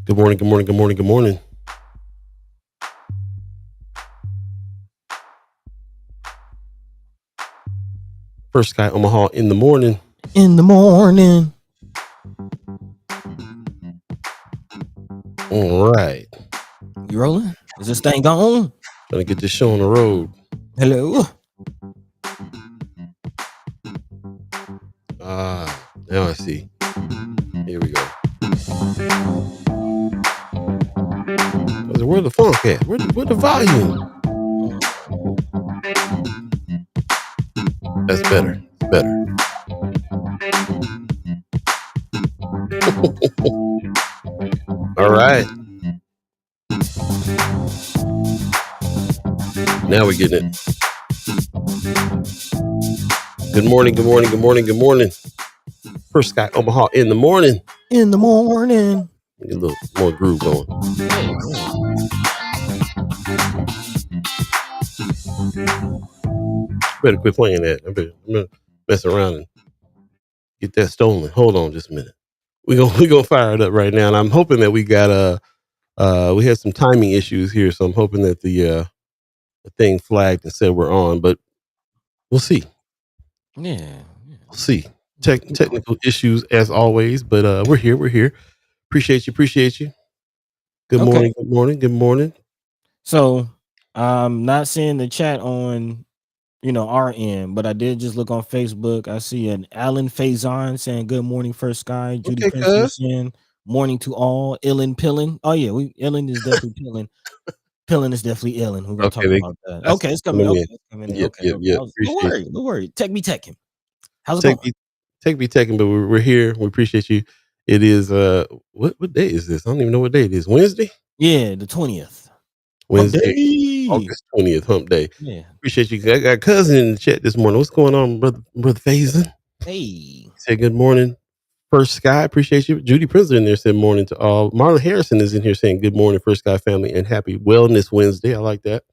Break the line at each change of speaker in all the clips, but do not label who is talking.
Good morning, good morning, good morning, good morning. First Guy Omaha in the morning.
In the morning.
All right.
You rolling? Is this thing on?
Gonna get this show on the road.
Hello?
Now I see. Here we go. Where the funk at? Where the volume? That's better. Better. All right. Now we're getting it. Good morning, good morning, good morning, good morning. First Guy Omaha in the morning.
In the morning.
Get a little more groove going. Better quit playing that. I'm gonna mess around and get that stolen. Hold on just a minute. We gonna fire it up right now, and I'm hoping that we got we had some timing issues here, so I'm hoping that the thing flagged and said we're on, but we'll see.
Yeah.
We'll see. Technical issues as always, but we're here. Appreciate you. Good morning, good morning, good morning.
So I'm not seeing the chat on our end, but I did just look on Facebook. I see an Alan Faison saying good morning, First Guy. Judy
Okay,
Prince saying morning to all. Illin Pillin. Oh yeah, Illin is definitely Pillin. Pillin is definitely Illin. We're gonna talk about that. Okay, it's coming. Okay, it's coming in. Okay. Don't worry. Tech me teching. How's it going?
Take me teching, but we're here. We appreciate you. It is what day is this? I don't even know what day it is. Wednesday?
Yeah, the 20th.
Wednesday, August 20th, hump day.
Yeah.
Appreciate you. I got a cousin in the chat this morning. What's going on, brother Faison?
Hey.
Say good morning. First Sky, appreciate you. Judy Prince in there said morning to all. Marla Harrison is in here saying good morning, First Sky family, and happy Wellness Wednesday. I like that.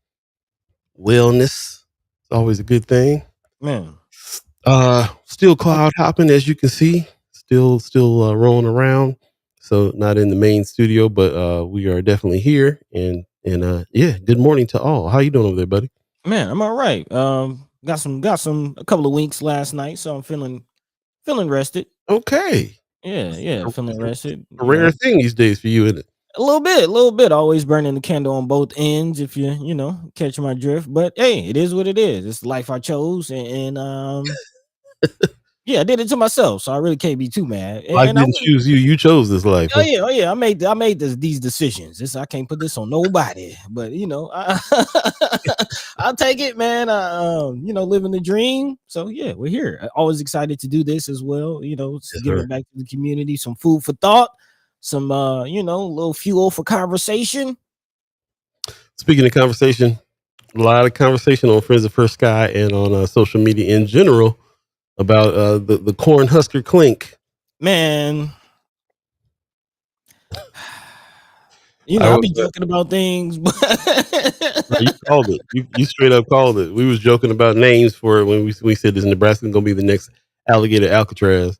Wellness. It's always a good thing.
Man.
Still cloud hopping, as you can see. Still rolling around. So not in the main studio, but we are definitely here. And yeah, good morning to all. How you doing over there, buddy?
Man, I'm all right. Got a couple of winks last night, so I'm feeling rested.
Okay.
Yeah, feeling rested.
A rare thing these days for you, isn't it?
A little bit. Always burning the candle on both ends, if you catch my drift. But hey, it is what it is. It's the life I chose, and yeah, I did it to myself, so I really can't be too mad.
Life didn't choose you. You chose this life.
Oh yeah. I made these decisions. I can't put this on nobody, but I'll take it, man. Living the dream. So yeah, we're here. Always excited to do this as well. Give it back to the community, some food for thought, some little fuel for conversation.
Speaking of conversation, a lot of conversation on Friends of First Sky and on social media in general about the corn husker clink.
Man, I'll be joking about things, but
you called it. You straight up called it. We was joking about names for it when we said this Nebraska is going to be the next alligator Alcatraz,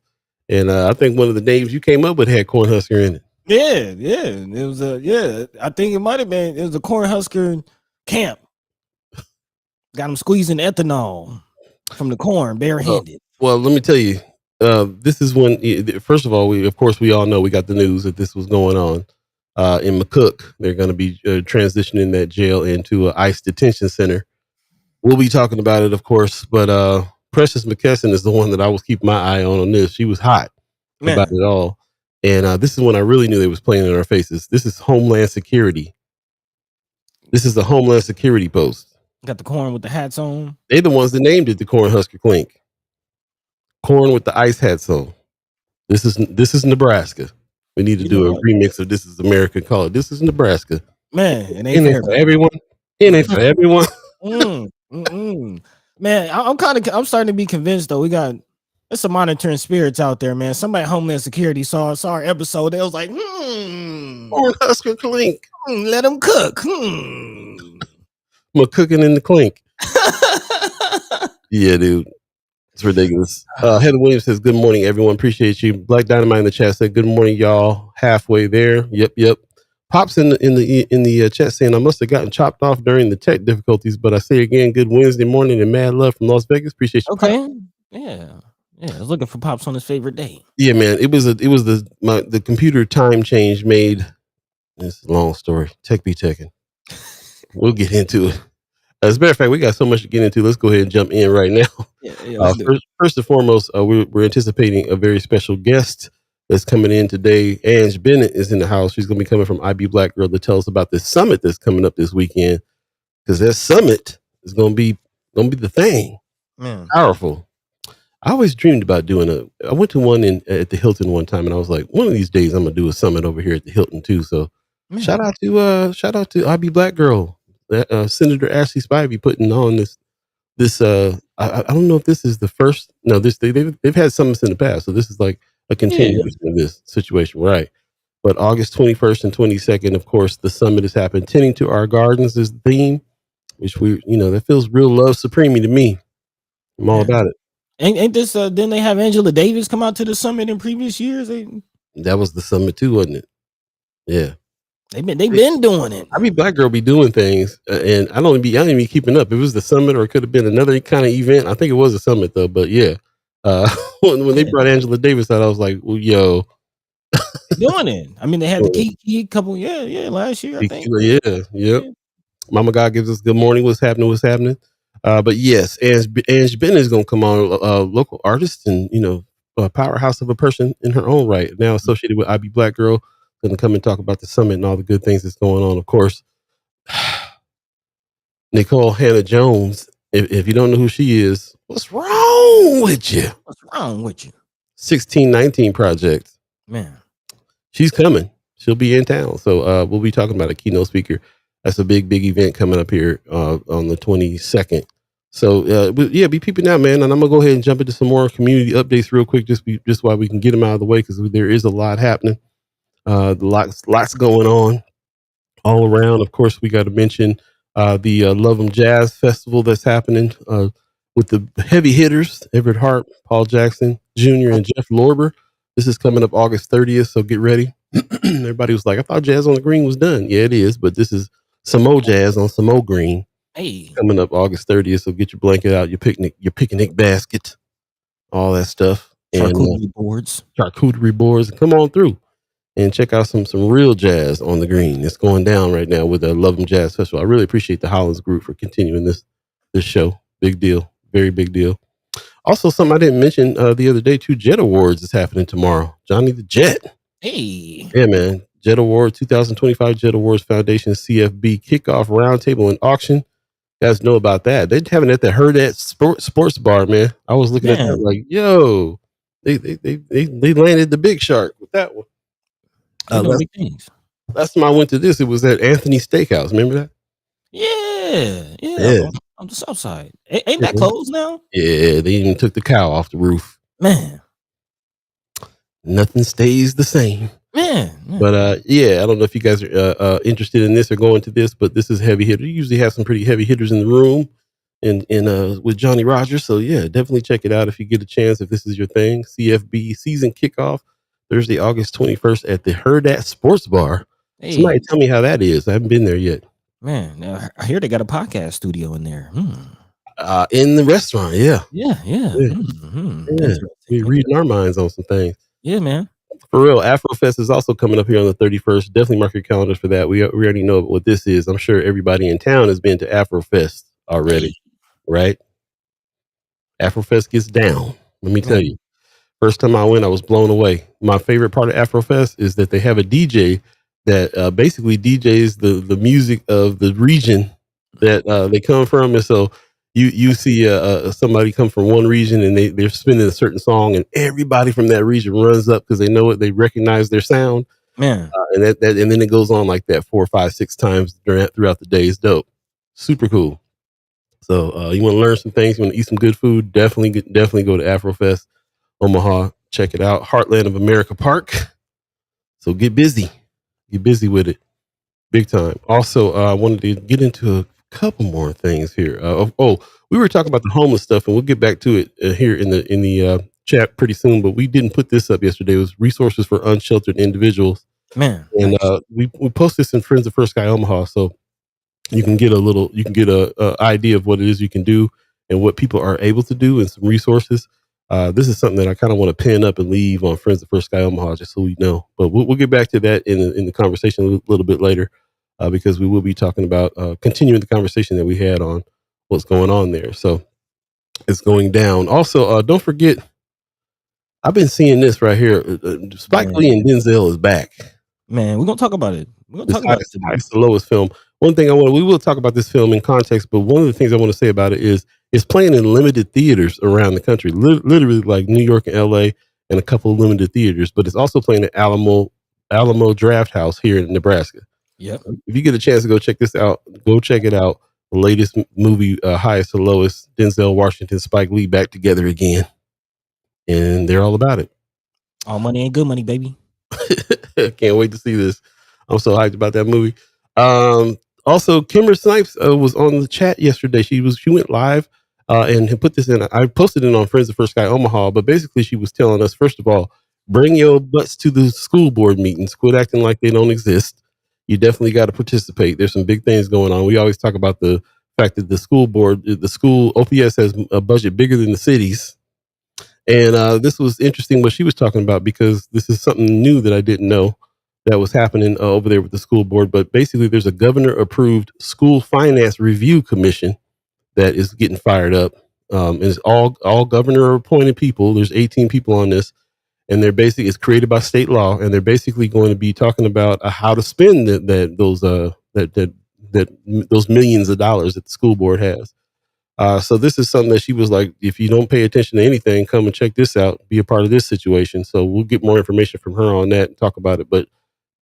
and I think one of the names you came up with had Cornhusker in it.
Yeah. It was I think it might have been. It was a Cornhusker camp. Got him squeezing ethanol from the corn barehanded.
Well, let me tell you, this is when. First of all, we all know we got the news that this was going on. In McCook, they're going to be transitioning that jail into an ICE detention center. We'll be talking about it, of course, but Precious McKesson is the one that I was keeping my eye on this. She was hot about it all. And this is when I really knew they was playing in our faces. This is Homeland Security. This is the Homeland Security post.
Got the corn with the hats on.
They're the ones that named it the Cornhusker Clink. Corn with the ice hats on. This is Nebraska. We need to do a remix of This Is America. Call it This Is Nebraska.
Man, it ain't
for everyone. It ain't for everyone.
Man, I'm starting to be convinced though. There's some monitoring spirits out there, man. Somebody Homeland Security saw our episode. They was like,
Cornhusker Clink.
Let them cook.
We're cooking in the clink. Yeah, dude. It's ridiculous. Heather Williams says, "Good morning, everyone. Appreciate you." Black Dynamite in the chat said, "Good morning, y'all." Halfway there. Yep. Pops in the chat saying, "I must have gotten chopped off during the tech difficulties, but I say again, good Wednesday morning and mad love from Las Vegas. Appreciate you, Pop."
Okay. Yeah. I was looking for Pops on his favorite day.
Yeah, man. It was the computer time change made. It's a long story. Tech be teching. We'll get into it. As a matter of fact, we got so much to get into. Let's go ahead and jump in right now.
Yeah, let's do it.
First and foremost, we're anticipating a very special guest that's coming in today. Ange Bennett is in the house. She's going to be coming from IB Black Girl to tell us about this summit that's coming up this weekend. Because that summit is going to be the thing.
Man.
Powerful. I always dreamed about doing I went to one at the Hilton one time, and I was like, one of these days I'm gonna do a summit over here at the Hilton too. So shout out to IB Black Girl, Senator Ashley Spivey putting on this. I don't know if this is the first. No, they've had summits in the past, so this is like a continuation of this situation, right? But August 21st and 22nd, of course, the summit has happened. Tending to Our Gardens is the theme, which that feels real love supreme to me. I'm all about it.
Ain't this? Didn't they have Angela Davis come out to the summit in previous years?
That was the summit too, wasn't it? Yeah,
they've been doing it.
I mean, Black Girl be doing things, and I don't even be keeping up. It was the summit, or it could have been another kind of event. I think it was a summit though. But yeah, when they brought Angela Davis out, I was like, well, yo,
doing it. I mean, they had the key couple, last year, I think.
Yeah. Mama God gives us good morning. What's happening? But yes, Ange Bennett is going to come on, local artist and, a powerhouse of a person in her own right. Now associated with IB Black Girl, going to come and talk about the summit and all the good things that's going on. Of course, Nicole Hannah Jones, if you don't know who she is, what's wrong with you? 1619 Project.
Man.
She's coming. She'll be in town. So we'll be talking about a keynote speaker. That's a big event coming up here on the 22nd. So be peeping out, man. And I'm gonna go ahead and jump into some more community updates real quick, just while we can get them out of the way, because there is a lot happening. Lots going on all around. Of course, we got to mention the Love 'Em Jazz Festival that's happening with the heavy hitters: Everett Hart, Paul Jackson Jr., and Jeff Lorber. This is coming up August 30th, so get ready. Everybody was like, I thought Jazz on the Green was done. Yeah, it is, but this is some more jazz on some more green.
Hey,
coming up August 30th, so get your blanket out, your picnic basket, all that stuff.
Charcuterie
boards. Come on through and check out some real jazz on the green. It's going down right now with the Love 'Em Jazz Festival. I really appreciate the Hollins Group for continuing this show. Big deal. Very big deal. Also, something I didn't mention the other day, too, Jet Awards is happening tomorrow. Johnny the Jet.
Hey.
Yeah, man. Jet Award, 2025 Jet Awards Foundation CFB kickoff roundtable and auction. You guys know about that. They're having it at the Hurrdat Sports Bar, man. I was looking at that like, yo, they landed the big shark with that one. Last time I went to this, it was at Anthony's Steakhouse. Remember that?
Yeah. On the south side. Ain't that closed now?
Yeah, they even took the cow off the roof.
Man.
Nothing stays the same.
Man.
But I don't know if you guys are interested in this or going to this, but this is heavy hitter. You usually have some pretty heavy hitters in the room and with Johnny Rogers. So yeah, definitely check it out if you get a chance, if this is your thing. CFB season kickoff Thursday, August 21st at the Hurrdat Sports Bar. Hey. Somebody tell me how that is. I haven't been there yet.
Man, I hear they got a podcast studio in there.
In the restaurant, yeah. We're reading our minds on some things.
Yeah, man.
For real, Afrofest is also coming up here on the 31st. Definitely mark your calendars for that. We already know what this is. I'm sure everybody in town has been to Afrofest already, right? Afrofest gets down. Let me tell you. First time I went, I was blown away. My favorite part of Afrofest is that they have a DJ that basically DJs the music of the region that they come from. And so you see somebody come from one region and they're spinning a certain song, and everybody from that region runs up because they know it. They recognize their sound.
Man.
And then it goes on like that 4, 5, 6 times throughout the day. It's dope. Super cool. So you want to learn some things, you want to eat some good food, definitely go to Afrofest Omaha. Check it out. Heartland of America Park. So get busy with it big time. Also, I wanted to get into a couple more things here. We were talking about the homeless stuff, and we'll get back to it here in the chat pretty soon. But we didn't put this up yesterday. It was resources for unsheltered individuals,
Man,
and
nice.
we posted this in Friends of First Sky Omaha, so you can get a idea of what it is you can do and what people are able to do, and some resources. This is something that I kind of want to pin up and leave on Friends of First Sky Omaha, just so we know. But we'll get back to that in the conversation a little bit later, because we will be talking about continuing the conversation that we had on what's going on there. So it's going down. Also, don't forget, I've been seeing this right here. Spike Lee and Denzel is back.
Man, we're gonna talk about it. We're gonna talk about it today.
It's the lowest film. One thing we will talk about this film in context, but one of the things I want to say about it is it's playing in limited theaters around the country, literally like New York and LA and a couple of limited theaters, but it's also playing at Alamo Draft House here in Nebraska.
Yep.
If you get a chance to go check this out, go check it out. The latest movie, Highest to Lowest, Denzel Washington, Spike Lee back together again. And they're all about it.
All money ain't good money, baby.
Can't wait to see this. I'm so hyped about that movie. Also, Kimber Snipes was on the chat yesterday. She went live and had put this in. I posted it on Friends of First Sky Omaha, but basically she was telling us, first of all, bring your butts to the school board meetings. Quit acting like they don't exist. You definitely got to participate. There's some big things going on. We always talk about the fact that the school OPS has a budget bigger than the cities. And this was interesting what she was talking about, because this is something new that I didn't know that was happening over there with the school board. But basically, there's a governor-approved school finance review commission that is getting fired up. And it's all governor-appointed people. There's 18 people on this, and it's created by state law, and they're basically going to be talking about how to spend those millions of dollars that the school board has. So this is something that she was like, if you don't pay attention to anything, come and check this out, be a part of this situation. So we'll get more information from her on that and talk about it. But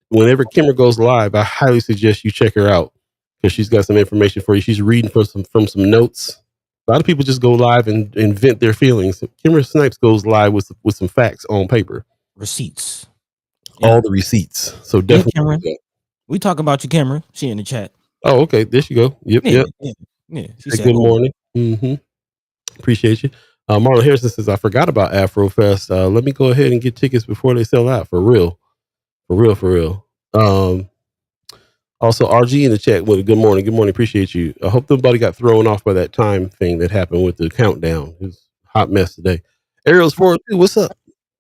whenever Kimber goes live, I highly suggest you check her out, because she's got some information for you. She's reading from some notes. A lot of people just go live and vent their feelings. Kimber Snipes goes live with some facts on paper.
Receipts.
Yeah. All the receipts. So definitely.
Yeah, we talk about you, Cameron. She in the chat.
Oh, okay. There she go. Yep.
Yeah.
She said, good morning. Mm-hmm. Appreciate you. Marlon Harrison says, I forgot about Afrofest. Let me go ahead and get tickets before they sell out. For real. Also, RG in the chat with good morning. Appreciate you. I hope nobody got thrown off by that time thing that happened with the countdown. It was a hot mess today. Ariel's 402. What's up?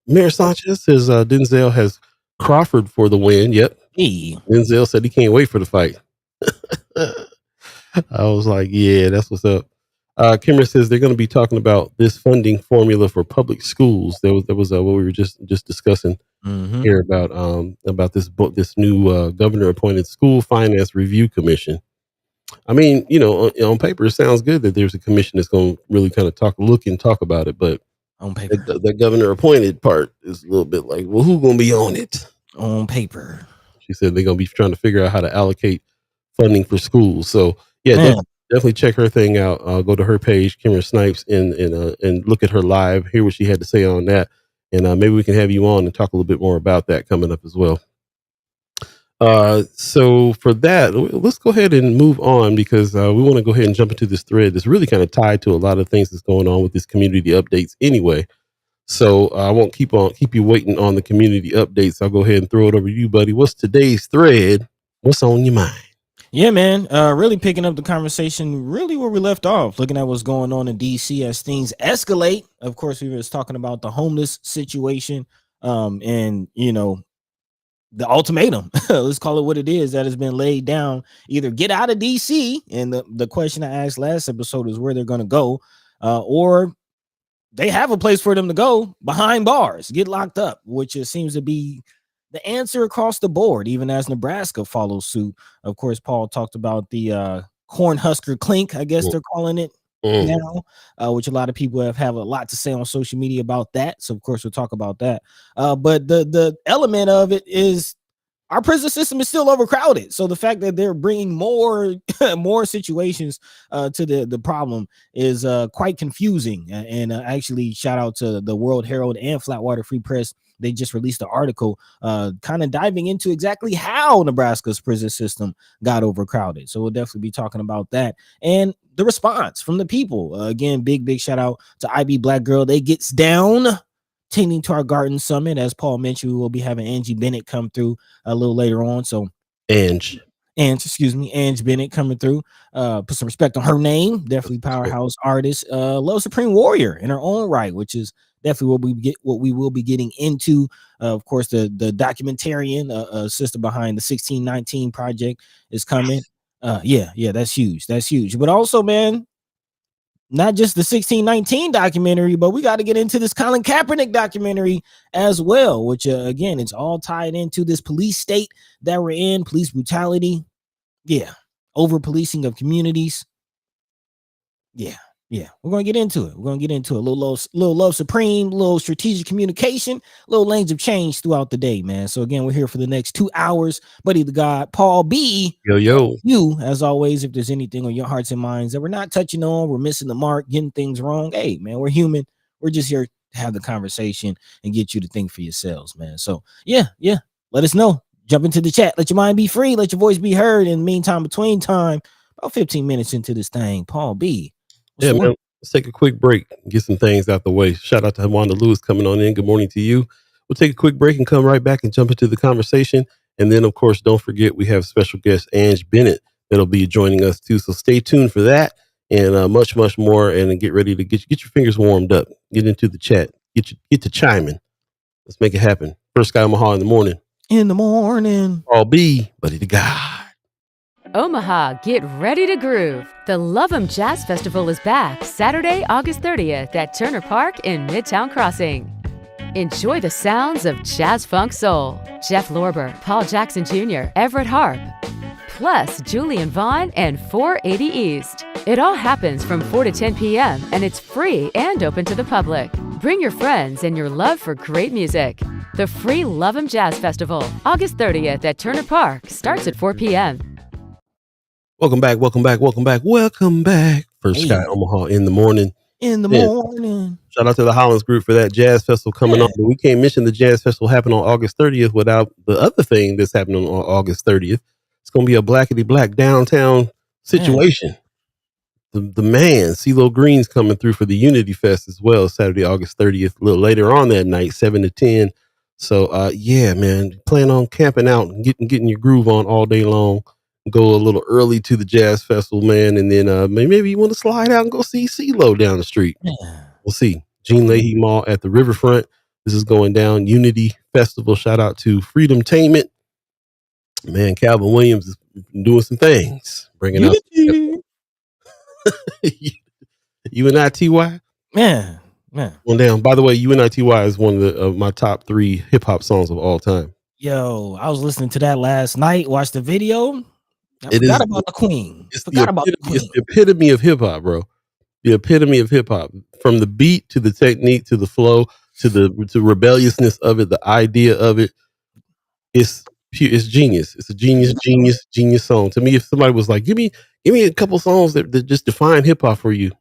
Mayor Sanchez says Denzel has Crawford for the win. Yep.
Hey.
Denzel said he can't wait for the fight. I was like, yeah, that's what's up. Kimmer says they're going to be talking about this funding formula for public schools. That was what we were just discussing here about this new governor appointed school finance review commission. I mean, on paper it sounds good that there's a commission that's going to really kind of talk about it, but
on paper,
the governor appointed part is a little bit like, well, who's going to be on it?
On paper,
she said they're going to be trying to figure out how to allocate funding for schools. So yeah, definitely check her thing out. Go to her page, Kimber Snipes, and look at her live, hear what she had to say on that. And maybe we can have you on and talk a little bit more about that coming up as well. So for that, let's go ahead and move on, because we want to go ahead and jump into this thread that's really kind of tied to a lot of things that's going on with this community updates anyway. So I won't keep you waiting on the community updates. I'll go ahead and throw it over to you, buddy. What's today's thread? What's on your mind?
Yeah, man. Really picking up the conversation really where we left off, looking at what's going on in DC as things escalate. Of course, we were just talking about the homeless situation, and the ultimatum, let's call it what it is, that has been laid down. Either get out of DC, and the question I asked last episode is where they're going to go, or they have a place for them to go, behind bars, get locked up, which seems to be the answer across the board, even as Nebraska follows suit. Of course, Paul talked about the Cornhusker Clink, I guess they're calling it now, which a lot of people have a lot to say on social media about that. So, of course, we'll talk about that. But the element of it is our prison system is still overcrowded. So the fact that they're bringing more situations to the problem is quite confusing. And actually, shout out to the World Herald and Flatwater Free Press they just released an article kind of diving into exactly how Nebraska's prison system got overcrowded. So we'll definitely be talking about that and the response from the people. Again, big shout out to IB Black Girl. They gets down tending to our garden summit. As Paul mentioned, we will be having Angie Bennett come through a little later on. So Ange Bennett coming through. Put some respect on her name. Definitely powerhouse artist. Love Supreme Warrior in her own right, which is definitely what we will be getting into. Of course, the documentarian sister behind the 1619 project is coming. Yeah, that's huge. That's huge. But also, man, not just the 1619 documentary, but we got to get into this Colin Kaepernick documentary as well, which again, it's all tied into this police state that we're in, police brutality. Yeah. Over policing of communities. Yeah. We're going to get into it. We're going to get into a little love supreme, little strategic communication, little lanes of change throughout the day, man. So again, we're here for the next 2 hours. Buddy the God, Paul B.
Yo.
You, as always, if there's anything on your hearts and minds that we're not touching on, we're missing the mark, getting things wrong. Hey, man, we're human. We're just here to have the conversation and get you to think for yourselves, man. So yeah. Let us know. Jump into the chat. Let your mind be free. Let your voice be heard. In the meantime, between time, about 15 minutes into this thing, Paul B.
Yeah, man. Let's take a quick break and get some things out the way. Shout out to Wanda Lewis coming on in. Good morning to you. We'll take a quick break and come right back and jump into the conversation. And then, of course, don't forget we have special guest Ange Bennett that'll be joining us too. So stay tuned for that and much more. And get ready to get your fingers warmed up. Get into the chat. Get to chiming. Let's make it happen. First Guy Omaha in the morning. Paul B. Buddy the God.
Omaha, get ready to groove. The Love 'em Jazz Festival is back Saturday, August 30th at Turner Park in Midtown Crossing. Enjoy the sounds of jazz funk soul, Jeff Lorber, Paul Jackson Jr., Everett Harp, plus Julian Vaughn and 480 East. It all happens from 4 to 10 p.m. and it's free and open to the public. Bring your friends and your love for great music. The free Love 'em Jazz Festival, August 30th at Turner Park, starts at 4 p.m.
Welcome back. First Guy Omaha in the morning. Shout out to the Hollins group for that jazz festival coming on. But we can't mention the jazz festival happening on August 30th without the other thing that's happening on August 30th. It's going to be a blackety black downtown situation. The man, CeeLo Green's coming through for the Unity Fest as well, Saturday, August 30th, a little later on that night, 7 to 10. So, yeah, man, plan on camping out and getting your groove on all day long. Go a little early to the jazz festival, man, and then maybe you want to slide out and go see CeeLo down the street. We'll see. Gene Leahy Mall at the Riverfront. This is going down. Unity Festival. Shout out to Freedom Tainment. Man, Calvin Williams is doing some things. Bringing out UNITY.
Man.
One down. By the way, UNITY is one of my top 3 hip hop songs of all time.
Yo, I was listening to that last night. Watched the video. I forgot about the Queen.
It's the epitome of hip hop, bro. The epitome of hip hop. From the beat to the technique to the flow to the rebelliousness of it, the idea of it. It's genius. It's a genius song. To me, if somebody was like, give me a couple songs that just define hip hop for you.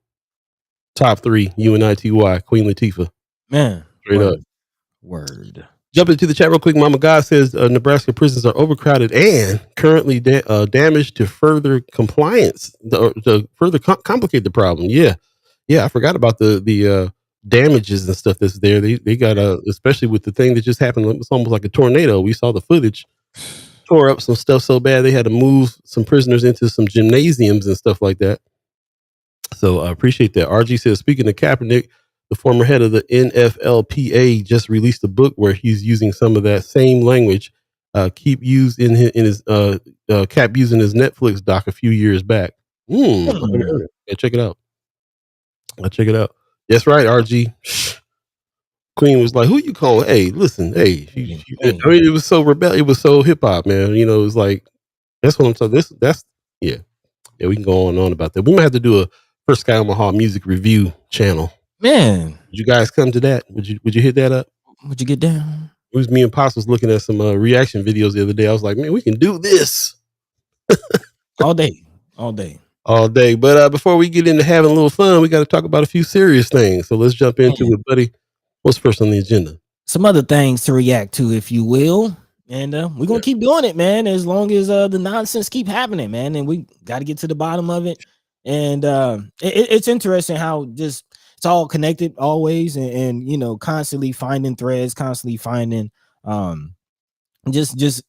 Top 3, UNITY, Queen Latifah.
Man.
Straight up.
Word.
Jump into the chat real quick. Mama God says Nebraska prisons are overcrowded and currently damaged to further compliance, to further complicate the problem. Yeah, I forgot about the damages and stuff that's there. They got especially with the thing that just happened. It's almost like a tornado. We saw the footage. Tore up some stuff so bad they had to move some prisoners into some gymnasiums and stuff like that. So I appreciate that. RG says, speaking of Kaepernick, the former head of the NFLPA just released a book where he's using some of that same language Cap used in his Netflix doc a few years back. Yeah, check it out. That's right, RG. Queen was like, "Who you calling?" Hey, listen, hey. I mean, it was so rebellious. It was so hip hop, man. You know, it was like that's what I'm talking. Yeah. We can go on about that. We might have to do a First Guy Omaha music review channel.
Man,
would you guys come to that? Would you hit that up?
Would you get down?
It was me and Pops was looking at some reaction videos the other day. I was like, man, we can do this
all day.
But before we get into having a little fun, we got to talk about a few serious things. So let's jump into it, buddy. What's first on the agenda?
some other things to react to, if you will. And we're gonna keep doing it, man, as long as the nonsense keep happening, man. And we got to get to the bottom of it. And it's interesting how just it's all connected always, and constantly finding threads, constantly finding just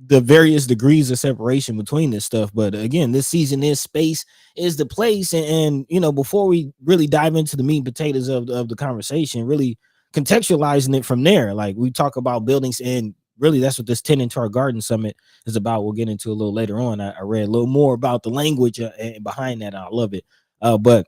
the various degrees of separation between this stuff. But again, this season is space is the place, and before we really dive into the meat and potatoes of the conversation, really contextualizing it from there, like we talk about buildings, and really that's what this 10 into our garden summit is about. We'll get into a little later on. I read a little more about the language behind that. I love it. But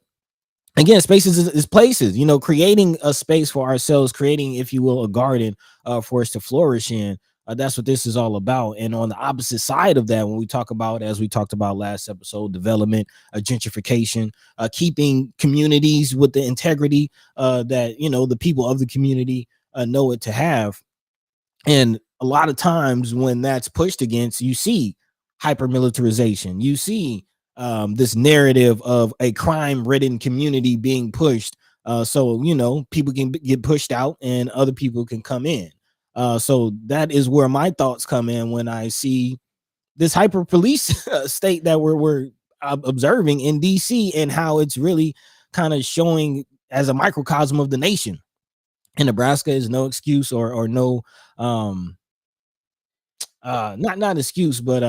again, spaces is places, creating a space for ourselves, creating, if you will, a garden for us to flourish in. That's what this is all about. And on the opposite side of that, when we talk about, as we talked about last episode, development, gentrification, keeping communities with the integrity that the people of the community know it to have. And a lot of times when that's pushed against, you see hyper militarization, you see this narrative of a crime-ridden community being pushed. So people can get pushed out and other people can come in. So that is where my thoughts come in when I see this hyper police state that we're observing in DC, and how it's really kind of showing as a microcosm of the nation. And Nebraska is no excuse or no not excuse, but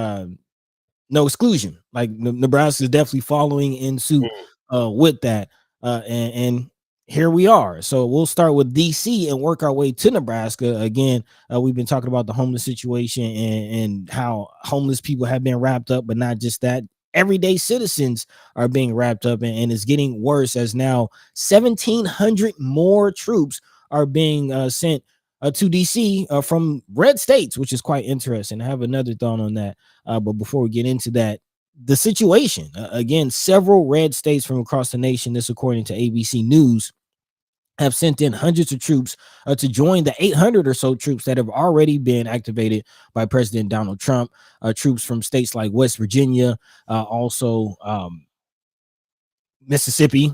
no exclusion. Like Nebraska is definitely following in suit with that. And here we are. So we'll start with DC and work our way to Nebraska. Again, we've been talking about the homeless situation and how homeless people have been wrapped up, but not just that. Everyday citizens are being wrapped up, and it's getting worse as now 1,700 more troops are being sent to DC from red states, which is quite interesting. I have another thought on that. But before we get into that, the situation, again, several red states from across the nation, this according to ABC News, have sent in hundreds of troops to join the 800 or so troops that have already been activated by President Donald Trump. Troops from states like West Virginia, also Mississippi.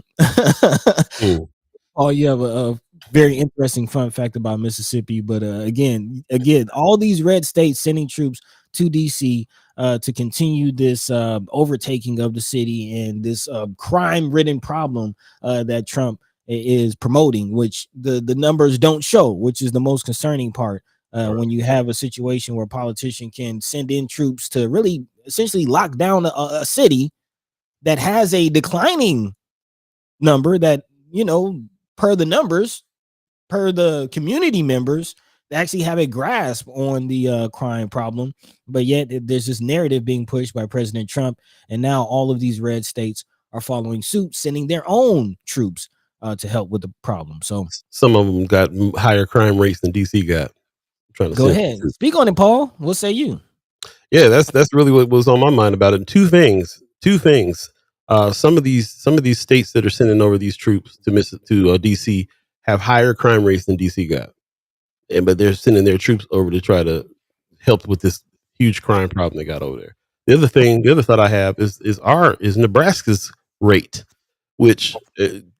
Oh, you have a very interesting fun fact about Mississippi. But again, all these red states sending troops to DC to continue this overtaking of the city and this crime-ridden problem that Trump is promoting, which the numbers don't show, which is the most concerning part. When you have a situation where a politician can send in troops to really essentially lock down a city that has a declining number, that per the numbers, per the community members, they actually have a grasp on the crime problem. But yet there's this narrative being pushed by President Trump, and now all of these red states are following suit, sending their own troops to help with the problem. So
some of them got higher crime rates than DC got.
Trying to go ahead, speak on it, Paul. What say you?
Yeah, that's really what was on my mind about it. Two things. Some of these states that are sending over these troops to DC have higher crime rates than DC got, but they're sending their troops over to try to help with this huge crime problem they got over there. The other thought I have is Nebraska's rate, which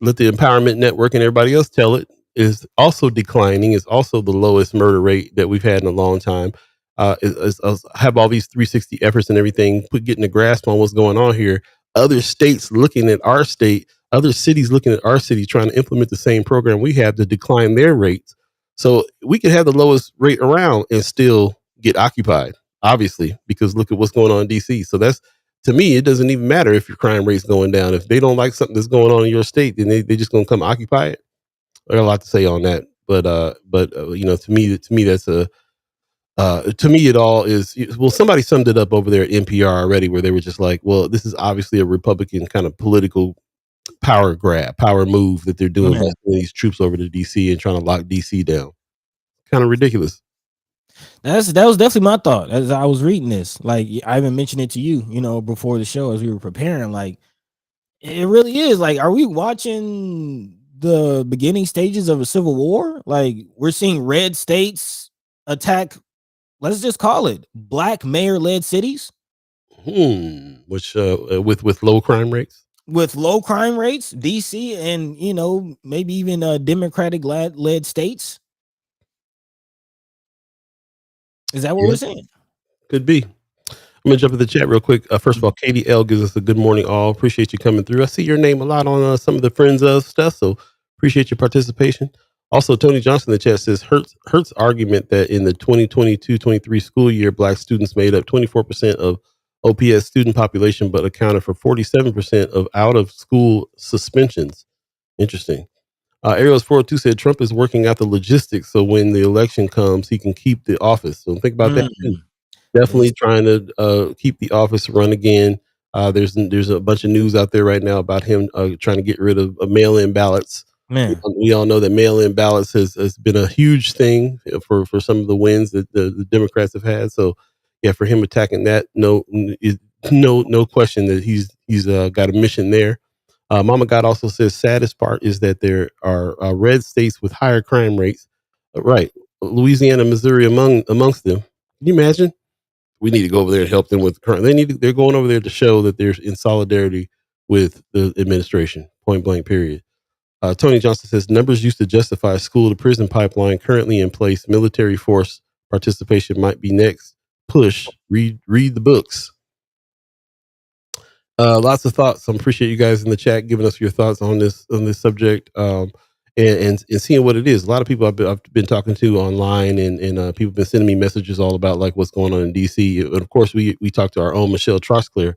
let the Empowerment Network and everybody else tell it, is also declining. It's also the lowest murder rate that we've had in a long time. Have all these 360 efforts and everything, getting a grasp on what's going on here. Other states looking at our state, other cities looking at our city, trying to implement the same program we have to decline their rates. So we could have the lowest rate around and still get occupied, obviously, because look at what's going on in DC. So that's, to me, it doesn't even matter if your crime rate's going down. If they don't like something that's going on in your state, then they just gonna come occupy it. I got a lot to say on that, but to me that's to me it all is, well, somebody summed it up over there at NPR already, where they were just like, well, this is obviously a Republican kind of political power move that they're doing by sending these troops over to DC and trying to lock DC down. Kind of ridiculous.
That was definitely my thought as I was reading this. Like, I even mentioned it to you, before the show as we were preparing. Like, it really is like, are we watching the beginning stages of a civil war? Like, we're seeing red states attack, let's just call it black mayor-led cities,
which with low crime rates.
With low crime rates, DC and maybe even Democratic led states. Is that what we're saying?
Could be. I'm gonna jump in the chat real quick. First of all, Katie L gives us a good morning all. Appreciate you coming through. I see your name a lot on some of the friends of stuff, so appreciate your participation. Also, Tony Johnson in the chat says Hertz argument that in the 2022-23 school year, Black students made up 24% of OPS student population, but accounted for 47% of out of school suspensions. Interesting. Ariel's 402 said Trump is working out the logistics so when the election comes, he can keep the office. So think about that too. Definitely trying to keep the office run again. There's a bunch of news out there right now about him trying to get rid of mail-in ballots.
Man,
we all know that mail-in ballots has been a huge thing for some of the wins that the Democrats have had. So yeah, for him attacking that, no question that he's got a mission there. Mama God also says saddest part is that there are red states with higher crime rates. Right, Louisiana, Missouri amongst them. Can you imagine? We need to go over there and help them with crime. They're going over there to show that they're in solidarity with the administration. Point blank. Period. Tony Johnson says numbers used to justify school to prison pipeline currently in place. Military force participation might be next. Push. Read the books. Lots of thoughts. I appreciate you guys in the chat giving us your thoughts on this subject, and seeing what it is. A lot of people I've been talking to online, and people have been sending me messages all about like what's going on in DC. And of course, we talked to our own Michelle Trosclair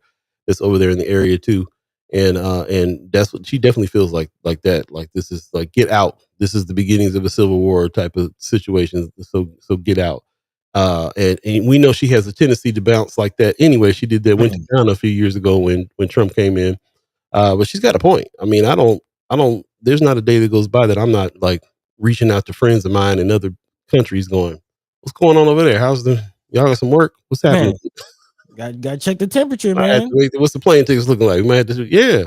that's over there in the area too, and that's what she definitely feels like that. Like this is like get out. This is the beginnings of a civil war type of situation. So get out. And we know she has a tendency to bounce like that anyway. She did that, went to Ghana a few years ago when Trump came in. But she's got a point. I mean, I don't, there's not a day that goes by that I'm not like reaching out to friends of mine in other countries going, what's going on over there? Y'all got some work? What's happening?
Got to check the temperature, man.
What's the plane tickets looking like? We might have to, yeah.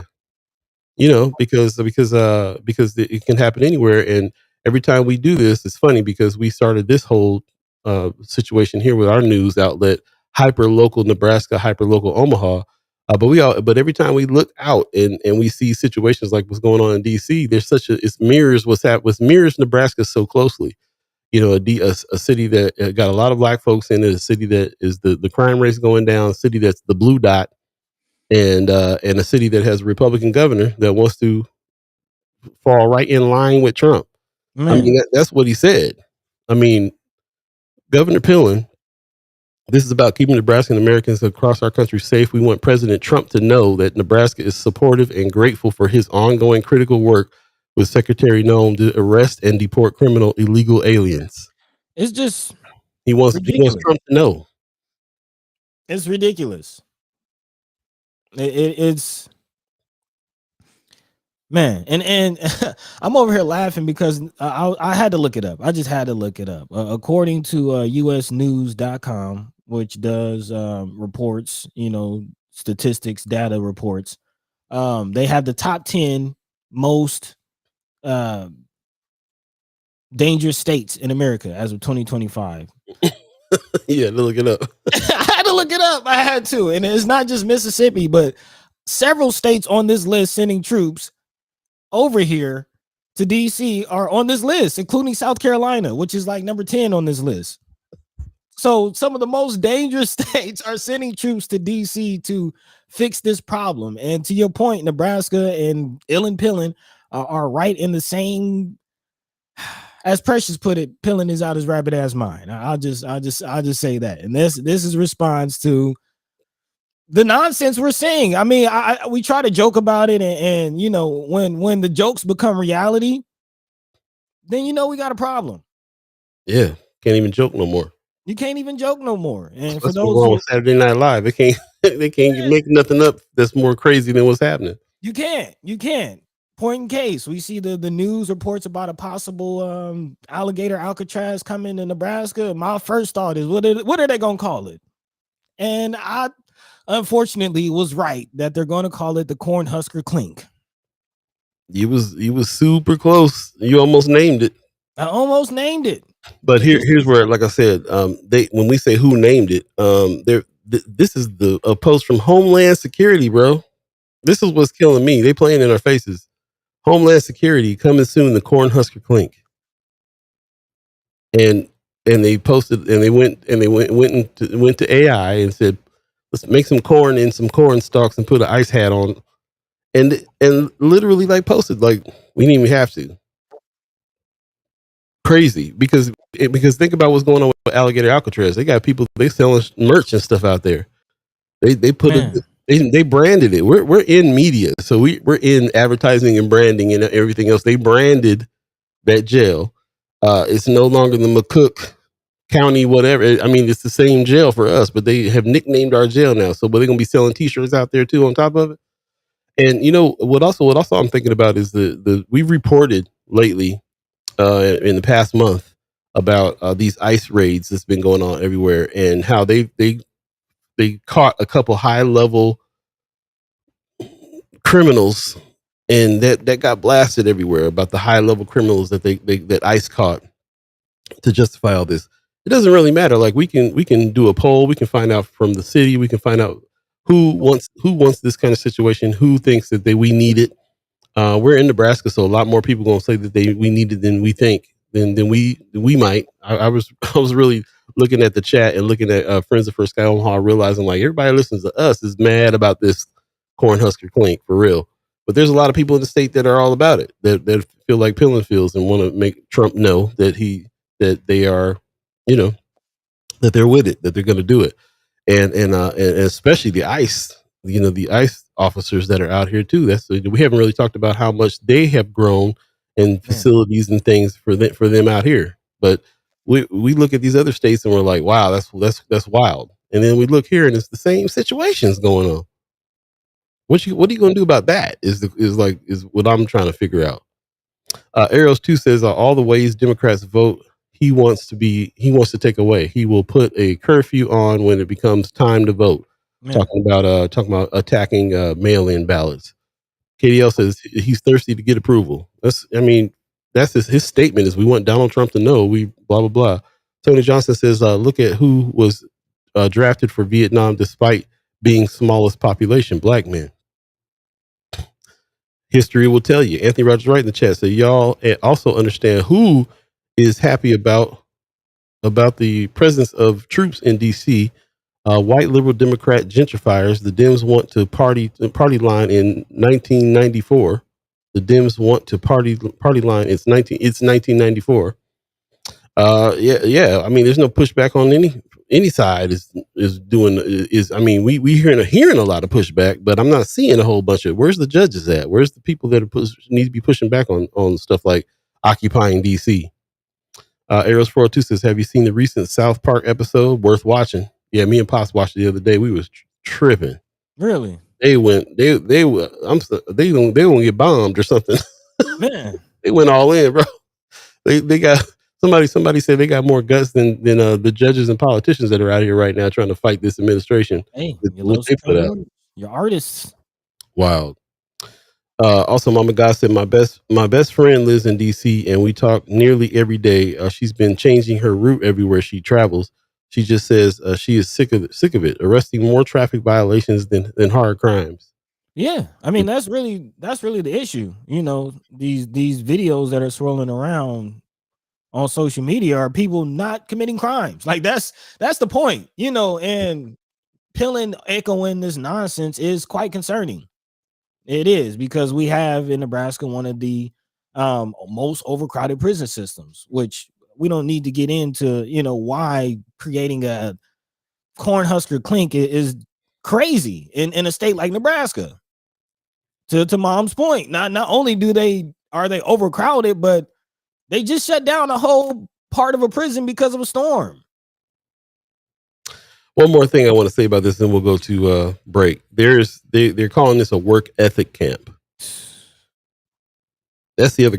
You know, because it can happen anywhere. And every time we do this, it's funny because we started this whole situation here with our news outlet, hyper local Nebraska, hyper local Omaha. But every time we look out and we see situations like what's going on in DC, there's it mirrors mirrors Nebraska so closely. You know, a city that got a lot of Black folks in it, a city that is the crime rate's going down, a city that's the blue dot, and a city that has a Republican governor that wants to fall right in line with Trump. Man. I mean, that's what he said. I mean, Governor Pillen, this is about keeping Nebraska and Americans across our country safe. We want President Trump to know that Nebraska is supportive and grateful for his ongoing critical work with Secretary Noem to arrest and deport criminal illegal aliens.
It's just
he wants Trump to know.
It's ridiculous. It's man, and I'm over here laughing because I had to look it up. I just had to look it up. According to usnews.com, which does reports, statistics, data reports, they have the top 10 most dangerous states in America as of 2025.
Yeah, look it up.
I had to look it up. I had to. And it's not just Mississippi, but several states on this list sending troops over here to DC are on this list, including South Carolina, which is like number 10 on this list. So some of the most dangerous states are sending troops to DC to fix this problem. And to your point, Nebraska and Pillen are right in the same. As Precious put it, Pillen is out his rabbit ass mind. I'll just say that. And this is response to the nonsense we're seeing. I mean, we try to joke about it, and when the jokes become reality, then we got a problem.
Yeah, can't even joke no more.
You can't even joke no more. And
that's for those wrong with Saturday Night Live, they can't make nothing up that's more crazy than what's happening.
You can't. Point in case, we see the news reports about a possible alligator Alcatraz coming to Nebraska. My first thought is, what are they gonna call it? And I unfortunately was right that they're going to call it the Cornhusker Clink.
You was super close. You almost named it.
I almost named it.
But here's where, like I said, when we say who named it, this is a post from Homeland Security, bro. This is what's killing me. They playing in our faces. Homeland Security coming soon, the Cornhusker Clink. And and they posted, and they went to AI and said, let's make some corn and some corn stalks and put an ice hat on, and literally like posted like we didn't even have to. Crazy, because think about what's going on with Alligator Alcatraz. They got people, they selling merch and stuff out there. They put it, they branded it. We're in media, so we're in advertising and branding and everything else. They branded that jail. It's no longer the McCook County whatever. I mean, it's the same jail for us, but they have nicknamed our jail now. So, but they're gonna be selling T-shirts out there too on top of it. And you know what? Also, I'm thinking about is the we've reported lately in the past month about these ICE raids that's been going on everywhere, and how they caught a couple high level criminals, and that got blasted everywhere about the high level criminals that that ICE caught to justify all this. It doesn't really matter. Like we can do a poll, we can find out from the city, we can find out who wants this kind of situation, who thinks that we need it. We're in Nebraska, so a lot more people gonna say that we need it than we think, than we might. I was really looking at the chat and looking at Friends of First Sky Omaha, realizing like everybody listens to us is mad about this Cornhusker Clink for real. But there's a lot of people in the state that are all about it, that feel like Pillin feels and want to make Trump know that they are, you know, that they're with it, that they're going to do it, and especially the ICE, the ICE officers that are out here too. We haven't really talked about how much they have grown in facilities and things for them out here. But we look at these other states and we're like, wow, that's wild. And then we look here and it's the same situations going on. What are you going to do about that? Is what I'm trying to figure out. Arrows 2 says all the ways Democrats vote, he wants to take away. He will put a curfew on when it becomes time to vote. Talking about attacking mail-in ballots. KDL says he's thirsty to get approval. That's his statement is we want Donald Trump to know we blah blah blah. Tony Johnson says look at who was drafted for Vietnam despite being smallest population, black men. History will tell you. Anthony Rogers right in the chat. So y'all also understand who is happy about the presence of troops in DC. White liberal Democrat gentrifiers. The Dems want to party line in 1994. The Dems want to party line. It's 1994. Yeah. I mean, there's no pushback on any side I mean, we hearing a lot of pushback, but I'm not seeing a whole bunch of. Where's the judges at? Where's the people that need to be pushing back on stuff like occupying DC? Arrows 402 says, have you seen the recent South Park episode? Worth watching. Yeah, me and Pops watched it the other day. We was tripping.
Really?
They went. They gonna get bombed or something.
Man,
they went all in, bro. They got somebody said they got more guts than the judges and politicians that are out here right now trying to fight this administration.
Hey, your artists.
Wild. Also, Mama God said my best friend lives in DC and we talk nearly every day. She's been changing her route everywhere she travels. She just says she is sick of it, arresting more traffic violations than hard crimes.
Yeah, I mean that's really the issue. You know, these videos that are swirling around on social media are people not committing crimes. Like that's the point. You know, and Pillin echoing this nonsense is quite concerning. It is, because we have in Nebraska one of the most overcrowded prison systems, which we don't need to get into, why creating a Cornhusker Clink is crazy in a state like Nebraska. To Mom's point, not only are they overcrowded, but they just shut down a whole part of a prison because of a storm.
One more thing I want to say about this, then we'll go to break. They're calling this a work ethic camp. That's the other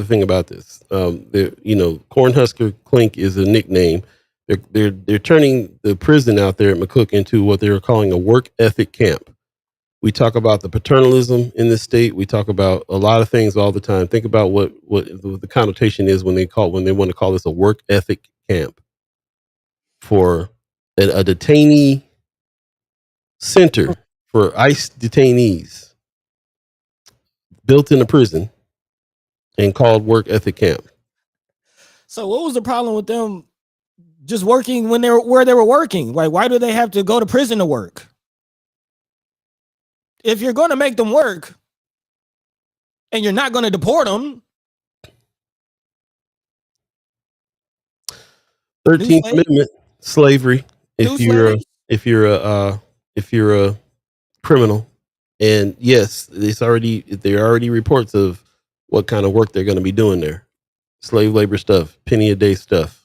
thing about this. Cornhusker Clink is a nickname. They're turning the prison out there at McCook into what they're calling a work ethic camp. We talk about the paternalism in this state. We talk about a lot of things all the time. Think about what the connotation is when they want to call this a work ethic camp for a detainee center for ICE detainees built in a prison and called work ethic camp.
So what was the problem with them just working where they were working. Like, why do they have to go to prison to work? If you're going to make them work and you're not going to deport them.
13th Amendment, slavery. If you're a criminal, and yes, there are already reports of what kind of work they're going to be doing there. Slave labor stuff, penny a day stuff.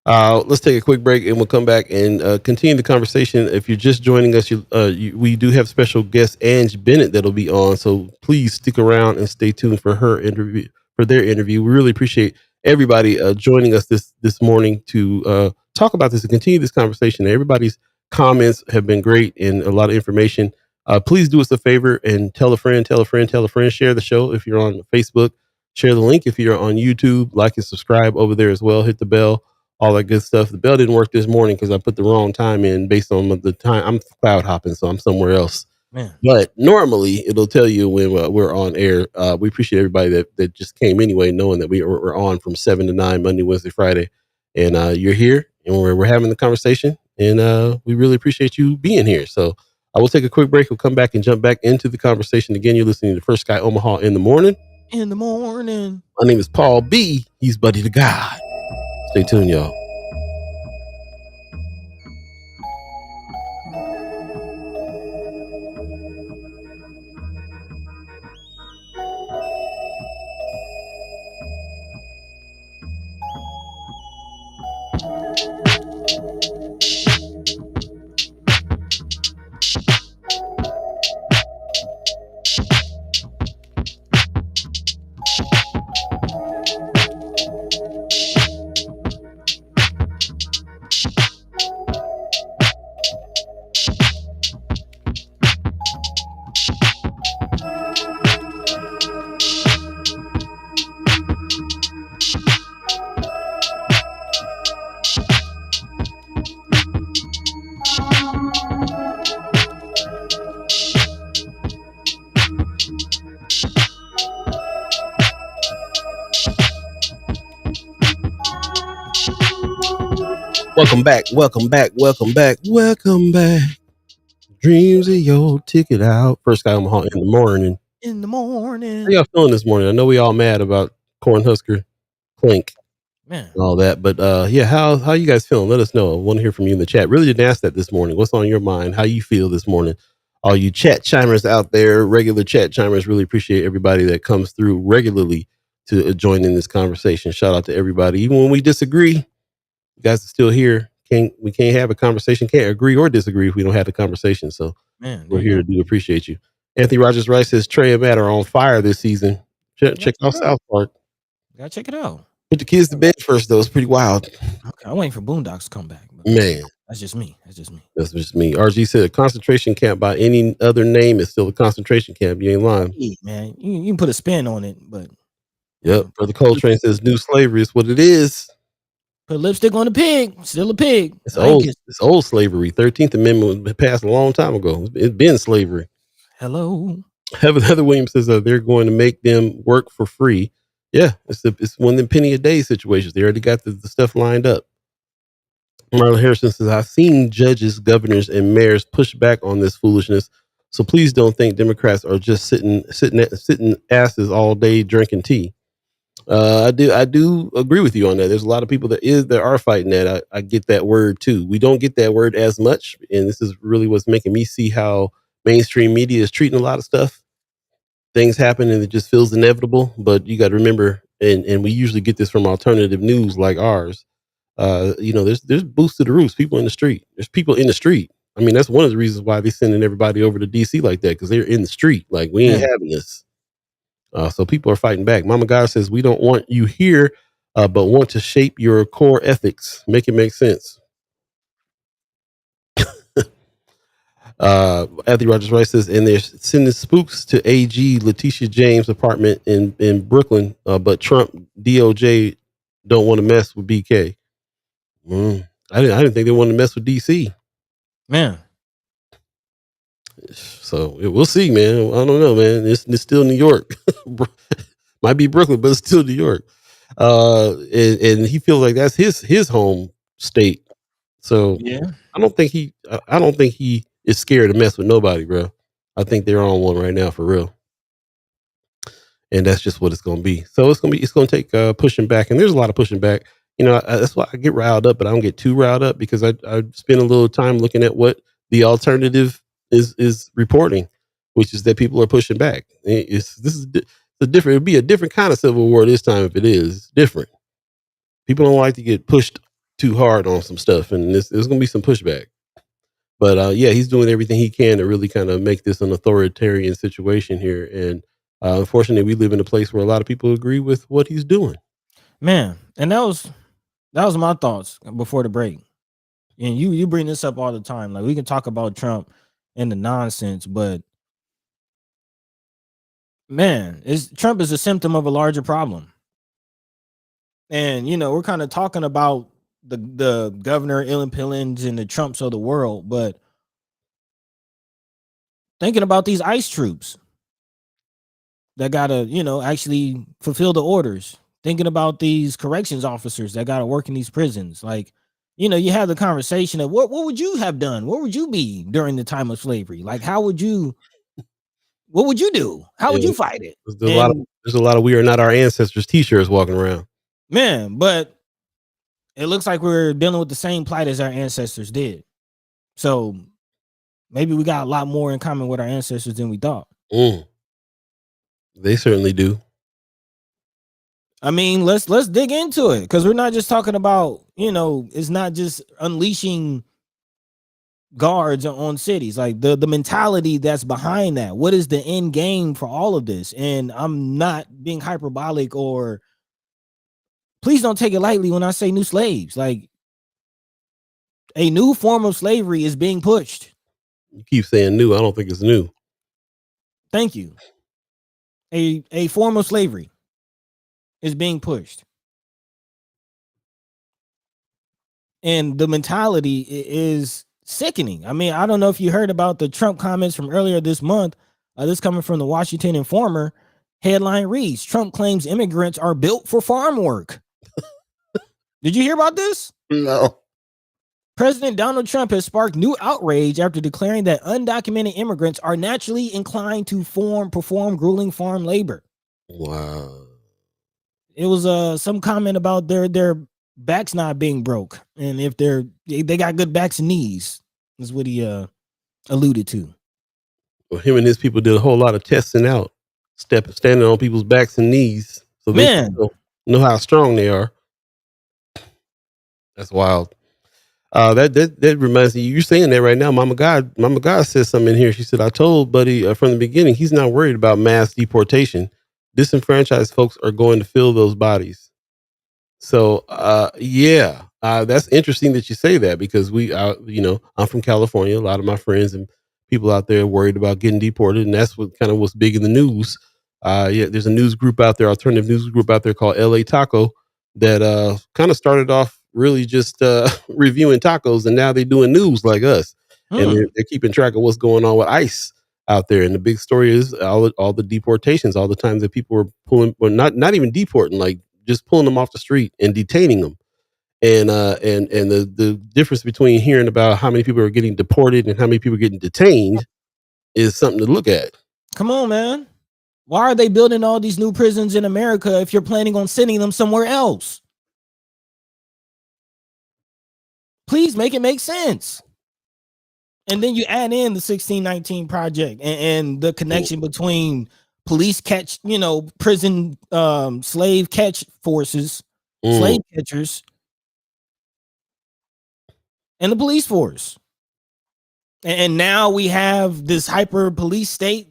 Let's take a quick break and we'll come back and continue the conversation. If you're just joining us, we do have special guest Ange Bennett that'll be on. So please stick around and stay tuned for their interview. We really appreciate everybody joining us this morning to talk about this and continue this conversation. Everybody's comments have been great and a lot of information. Please do us a favor and tell a friend, share the show. If you're on Facebook, share the link. If you're on YouTube, like and subscribe over there as well. Hit the bell. All that good stuff. The bell didn't work this morning because I put the wrong time in based on the time. I'm cloud hopping, so I'm somewhere else.
Man.
But normally it'll tell you when we're on air. We appreciate everybody that just came anyway, knowing that we're on from 7 to 9 Monday, Wednesday, Friday, and you're here and we're having the conversation, and we really appreciate you being here. So I will take a quick break. We'll come back and jump back into the conversation again. You're listening to First Sky Omaha in the morning.
In the morning.
My name is Paul B. He's Buddy to Gawd. Stay tuned, y'all. Welcome back. Dreams of your ticket out. First Sky Omaha in the morning. How y'all feeling this morning? I know we all mad about Cornhusker Clink,
man,
and all that, but how you guys feeling? Let us know. I want to hear from you in the chat. Really didn't ask that this morning. What's on your mind? How you feel this morning? All you chat chimers out there, regular chat chimers, really appreciate everybody that comes through regularly to join in this conversation. Shout out to everybody. Even when we disagree, you guys are still here. We can't have a conversation, can't agree or disagree if we don't have the conversation. So we're here to do appreciate you. Anthony Rogers Rice says Trey and Matt are on fire this season. Check out South Park.
Gotta check it out.
Put the kids to bed first though. It's pretty wild.
Okay, I'm waiting for Boondocks to come back.
Man.
That's just me.
RG said a concentration camp by any other name is still a concentration camp. You ain't lying.
Hey, man, you can put a spin on it, but
yep. Brother Coltrane says new slavery is what it is.
Put lipstick on the pig. Still a pig.
It's old slavery. 13th Amendment was passed a long time ago. It's been slavery.
Hello.
Heather Williams says they're going to make them work for free. Yeah, it's one of them penny a day situations. They already got the stuff lined up. Marla Harrison says, I've seen judges, governors, and mayors push back on this foolishness. So please don't think Democrats are just sitting asses all day drinking tea. I do agree with you on that. There's a lot of people that are fighting that. I get that word too. We don't get that word as much, and this is really what's making me see how mainstream media is treating a lot of stuff. Things happen and it just feels inevitable, but you got to remember, and we usually get this from alternative news like ours. There's boosts to the roofs. People in the street. There's people in the street. I mean, that's one of the reasons why they're sending everybody over to DC like that, because they're in the street. Like, we ain't having this. So people are fighting back. Mama God says, we don't want you here, but want to shape your core ethics. Make it make sense. Anthony Rogers Rice says, and they're sending spooks to AG Letitia James' apartment in Brooklyn, but Trump DOJ don't want to mess with BK. I didn't think they wanted to mess with DC.
Man.
So we'll see, man. I don't know, man. It's still New York. Might be Brooklyn, but it's still New York. And he feels like that's his home state. So
Yeah.
I don't think he is scared to mess with nobody, bro. I think they're on one right now for real. And that's just what it's going to be. So it's going to take pushing back, and there's a lot of pushing back. That's why I get riled up, but I don't get too riled up because I spend a little time looking at what the alternative is reporting, which is that people are pushing back. It'd be a different kind of civil war this time if it is different. People don't like to get pushed too hard on some stuff, and there's going to be some pushback. But yeah, he's doing everything he can to really kind of make this an authoritarian situation here. And unfortunately, we live in a place where a lot of people agree with what he's doing.
Man, and that was my thoughts before the break. And you bring this up all the time. Like, we can talk about Trump and the nonsense, but man, Trump is a symptom of a larger problem. And we're kind of talking about the governor Ellen Pillins and the Trumps of the world, but thinking about these ICE troops that gotta, actually fulfill the orders. Thinking about these corrections officers that gotta work in these prisons. Like, you have the conversation of what would you have done? Where would you be during the time of slavery? Like, what would you do? How would you fight it?
There's a lot of "We Are Not Our Ancestors" t-shirts walking around.
Man, but it looks like we're dealing with the same plight as our ancestors did. So maybe we got a lot more in common with our ancestors than we thought.
They certainly do.
I mean, let's dig into it, because we're not just talking about, it's not just unleashing guards on cities. Like, the mentality that's behind that. What is the end game for all of this? And I'm not being hyperbolic, or please don't take it lightly when I say new slaves. Like, a new form of slavery is being pushed.
You keep saying new. I don't think it's new.
Thank you. A form of slavery is being pushed. And the mentality is sickening. I mean, I don't know if you heard about the Trump comments from earlier this month. This coming from the Washington Informer. Headline reads, Trump claims immigrants are built for farm work. Did you hear about this?
No.
President Donald Trump has sparked new outrage after declaring that undocumented immigrants are naturally inclined to perform grueling farm labor.
Wow.
It was some comment about their backs not being broke, and if they got good backs and knees, is what he alluded to.
Well, him and his people did a whole lot of testing out, standing on people's backs and knees, so they know how strong they are. That's wild. That reminds me, you're saying that right now. Mama God says something in here. She said, I told Buddy from the beginning, he's not worried about mass deportation. Disenfranchised folks are going to fill those bodies. So, that's interesting that you say that, because I'm from California. A lot of my friends and people out there are worried about getting deported, and that's what's big in the news. There's a news group out there, alternative news group out there called LA Taco, that kind of started off really just reviewing tacos, and now they're doing news like us, and they're keeping track of what's going on with ICE out there. And the big story is all the deportations, all the time that people were pulling, or not even deporting, like just pulling them off the street and detaining them. And the difference between hearing about how many people are getting deported and how many people are getting detained is something to look at.
Come on, man. Why are they building all these new prisons in America if you're planning on sending them somewhere else? Please make it make sense. And then you add in the 1619 project and the connection between police prison slave catch forces, slave catchers, and the police force. And now we have this hyper police state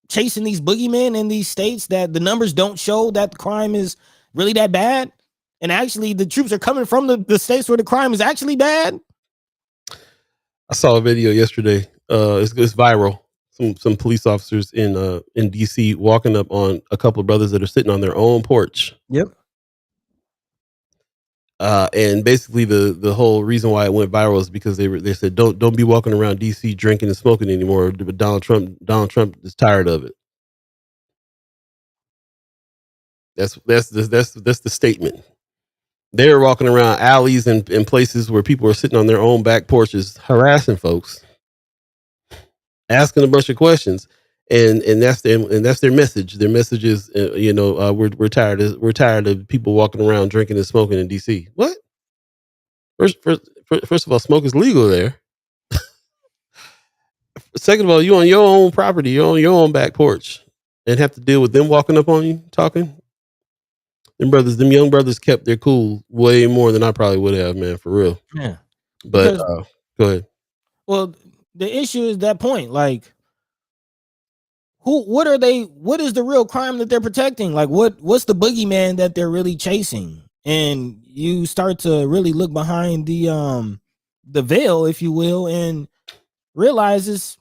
chasing these boogeymen in these states that the numbers don't show that the crime is really that bad. And actually, the troops are coming from the states where the crime is actually bad.
I saw a video yesterday. It's viral. Some police officers in DC walking up on a couple of brothers that are sitting on their own porch.
Yep.
And basically, the whole reason why it went viral is because they said don't be walking around DC drinking and smoking anymore. But Donald Trump is tired of it. That's the statement. They're walking around alleys and places where people are sitting on their own back porches harassing folks, asking a bunch of questions, and that's their message. Their message is, we're tired of people walking around drinking and smoking in DC. What? First of all, smoke is legal there. Second of all, you on your own property, you're on your own back porch, and have to deal with them walking up on you talking. Them young brothers kept their cool way more than I probably would have, man, for real.
Yeah.
But go ahead.
Well, the issue is that point. Like, what is the real crime that they're protecting? Like, what's the boogeyman that they're really chasing? And you start to really look behind the veil, if you will, and realize it's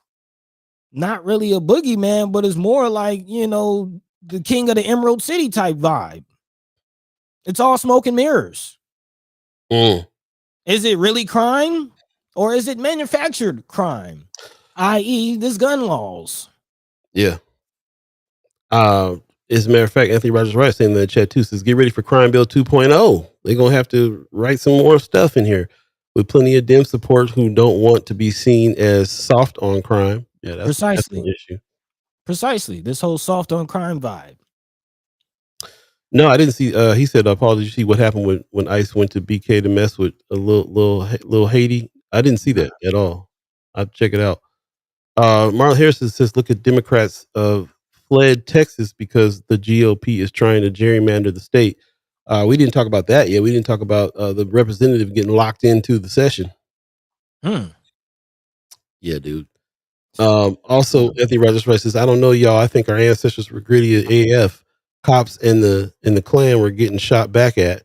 not really a boogeyman, but it's more like, the king of the Emerald City type vibe. It's all smoke and mirrors. Is it really crime, or is it manufactured crime, i.e. this gun laws?
Yeah. As a matter of fact, Anthony Rogers Wright saying in the chat too, says, get ready for Crime Bill 2.0. They're going to have to write some more stuff in here with plenty of Dem support who don't want to be seen as soft on crime. Yeah, that's an issue.
Precisely. This whole soft on crime vibe.
No, I didn't see. He said, Paul, did you see what happened when ICE went to BK to mess with a little Haiti? I didn't see that at all. I'll check it out. Marlon Harrison says, look at Democrats fled Texas because the GOP is trying to gerrymander the state. We didn't talk about that yet. We didn't talk about the representative getting locked into the session. Yeah, dude. Also, Anthony Rogers Wright says, I don't know, y'all. I think our ancestors were gritty AF. Cops and the Klan were getting shot back at.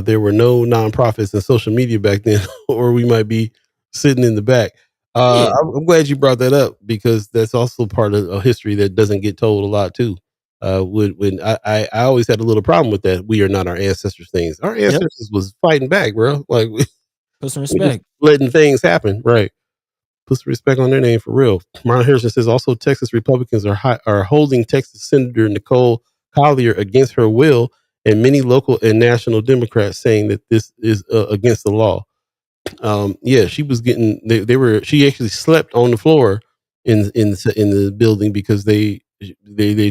There were no nonprofits and social media back then, or we might be sitting in the back. I'm glad you brought that up, because that's also part of a history that doesn't get told a lot too. When I always had a little problem with that. We are not our ancestors things. Our ancestors was fighting back, bro. Like,
put some respect,
letting things happen, right? Put some respect on their name for real. Marlon Harrison says also Texas Republicans are holding Texas Senator Nicole Collier against her will, and many local and national Democrats saying that this is against the law. She was getting. She actually slept on the floor in the building because they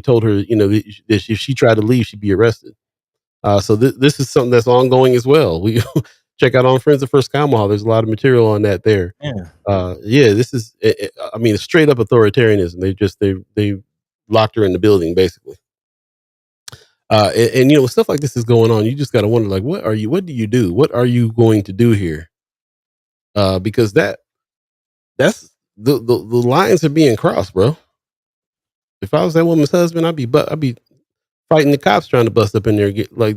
told her, that if she tried to leave, she'd be arrested. So this is something that's ongoing as well. We check out on Friends of First Omaha. There's a lot of material on that there. This is, straight up authoritarianism. They locked her in the building basically. And when stuff like this is going on, you just got to wonder, like, what do you do? What are you going to do here? Because that's the lines are being crossed, bro. If I was that woman's husband, I'd be fighting the cops trying to bust up in there. Get like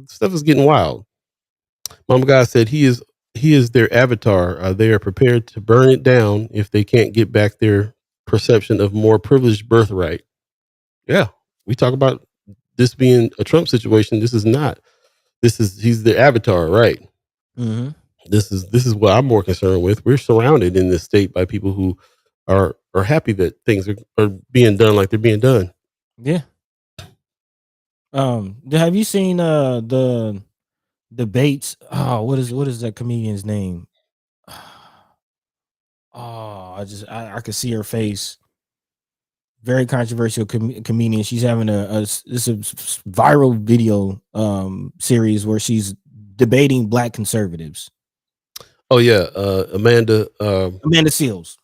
stuff is getting wild. Mama God said he is their avatar. They are prepared to burn it down if they can't get back their perception of more privileged birthright. Yeah, we talk about this being a Trump situation. This is not. He's their avatar, right?
Mm-hmm.
This is what I'm more concerned with. We're surrounded in this state by people who are happy that things are being done like they're being done.
Yeah. Have you seen the debates? Oh, what is that comedian's name? Oh, I could see her face. Very controversial comedian. She's having this viral video series where she's debating black conservatives.
Oh yeah, Amanda
Seals.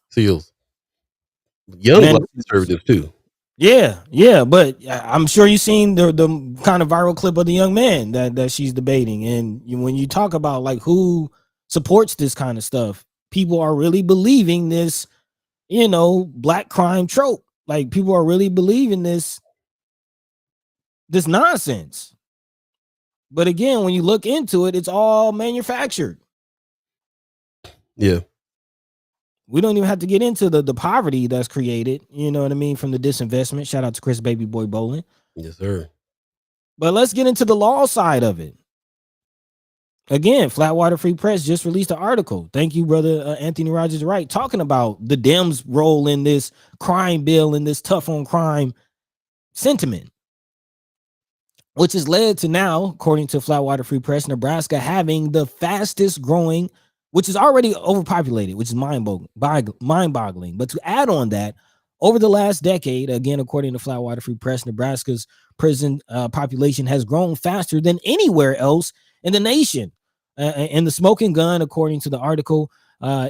Young black conservative too.
Yeah, but I'm sure you've seen the kind of viral clip of the young man that she's debating. And when you talk about like who supports this kind of stuff, people are really believing this, black crime trope. Like, people are really believing this nonsense. But again, when you look into it, it's all manufactured.
Yeah.
We don't even have to get into the poverty that's created, you know what I mean, from the disinvestment. Shout out to Chris Baby Boy Bowling.
Yes, sir.
But let's get into the law side of it. Again, Flatwater Free Press just released an article. Thank you, brother Anthony Rogers Wright, talking about the Dems' role in this crime bill and this tough on crime sentiment. which has led to now, according to Flatwater Free Press, Nebraska having the fastest growing, which is already overpopulated, which is mind-boggling. But to add on that, over the last decade, again, according to Flatwater Free Press, Nebraska's prison population has grown faster than anywhere else in the nation. And the smoking gun, according to the article,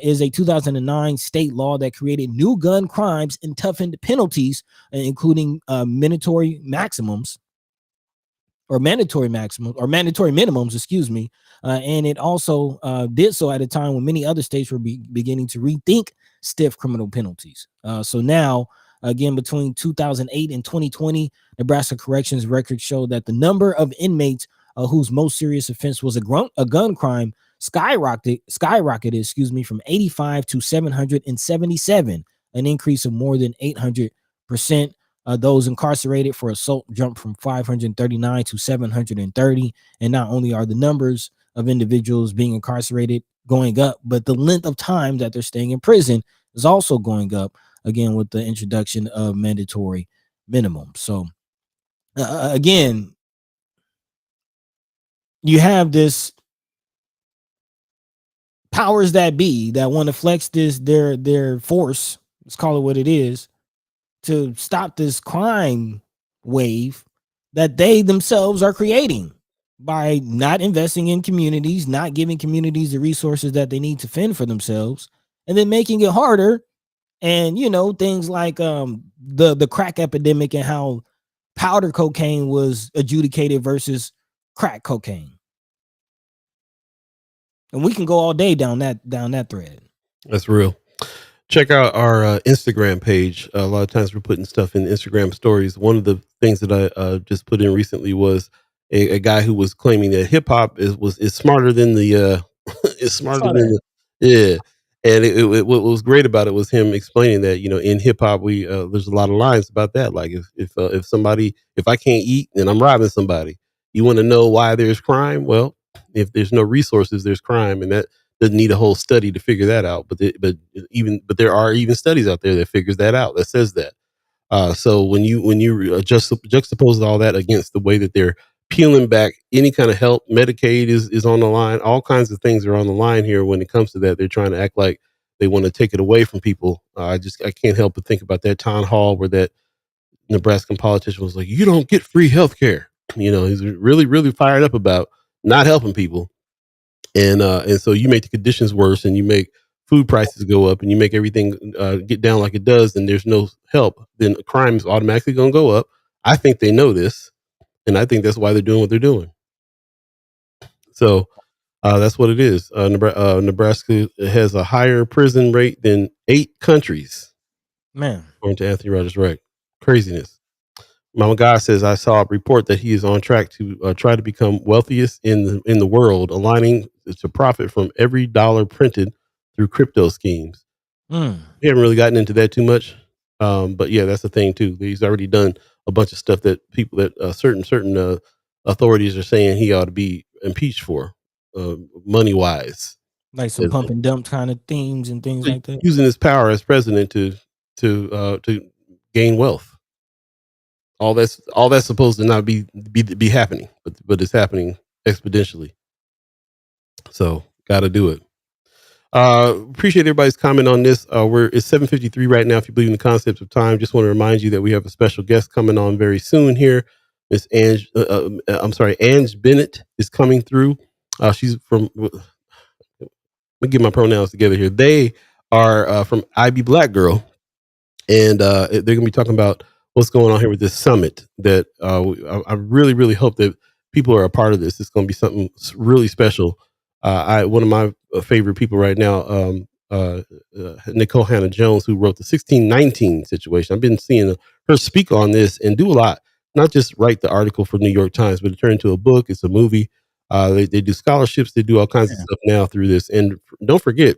is a 2009 state law that created new gun crimes and toughened penalties, including mandatory minimums, excuse me. And it also did so at a time when many other states were beginning to rethink stiff criminal penalties. So now, again, between 2008 and 2020, Nebraska corrections records show that the number of inmates whose most serious offense was a gun crime skyrocketed, excuse me, from 85 to 777, an increase of more than 800%. Those incarcerated for assault jumped from 539 to 730. And not only are the numbers of individuals being incarcerated going up, but the length of time that they're staying in prison is also going up, again, with the introduction of mandatory minimum. So, again, you have this powers that be that want to flex their force, let's call it what it is, to stop this crime wave that they themselves are creating by not investing in communities, not giving communities the resources that they need to fend for themselves, and then making it harder. And things like the crack epidemic and how powder cocaine was adjudicated versus crack cocaine. And we can go all day down that thread.
That's real. Check out our Instagram page. A lot of times we're putting stuff in Instagram stories. One of the things that I just put in recently was a guy who was claiming that hip hop is smarter than the yeah. And what was great about it was him explaining that in hip hop we there's a lot of lines about that. Like if I can't eat, then I'm robbing somebody. You want to know why there's crime? Well, if there's no resources, there's crime, and that doesn't need a whole study to figure that out. But there are even studies out there that figures that out, that says that. So when you juxtapose all that against the way that they're peeling back any kind of help, Medicaid is on the line. All kinds of things are on the line here when it comes to that. They're trying to act like they want to take it away from people. I can't help but think about that town hall where that Nebraskan politician was like, "You don't get free health care." He's really, really fired up about not helping people. And so you make the conditions worse, and you make food prices go up, and you make everything get down like it does, and there's no help. Then crime is automatically going to go up. I think they know this, and I think that's why they're doing what they're doing. So that's what it is. Nebraska has a higher prison rate than 8 countries.
Man,
according to Anthony Rogers, right? Craziness. Mama God says, I saw a report that he is on track to try to become wealthiest in the world, aligning to profit from every dollar printed through crypto schemes. We haven't really gotten into that too much, but yeah, that's the thing too. He's already done a bunch of stuff that people that certain authorities are saying he ought to be impeached for, money wise,
like some pump and dump kind of themes and things like that.
Using his power as president to gain wealth. All that's supposed to not be happening, but it's happening exponentially. So got to do it. Appreciate everybody's comment on this. It's 7:53 right now. If you believe in the concepts of time, just want to remind you that we have a special guest coming on very soon here. Miss Ange Bennett is coming through. She's from. Let me get my pronouns together here. They are from IB Black Girl, and they're going to be talking about what's going on here with this summit that I really, really hope that people are a part of this. It's going to be something really special. One of my favorite people right now, Nicole Hannah Jones, who wrote the 1619 situation. I've been seeing her speak on this and do a lot, not just write the article for New York Times, but it turned into a book. It's a movie. They do scholarships. They do all kinds of stuff now through this. And don't forget,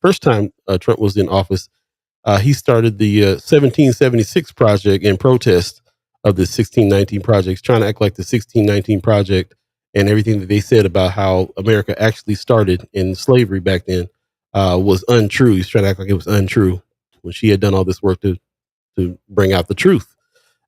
first time Trump was in office, he started the 1776 project in protest of the 1619 projects, trying to act like the 1619 project and everything that they said about how America actually started in slavery back then was untrue. He's trying to act like it was untrue when she had done all this work to bring out the truth.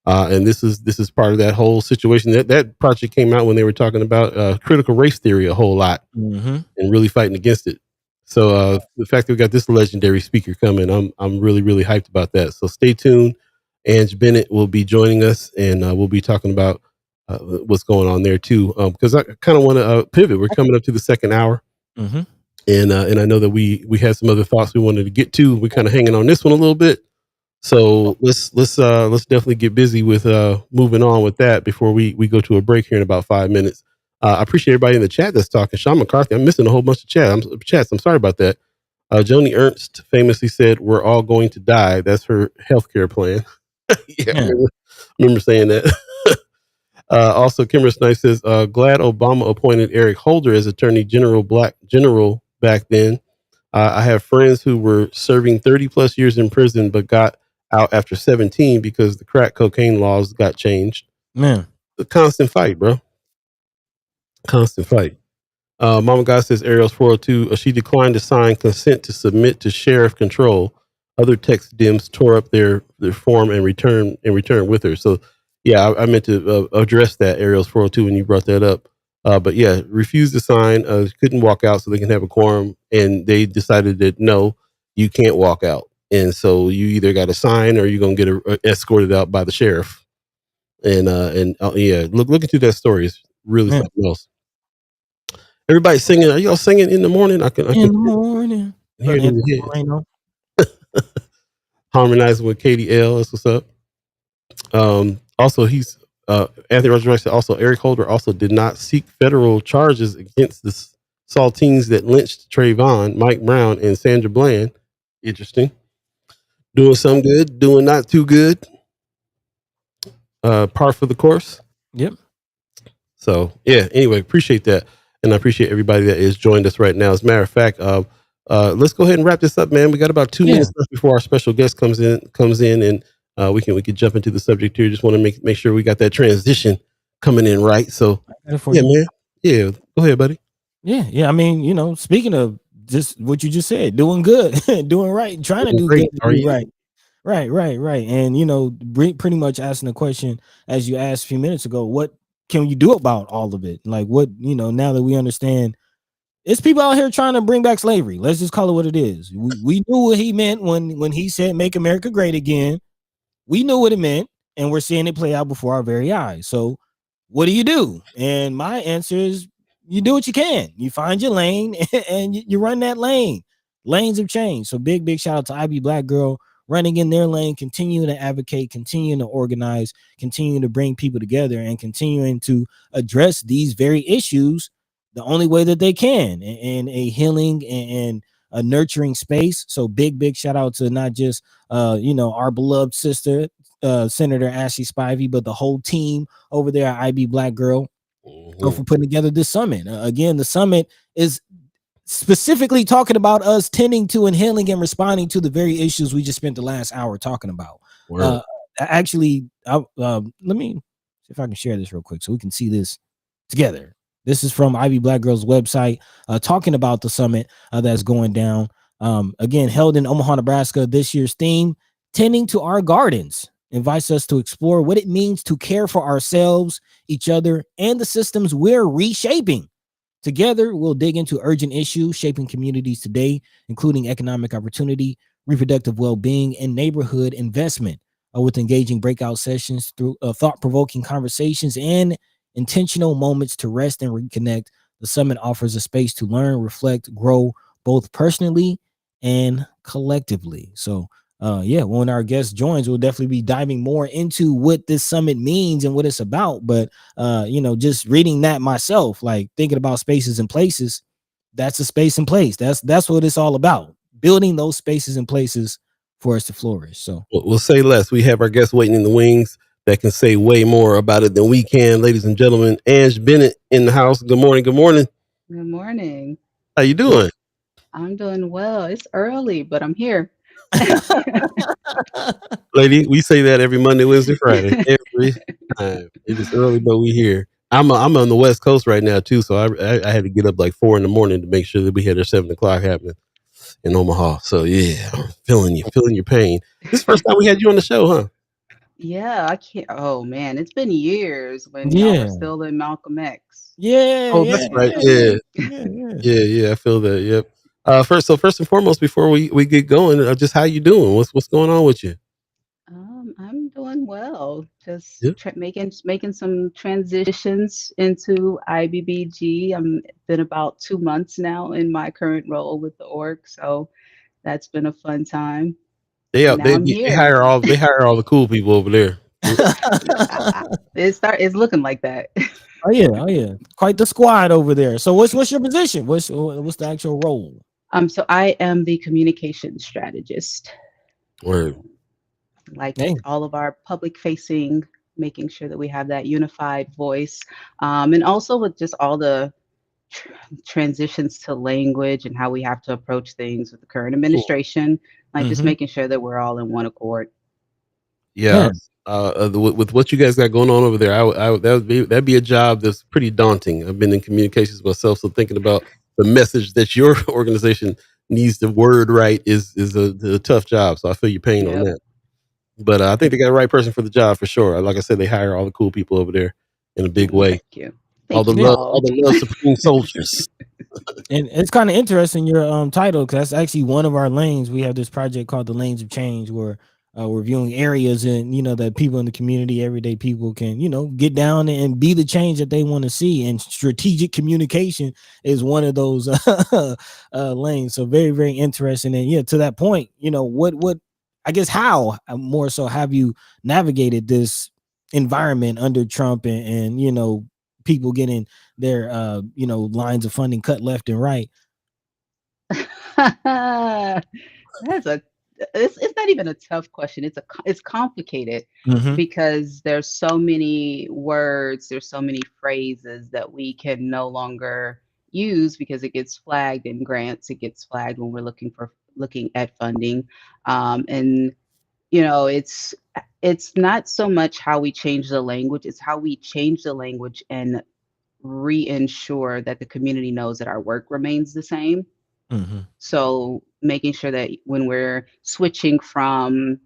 And this is part of that whole situation. That project came out when they were talking about critical race theory a whole lot and really fighting against it. So the fact that we got this legendary speaker coming, I'm really, really hyped about that. So stay tuned. Ange Bennett will be joining us, and we'll be talking about what's going on there too. Because I kind of want to pivot. We're coming up to the second hour, and I know that we had some other thoughts we wanted to get to. We're kind of hanging on this one a little bit. So let's definitely get busy with moving on with that before we go to a break here in about 5 minutes. I appreciate everybody in the chat that's talking. Sean McCarthy, I'm missing a whole bunch of chats. I'm sorry about that. Joni Ernst famously said, "We're all going to die." That's her healthcare plan. I remember saying that. Also, Kimber Snipe says, "Glad Obama appointed Eric Holder as Attorney General, Black General back then. I have friends who were serving 30 plus years in prison, but got out after 17 because the crack cocaine laws got changed."
Man,
the constant fight, bro. Constant fight. Mama God says Ariel's 402. She declined to sign consent to submit to sheriff control. Other text Dems tore up their form and return with her. So yeah, I meant to address that, Ariel's 402, when you brought that up. But yeah, refused to sign. Couldn't walk out so they can have a quorum, and they decided that no, you can't walk out, and so you either got to sign or you're gonna get escorted out by the sheriff. And yeah, look into that story. It's really something else. Everybody singing. Are y'all singing in the morning? I can
in the morning.
Hear it in your head. Harmonizing with Katie L. That's what's up. Also, he's Anthony Rogers said also Eric Holder also did not seek federal charges against the Saltines that lynched Trayvon, Mike Brown, and Sandra Bland. Interesting. Doing some good, doing not too good. Par for the course.
Yep.
So yeah. Anyway, appreciate that. And I appreciate everybody that is joined us right now. As a matter of fact, let's go ahead and wrap this up, man. We got about 2 minutes left before our special guest comes in, and we can jump into the subject here. Just want to make sure we got that transition coming in right. So yeah, man. Yeah, go ahead, buddy.
Yeah. I mean, speaking of just what you just said, doing good, doing right, trying to do
great.
Good, do right. Right. And pretty much asking the question as you asked a few minutes ago, what can you do about all of it? Like what, now that we understand it's people out here trying to bring back slavery. Let's just call it what it is. We knew what he meant when he said make America great again. We knew what it meant, and we're seeing it play out before our very eyes. So what do? And my answer is you do what you can. You find your lane and you run that lane. Lanes have changed. So big shout out to IB Black Girl running in their lane, continuing to advocate, continuing to organize, continuing to bring people together, and continuing to address these very issues the only way that they can in a healing and a nurturing space. So big shout out to not just our beloved sister Senator Ashley Spivey, but the whole team over there at IB Black Girl for putting together this summit. Again, the summit is specifically talking about us tending to and healing and responding to the very issues we just spent the last hour talking about. Actually, let me see if I can share this real quick so we can see this together. This is from Ivy Black Girl's website, talking about the summit that's going down. Again, held in Omaha, Nebraska. This year's theme, Tending to Our Gardens, invites us to explore what it means to care for ourselves, each other, and the systems we're reshaping. Together, we'll dig into urgent issues shaping communities today, including economic opportunity, reproductive well-being, and neighborhood investment, with engaging breakout sessions through thought-provoking conversations and intentional moments to rest and reconnect. The summit offers a space to learn, reflect, grow, both personally and collectively. So, when our guest joins, we'll definitely be diving more into what this summit means and what it's about. But, just reading that myself, like thinking about spaces and places, that's a space and place. That's what it's all about. Building those spaces and places for us to flourish. So
we'll say less. We have our guests waiting in the wings that can say way more about it than we can. Ladies and gentlemen, Ange Bennett in the house. Good morning. Good morning.
Good morning.
How you doing?
I'm doing well. It's early, but I'm here.
Lady, we say that every Monday, Wednesday, Friday. Every time. It is early, but we here. I'm on the West Coast right now too, so I had to get up like 4 a.m. to make sure that we had our 7 o'clock happening in Omaha. So yeah, I'm feeling your pain. This is the first time we had you on the show, huh?
Yeah, I can't. Oh man, it's been years when y'all were
Yeah.
still in Malcolm X.
Yeah,
Oh,
yeah,
that's right.
yeah,
Yeah.
yeah, yeah, yeah.
Yeah, I feel that. Yep. First and foremost, before we get going, just how you doing? What's going on with you?
I'm doing well. Just
Yeah.
making some transitions into IBBG. I'm been about 2 months now in my current role with the org, so that's been a fun time.
They
And
out
now
they
I'm
they
here.
hire all the cool people over there.
It's looking like that.
Oh yeah, oh yeah. Quite the squad over there. So what's your position? What's the actual role?
So I am the communication strategist.
Word.
Like
Hey.
all of our public facing, making sure that we have that unified voice, and also with just all the tr- transitions to language and how we have to approach things with the current
Cool.
administration, like just
Mm-hmm.
making sure that we're all in one accord.
Yeah.
Man.
With what you guys got going on over there, that'd be a job that's pretty daunting. I've been in communications myself, so thinking about the message that your organization needs to word right is a tough job. So I feel your pain on
Yep.
that. But I think they got the right person for the job for sure. Like I said, they hire all the cool people over there in a big way.
Thank you.
All
Thank
the
you
Yeah.
all
all.
the love, supreme soldiers.
And it's kind of interesting your title, because that's actually one of our lanes. We have this project called the Lanes of Change, where we're viewing areas and that people in the community, everyday people, can get down and be the change that they want to see. And strategic communication is one of those lanes. So very, very interesting. And yeah, to that point, what I guess how more so have you navigated this environment under Trump, and people getting their lines of funding cut left and right?
That's a it's not even a tough question. It's complicated
Mm-hmm.
because there's so many words, there's so many phrases that we can no longer use because it gets flagged in grants, it gets flagged when we're looking at funding. And it's not so much how we change the language, it's how we change the language and reinsure that the community knows that our work remains the same.
Mm-hmm.
So making sure that when we're switching from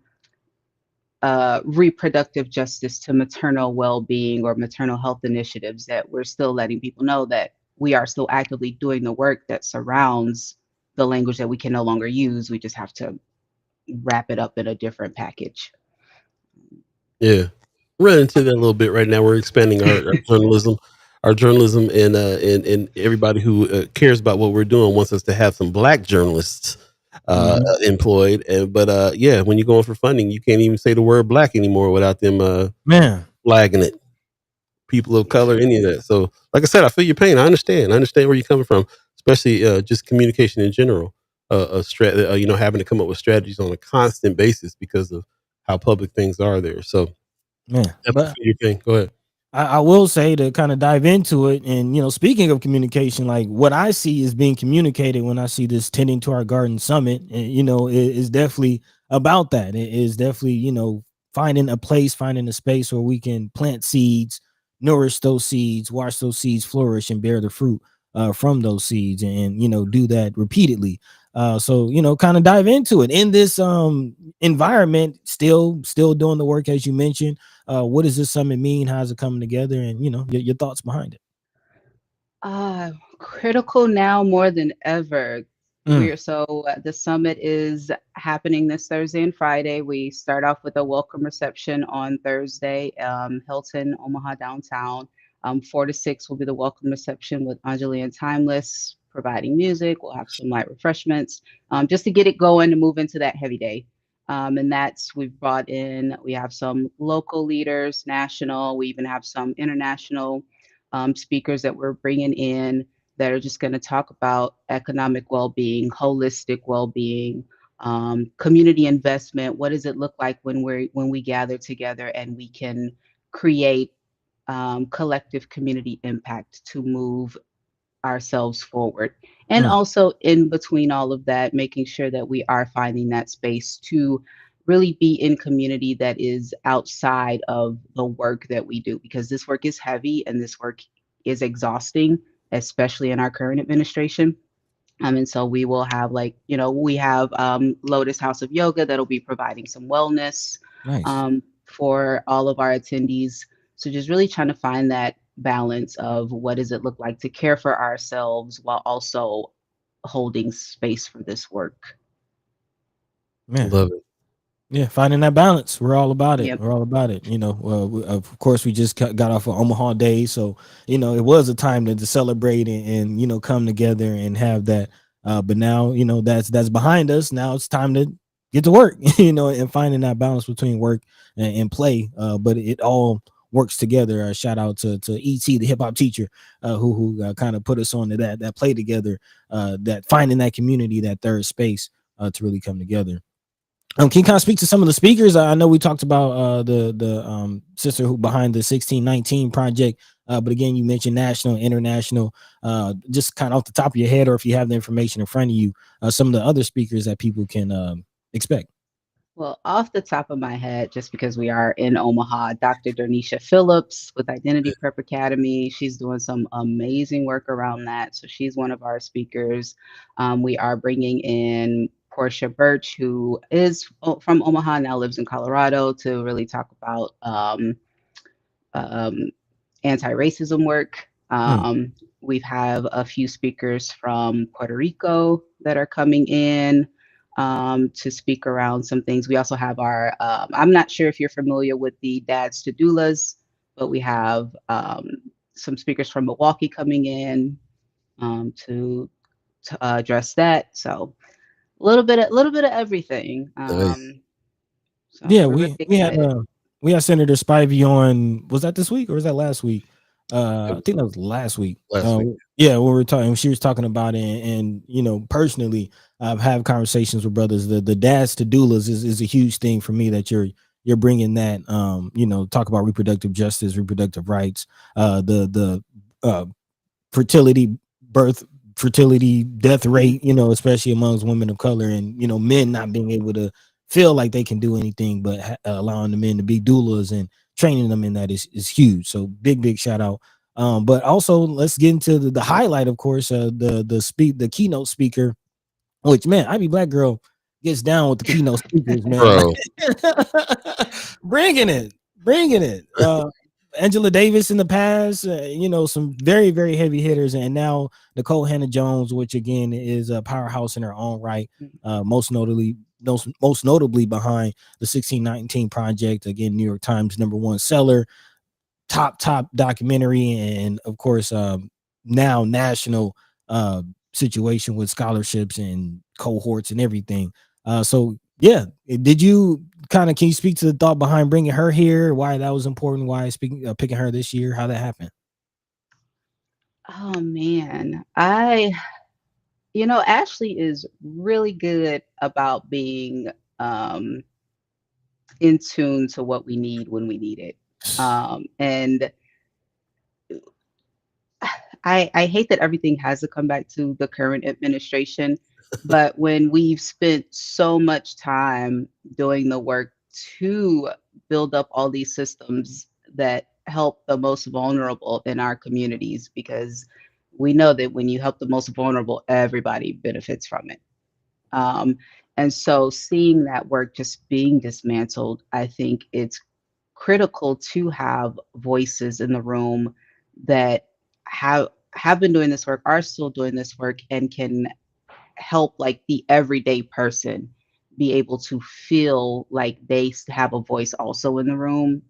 reproductive justice to maternal well-being or maternal health initiatives, that we're still letting people know that we are still actively doing the work that surrounds the language that we can no longer use. We just have to wrap it up in a different package.
Yeah, run into that a little bit right now. We're expanding our journalism, and everybody who cares about what we're doing wants us to have some black journalists
Mm-hmm.
employed. But yeah, when you're going for funding, you can't even say the word black anymore without them
Man.
flagging it. People of
Yeah.
color, any of that. So, like I said, I feel your pain. I understand. I understand where you're coming from, especially just communication in general. Having to come up with strategies on a constant basis because of how public things are there. So,
Man.
definitely
But
feel your pain. Go ahead.
I will say, to kind of dive into it, and speaking of communication, like what I see is being communicated when I see this Tending to Our Garden Summit, and it is definitely about that. It is definitely finding a place, finding a space where we can plant seeds, nourish those seeds, watch those seeds flourish and bear the fruit from those seeds, and do that repeatedly. So kind of dive into it in this environment, still doing the work as you mentioned. What does this summit mean? How's it coming together? And your thoughts behind it.
Critical now more than ever.
Mm.
The summit is happening this Thursday and Friday. We start off with a welcome reception on Thursday, Hilton, Omaha downtown. 4 to 6 will be the welcome reception with Anjali and Timeless providing music. We'll have some light refreshments just to get it going to move into that heavy day. And we have some local leaders, national, we even have some international speakers that we're bringing in that are just going to talk about economic well-being, holistic well-being, community investment. What does it look like when we gather together and we can create collective community impact to move ourselves forward? And
Mm.
also in between all of that, making sure that we are finding that space to really be in community that is outside of the work that we do, because this work is heavy and this work is exhausting, especially in our current administration. And so we will have we have Lotus House of Yoga that'll be providing some wellness
Nice.
for all of our attendees. So just really trying to find that balance of what does it look like to care for ourselves while also holding space for this work.
Man.
Love it.
Yeah, finding that balance. We're all about it.
Yep.
We're all about it. Of course, we just got off of Omaha Day, so it was a time to celebrate and come together and have that. But now that's behind us. Now it's time to get to work. And finding that balance between work and play. But it all works together. Shout out to ET, the hip hop teacher, who kind of put us on to that play together. That finding that community, that third space to really come together. Can you kind of speak to some of the speakers? I know we talked about the sister who behind the 1619 project, but again, you mentioned national, international. Just kind of off the top of your head, or if you have the information in front of you, some of the other speakers that people can expect.
Well, off the top of my head, just because we are in Omaha, Dr. Dernisha Phillips with Identity Prep Academy, she's doing some amazing work around that. So she's one of our speakers. We are bringing in Portia Birch, who is from Omaha, now lives in Colorado, to really talk about anti-racism work. We have a few speakers from Puerto Rico that are coming in to speak around some things. We also have our, I'm not sure if you're familiar with the Dads to Doulas, but we have some speakers from Milwaukee coming in to address that. So a little bit of everything.
Nice.
So
Yeah,
really
we had Senator Spivey on. Was that this week or was that last week? I think that was last week. Yeah, we were talking. She was talking about it, and personally, I've had conversations with brothers. The dads to doulas is a huge thing for me that you're bringing that. Talk about reproductive justice, reproductive rights, the fertility, death rate. Especially amongst women of color, and men not being able to feel like they can do anything, but allowing the men to be doulas and training them in that is huge. So big shout out. But also let's get into the highlight, of course, the keynote speaker, which, man, Ivy Black Girl gets down with the keynote speakers, man.
Bro.
bringing it. Angela Davis in the past, some very, very heavy hitters, and now Nicole Hannah-Jones, which again is a powerhouse in her own right, most notably behind the 1619 project, again, New York Times #1 seller, top documentary, and of course now national situation with scholarships and cohorts and everything. So yeah, can you speak to the thought behind bringing her here, why that was important, why picking her this year, how that happened?
Oh man, Ashley is really good about being in tune to what we need when we need it. And I hate that everything has to come back to the current administration, but when we've spent so much time doing the work to build up all these systems that help the most vulnerable in our communities, because we know that when you help the most vulnerable, everybody benefits from it. And so seeing that work just being dismantled, I think it's critical to have voices in the room that have been doing this work, are still doing this work, and can help like the everyday person be able to feel like they have a voice also in the room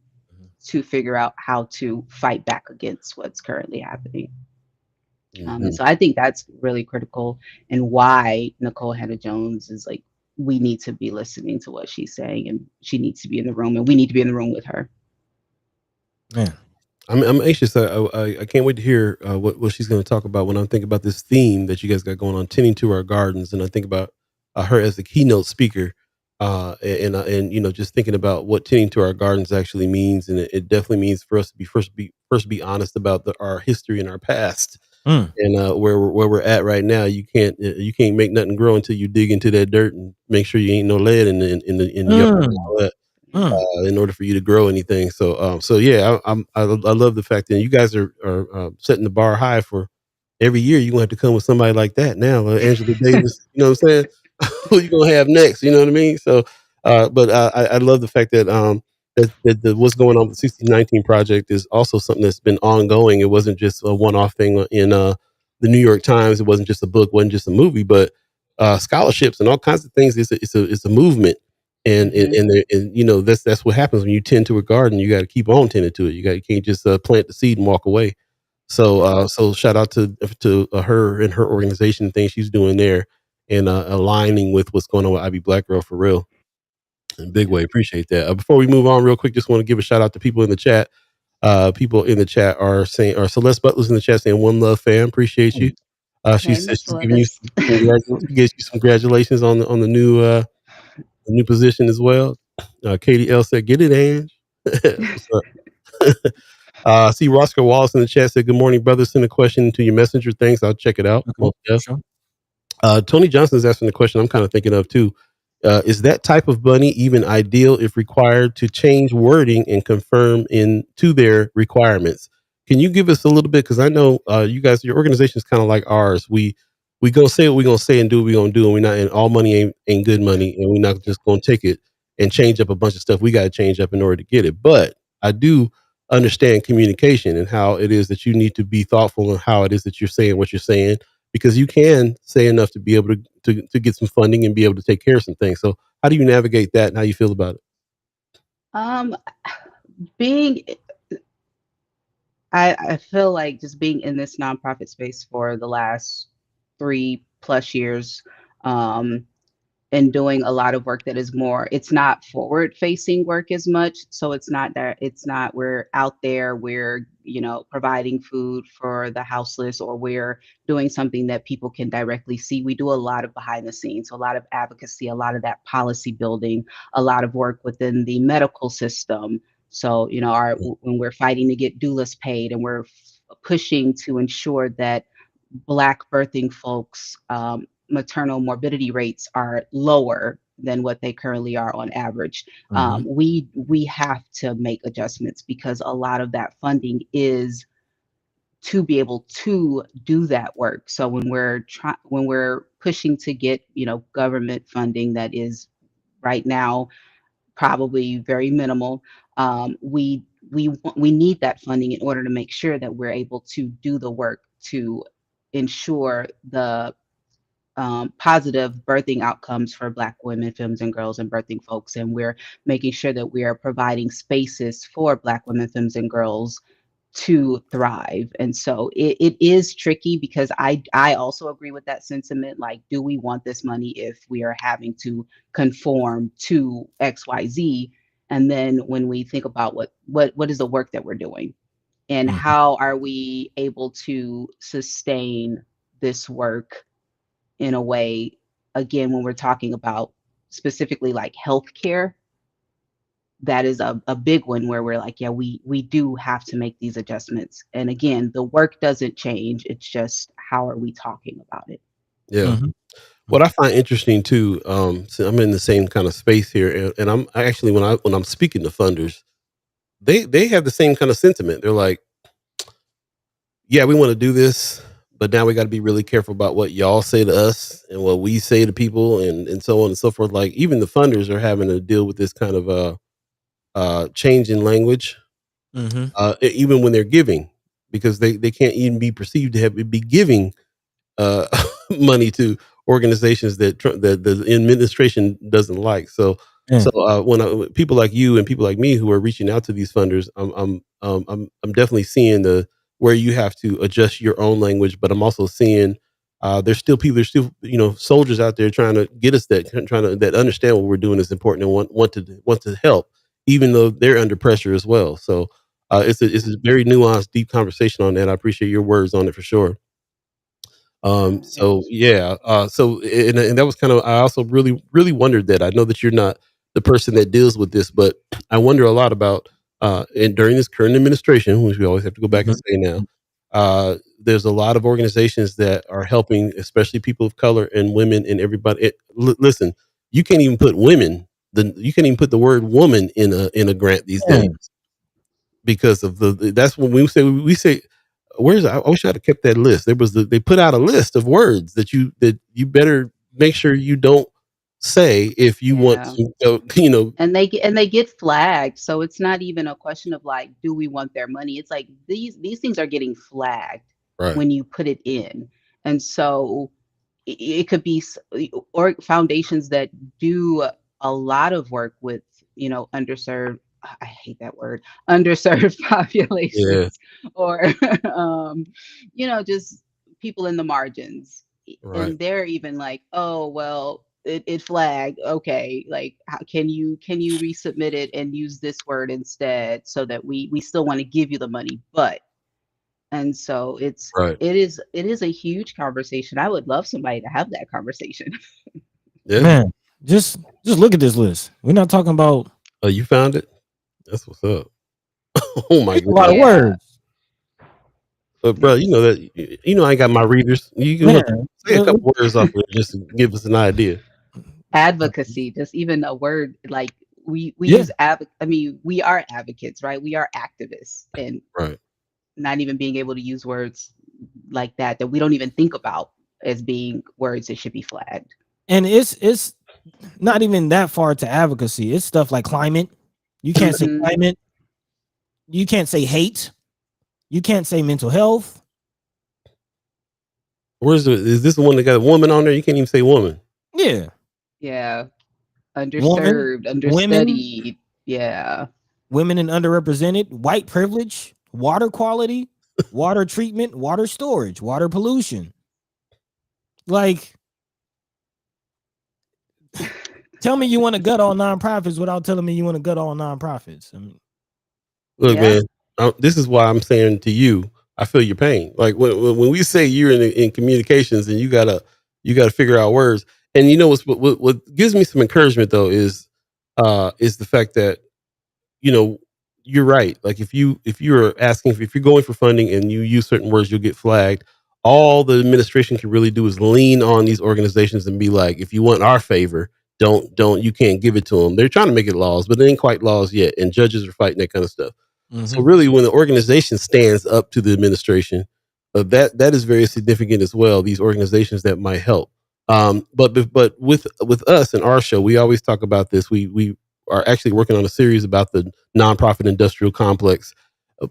to figure out how to fight back against what's currently happening. And so I think that's really critical, and why Nicole Hannah-Jones is like, we need to be listening to what she's saying, and she needs to be in the room, and we need to be in the room with her.
Yeah.
I'm anxious. I can't wait to hear what she's going to talk about when I'm thinking about this theme that you guys got going on, tending to our gardens, and I think about her as the keynote speaker, and just thinking about what tending to our gardens actually means, and it definitely means for us to be honest about our history and our past, and where we're at right now. You can't make nothing grow until you dig into that dirt and make sure you ain't no lead in the yard and all that. In order for you to grow anything. So yeah, I love the fact that you guys are setting the bar high for every year. You're gonna have to come with somebody like that now, Angela Davis. You know what I'm saying? Who you gonna have next? You know what I mean? So, but I love the fact that that what's going on with the 1619 project is also something that's been ongoing. It wasn't just a one-off thing in the New York Times. It wasn't just a book, wasn't just a movie, but scholarships and all kinds of things. It's a movement, and you know that's what happens when you tend to a garden. You got to keep on tending to it. You can't just plant the seed and walk away. So shout out to her and her organization and things she's doing there, and aligning with what's going on with IB Black Girl for real. In a big way. Appreciate that. Before we move on real quick, just want to give a shout out to people in the chat. People in the chat are saying, or Celeste Butler's in the chat saying, "One love, fam. Appreciate you." She said she's giving you some congratulations on the new position as well. Katie L said, "Get it, Ange." What's up? See Roscoe Wallace in the chat said, "Good morning, brother. Send a question to your messenger. Thanks. I'll check it out."
Okay, sure.
Tony Johnson is asking the question I'm kind of thinking of too. Is that type of bunny even ideal if required to change wording and confirm into their requirements? Can you give us a little bit? Because I know you guys, your organization is kind of like ours. We gonna say what we gonna say and do what we gonna do, and we not. And all money ain't good money, and we're not just gonna take it and change up a bunch of stuff we got to change up in order to get it. But I do understand communication and how it is that you need to be thoughtful and how it is that you're saying what you're saying, because you can say enough to be able to get some funding and be able to take care of some things. So how do you navigate that and how you feel about it?
Being, I feel like just being in this nonprofit space for the last 3+ years, and doing a lot of work that is more, it's not forward facing work as much. So it's not we're out there, we're, providing food for the houseless, or we're doing something that people can directly see. We do a lot of behind the scenes, a lot of advocacy, a lot of that policy building, a lot of work within the medical system. So, when we're fighting to get doulas paid, and we're pushing to ensure that Black birthing folks, maternal morbidity rates are lower than what they currently are on average. We have to make adjustments, because a lot of that funding is to be able to do that work. So when we're pushing to get, government funding that is right now probably very minimal, we need that funding in order to make sure that we're able to do the work to ensure the positive birthing outcomes for Black women, femmes, and girls, and birthing folks. And we're making sure that we are providing spaces for Black women, femmes, and girls to thrive. And so it is tricky, because I also agree with that sentiment. Like, do we want this money if we are having to conform to XYZ? And then when we think about what is the work that we're doing, and how are we able to sustain this work in a way, again, when we're talking about specifically like healthcare, that is a big one, where we're like, yeah, we do have to make these adjustments. And again, the work doesn't change. It's just, how are we talking about it?
Yeah. What I find interesting too, so I'm in the same kind of space here, and I'm actually, when I'm speaking to funders, they have the same kind of sentiment. They're like, yeah, we want to do this, but now we got to be really careful about what y'all say to us and what we say to people, and so on and so forth. Like, even the funders are having to deal with this kind of change in language, even when they're giving, because they can't even be perceived to be giving uh, money to organizations that the administration doesn't like. So when people like you and people like me who are reaching out to these funders, I'm definitely seeing where you have to adjust your own language, but I'm also seeing there's still soldiers out there trying to get us that understand what we're doing is important and want to help, even though they're under pressure as well. So it's a very nuanced, deep conversation on that. I appreciate your words on it for sure. So yeah, and that was kind of, I also really, really wondered that. I know that you're not the person that deals with this, but I wonder a lot about, and during this current administration, which we always have to go back and say now, there's a lot of organizations that are helping, especially people of color and women and everybody. Listen, you can't even put you can't even put the word woman in a grant these days, because of that's when we say, I wish I'd have kept that list. They put out a list of words that you better make sure you don't say if you want
Yeah.
to,
And they get flagged. So it's not even a question of like, do we want their money? It's like these things are getting flagged
right,
when you put it in. And so it could be or foundations that do a lot of work with, underserved, I hate that word, underserved
yeah,
populations, or just people in the margins.
right,
And they're even like, oh well, it flagged. Okay, like how can you resubmit it and use this word instead, so that we still want to give you the money, but. And so
right,
it is a huge conversation. I would love somebody to have that conversation.
yeah.
Man, just look at this list. We're not talking about
Oh, you found it? That's what's up. Oh my
it's a lot of
goodness.
Yeah.
words.
But bro,
It's
I got my readers. You can
Man,
say a couple words off there just to give us an idea.
advocacy, just even a word like we
yeah.
use we are advocates, right? We are activists, and
Right.
not even being able to use words like that we don't even think about as being words that should be flagged.
And it's not even that far to advocacy. It's stuff like climate. You can't say
Mhm.
climate. You can't say hate. You can't say mental health.
Is this the one that got a woman on there? You can't even say woman.
Yeah.
Yeah.
Woman,
Underserved,
women,
understudied. Yeah.
women and underrepresented, white privilege, water quality, water treatment, water storage, water pollution. Like, tell me you want to gut all nonprofits without telling me you want to gut all nonprofits. I mean,
Look,
Yeah.
man, this is why I'm saying to you, I feel your pain. Like when we say you're in communications and you gotta figure out words. And what gives me some encouragement though is the fact that you know, you're right. Like if you're going for funding and you use certain words, you'll get flagged. All the administration can really do is lean on these organizations and be like, if you want our favor, don't you can't give it to them. They're trying to make it laws, but it ain't quite laws yet, and judges are fighting that kind of stuff. So really, when the organization stands up to the administration, that is very significant as well. These organizations that might help. But with us and our show, we always talk about this. We are actually working on a series about the nonprofit industrial complex,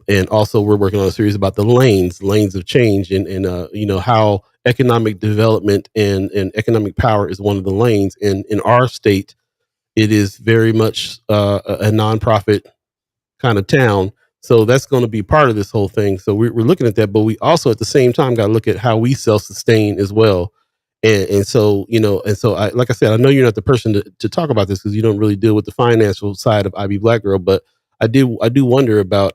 and also we're working on a series about the lanes of change, and how economic development and economic power is one of the lanes. And in our state, it is very much a nonprofit kind of town. So that's going to be part of this whole thing. So we're looking at that, but we also at the same time got to look at how we self sustain as well. And so I, like I said, I know you're not the person to talk about this because you don't really deal with the financial side of IB Black Girl, but I do wonder about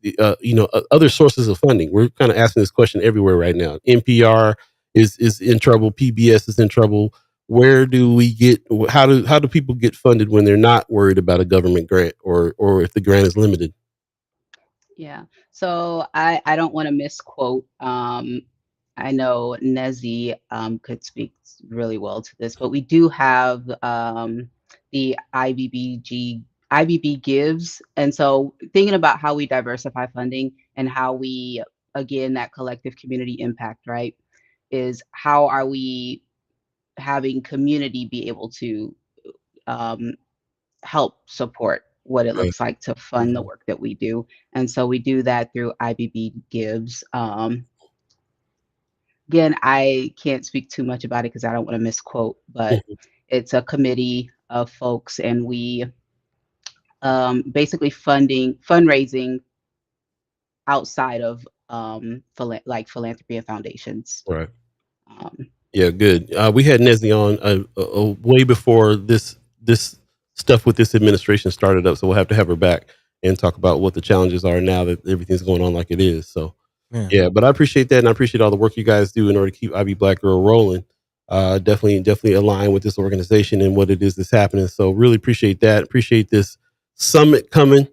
the other sources of funding. We're kind of asking this question everywhere right now. NPR is in trouble. PBS is in trouble. Where do we get? How do people get funded when they're not worried about a government grant or if the grant is limited?
Yeah. So I don't want to misquote. I know Nezzy could speak really well to this, but we do have the IBB Gives. And so thinking about how we diversify funding and how we, again, that collective community impact, right, is how are we having community be able to um, help support what it
Right.
looks like to fund the
Mhm.
work that we do. And so we do that through IBB Gives. Again, I can't speak too much about it because I don't want to misquote, but
Mhm.
it's a committee of folks, and we basically fundraising outside of like philanthropy and foundations.
Right.
Um,
Yeah, good. We had Nesli on way before this stuff with this administration started up, so we'll have to have her back and talk about what the challenges are now that everything's going on like it is. So
yeah.
yeah, but I appreciate that, and I appreciate all the work you guys do in order to keep IB Black Girl rolling. Definitely align with this organization and what it is that's happening. So really appreciate that. Appreciate this summit coming.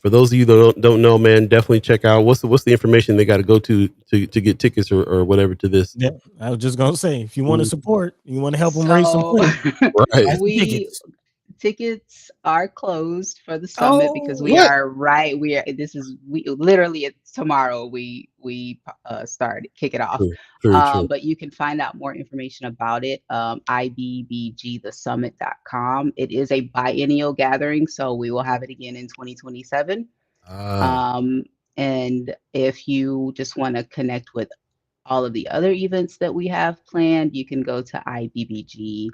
For those of you that don't know, man, definitely check out what's the information they got to go to get tickets or whatever to this.
Yeah. I was just gonna say, if you want to
Mhm.
support, you want to help them raise some
so
funds,
Right.
buy some
we
tickets.
Tickets are closed for the summit because
Oh,
we
What?
are right. We literally it's tomorrow. We start kick it off.
True, true, true.
But you can find out more information about it. IBBGthesummit.com. It is a biennial gathering, so we will have it again in 2027.
Ah,
Um, and if you just want to connect with all of the other events that we have planned, you can go to ibbg.org.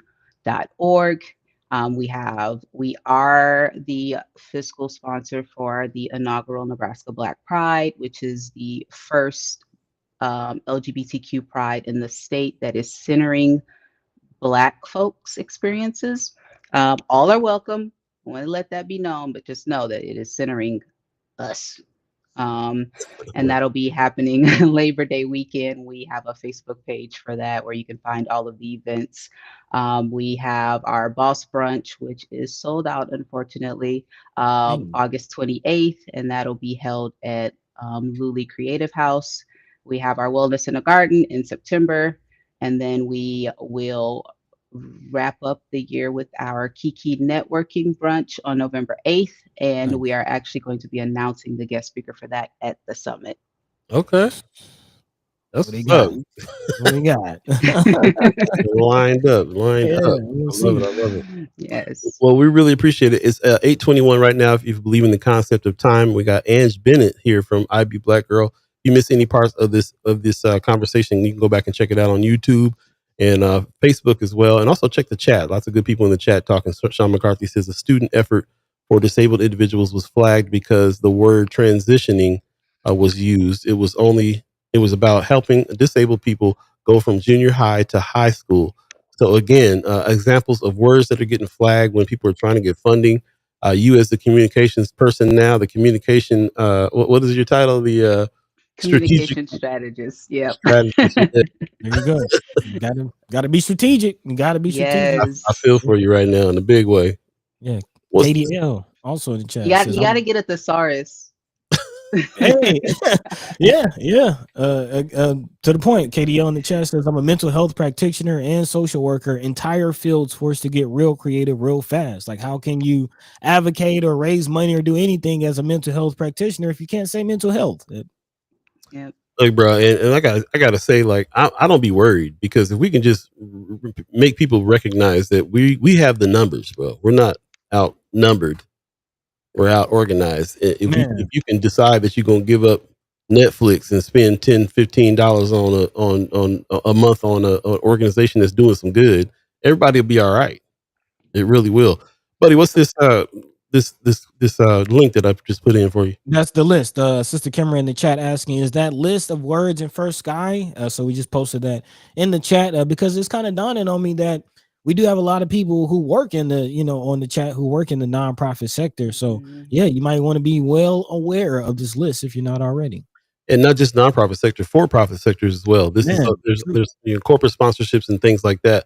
We are the fiscal sponsor for the inaugural Nebraska Black Pride, which is the first LGBTQ pride in the state that is centering Black folks' experiences. All are welcome. I want to let that be known, but just know that it is centering us. Um, and
right.
that'll be happening Labor Day weekend. We have a Facebook page for that where you can find all of the events. We have our Boss Brunch, which is sold out, unfortunately,
dang.
August 28th, and that'll be held at Luli Creative House. We have our Wellness in a Garden in September, and then we will wrap up the year with our Kiki networking brunch on November 8th. And
Nice.
we are actually going to be announcing the guest speaker for that at the summit.
Okay. That's
What they
what's up.
got? What they got?
Lined up, lined
Yeah,
up.
we'll
I love it.
see.
I love it.
Yes.
Well, we really appreciate it. It's 8:21 right now. If you believe in the concept of time, we got Ange Bennett here from IB Black Girl. If you miss any parts of this conversation, you can go back and check it out on YouTube and Facebook as well, and also check the chat. Lots of good people in the chat talking. So Sean McCarthy says a student effort for disabled individuals was flagged because the word transitioning was used. It was about helping disabled people go from junior high to high school. So again, examples of words that are getting flagged when people are trying to get funding. You as the communications person now, the communication, what is your title? The strategic
Communication strategist. Yep.
strategist. Yeah.
There you go. You gotta be strategic. You gotta be strategic.
I feel
Yes.
for you right now in a big way.
Yeah.
What's
KDL also in the chat says
You got to get a thesaurus.
hey, yeah. To the point, KDL in the chat says I'm a mental health practitioner and social worker. Entire fields forced to get real creative real fast. Like, how can you advocate or raise money or do anything as a mental health practitioner if you can't say mental health?
Yep.
like, bro, and I gotta say, like, I don't be worried because if we can just make people recognize that we have the numbers, bro. We're not outnumbered. We're out organized. If
Man,
you can decide that you're gonna give up Netflix and spend $10-15 on a month on an organization that's doing some good, everybody will be all right. It really will. Buddy, what's this link that I just put in for you?
that's the list. Sister Kimmer in the chat asking, is that list of words in First Sky? So we just posted that in the chat because it's kind of dawning on me that we do have a lot of people who work in the, on the chat who work in the nonprofit sector. So yeah, you might want to be well aware of this list if you're not already.
And not just nonprofit sector, for-profit sectors as well. This is there's corporate sponsorships and things like that.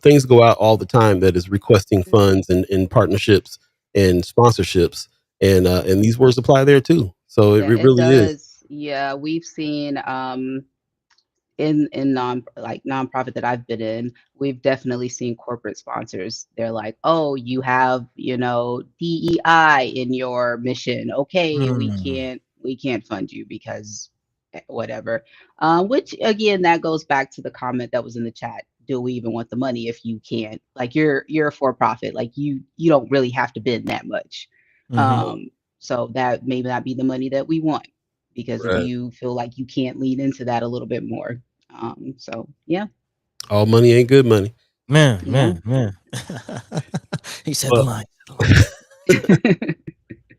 Things go out all the time that is requesting funds and partnerships and sponsorships, and these words apply there too. So it really is.
Yeah, we've seen in nonprofit that I've been in, we've definitely seen corporate sponsors. They're like, oh, you have, DEI in your mission. Okay, we can't fund you because whatever. Which again, that goes back to the comment that was in the chat. Do we even want the money if you can't? Like you're a for profit. Like you don't really have to bend that much. So that may not be the money that we want. Because if you feel like you can't lean into that a little bit more. So yeah.
All money ain't good money.
Man. He said the line.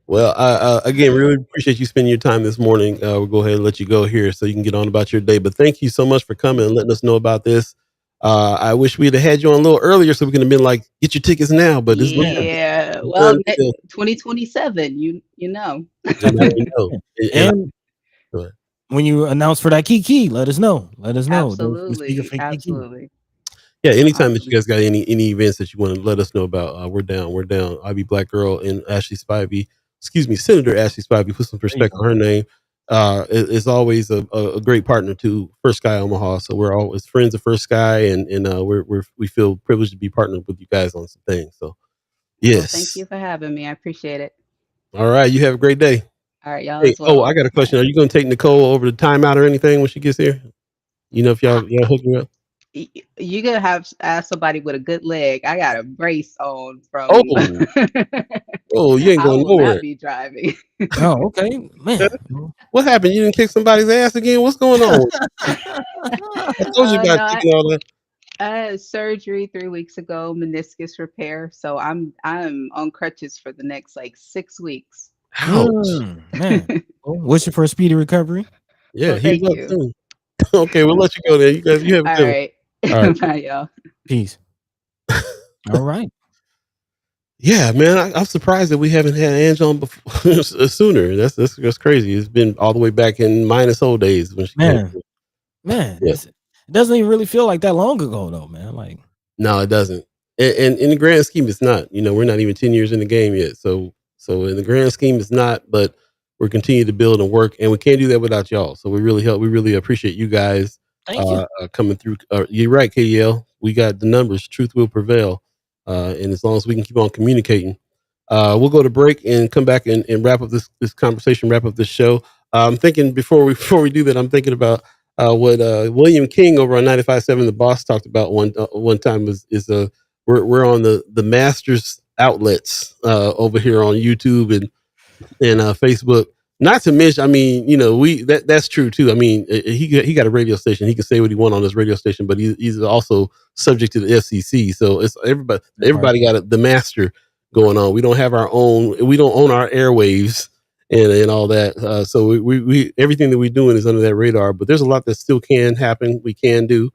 Well, again, really appreciate you spending your time this morning. We'll go ahead and let you go here so you can get on about your day. But thank you so much for coming and letting us know about this. I wish we'd have had you on a little earlier so we could have been like, get your tickets now. But this
well, 2027, you know.
And when you announce for that Kiki, let us know.
Absolutely.
Yeah, anytime that you guys got any events that you want to let us know about, we're down. IB Black Girl and Ashley Spivey. Excuse me, Senator Ashley Spivey. Put some respect on her name. Is always a great partner to First Sky Omaha. So we're always friends of First Sky, and we feel privileged to be partnered with you guys on some things. So
Well, thank
Yes.
you for having me. I appreciate it.
All right. You have a great day.
All right, y'all
Hey,
as well.
I got a
Bye.
question. Are you going to take Nicole over the timeout or anything when she gets here? You know, if
I,
y'all hook me up.
you gonna have to ask somebody with a good leg. I got a brace on from.
Oh, you ain't
I
going
will not
nowhere.
be driving.
Oh, okay, man.
What happened? You didn't kick somebody's ass again? What's going on? I told you about
No,
kicking all that.
I had surgery 3 weeks ago, meniscus repair. So I'm on crutches for the next like 6 weeks.
Ouch.
Man. Well, what's your first speedy recovery?
Yeah,
Well,
heal
thank
up
you.
soon. Okay, we'll let you go there. You have a
All
good one.
right.
All right.
Bye, y'all.
Peace. All right.
Yeah, man, I'm surprised that we haven't had Ange on before sooner. That's crazy. It's been all the way back in minus old days when she came through.
Man,
Yeah.
it doesn't even really feel like that long ago, though, man. Like,
No, it doesn't. And in the grand scheme, it's not. You know, we're not even 10 years in the game yet. So in the grand scheme, it's not. But we're continuing to build and work, and we can't do that without y'all. So we really help. We really appreciate you guys
thank you.
coming through. You're right, KDL. We got the numbers. Truth will prevail, and as long as we can keep on communicating. We'll go to break and come back and wrap up this conversation, wrap up this show. I'm thinking before we do that, I'm thinking about what William King over on 95.7 The Boss talked about one time is we're on the Masters outlets over here on YouTube and Facebook. Not to mention, I mean, you know, that's true too. I mean, he got a radio station. He can say what he want on his radio station, but he's also subject to the FCC. So it's everybody got the master going on. We don't have our own. We don't own our airwaves and all that. So we everything that we're doing is under that radar. But there's a lot that still can happen. We can do.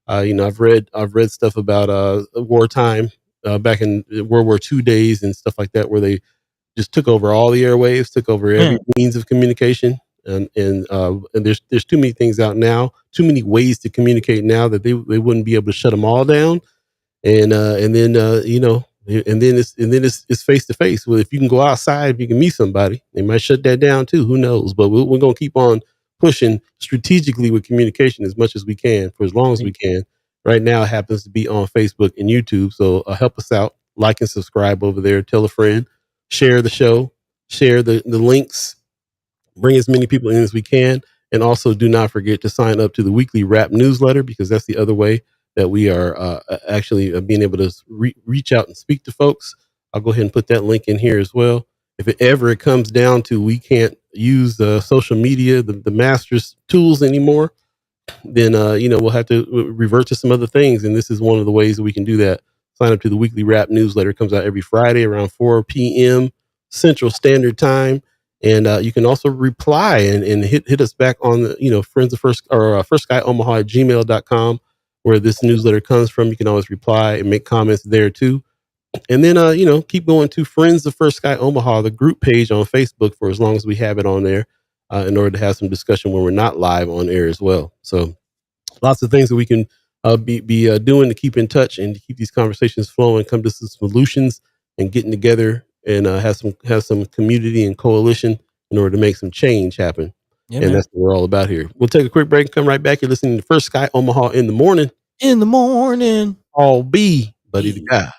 You know, I've read stuff about wartime back in World War II days and stuff like that, where they just took over all the airwaves, took over every means of communication, and there's too many things out now, too many ways to communicate now that they wouldn't be able to shut them all down, and then you know, and then it's face to face. Well, if you can go outside, if you can meet somebody, they might shut that down too. Who knows? But we're gonna keep on pushing strategically with communication as much as we can for as long as we can. Right now, it happens to be on Facebook and YouTube, so help us out, like and subscribe over there, tell a friend, share the show, share the links, bring as many people in as we can. And also do not forget to sign up to the weekly rap newsletter, because that's the other way that we are actually being able to reach out and speak to folks. I'll go ahead and put that link in here as well. If it comes down to we can't use social media, the master's tools anymore, then you know, we'll have to revert to some other things. And this is one of the ways that we can do that. Sign up to the weekly rap newsletter. It comes out every Friday around 4 p.m. Central Standard Time. And you can also reply and hit us back on the, you know, friends of first or first guy Omaha at gmail.com, where this newsletter comes from. You can always reply and make comments there too. And then, you know, keep going to Friends of First Sky Omaha, the group page on Facebook, for as long as we have it on there, in order to have some discussion when we're not live on air as well. So lots of things that we can be doing to keep in touch and to keep these conversations flowing, come to some solutions and getting together and have some community and coalition in order to make some change happen. Yeah, and man, that's what we're all about here. We'll take a quick break and come right back. You're listening to First Sky Omaha in the morning.
In the morning.
All Beee, buddy to God.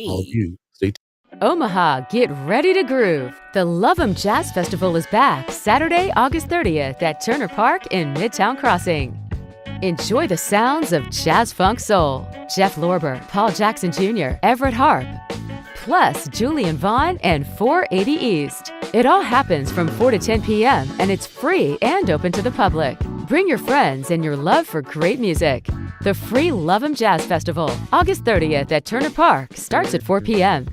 All you. Stay tuned.
Omaha, get ready to groove. The Love 'em Jazz Festival is back Saturday, August 30th at Turner Park in Midtown Crossing. Enjoy the sounds of jazz funk soul, Jeff Lorber, Paul Jackson Jr., Everett Harp, plus Julian Vaughn and 480 East. It all happens from 4 to 10 p.m. and it's free and open to the public. Bring your friends and your love for great music. The free Love 'em Jazz Festival, August 30th at Turner Park, starts at 4 p.m.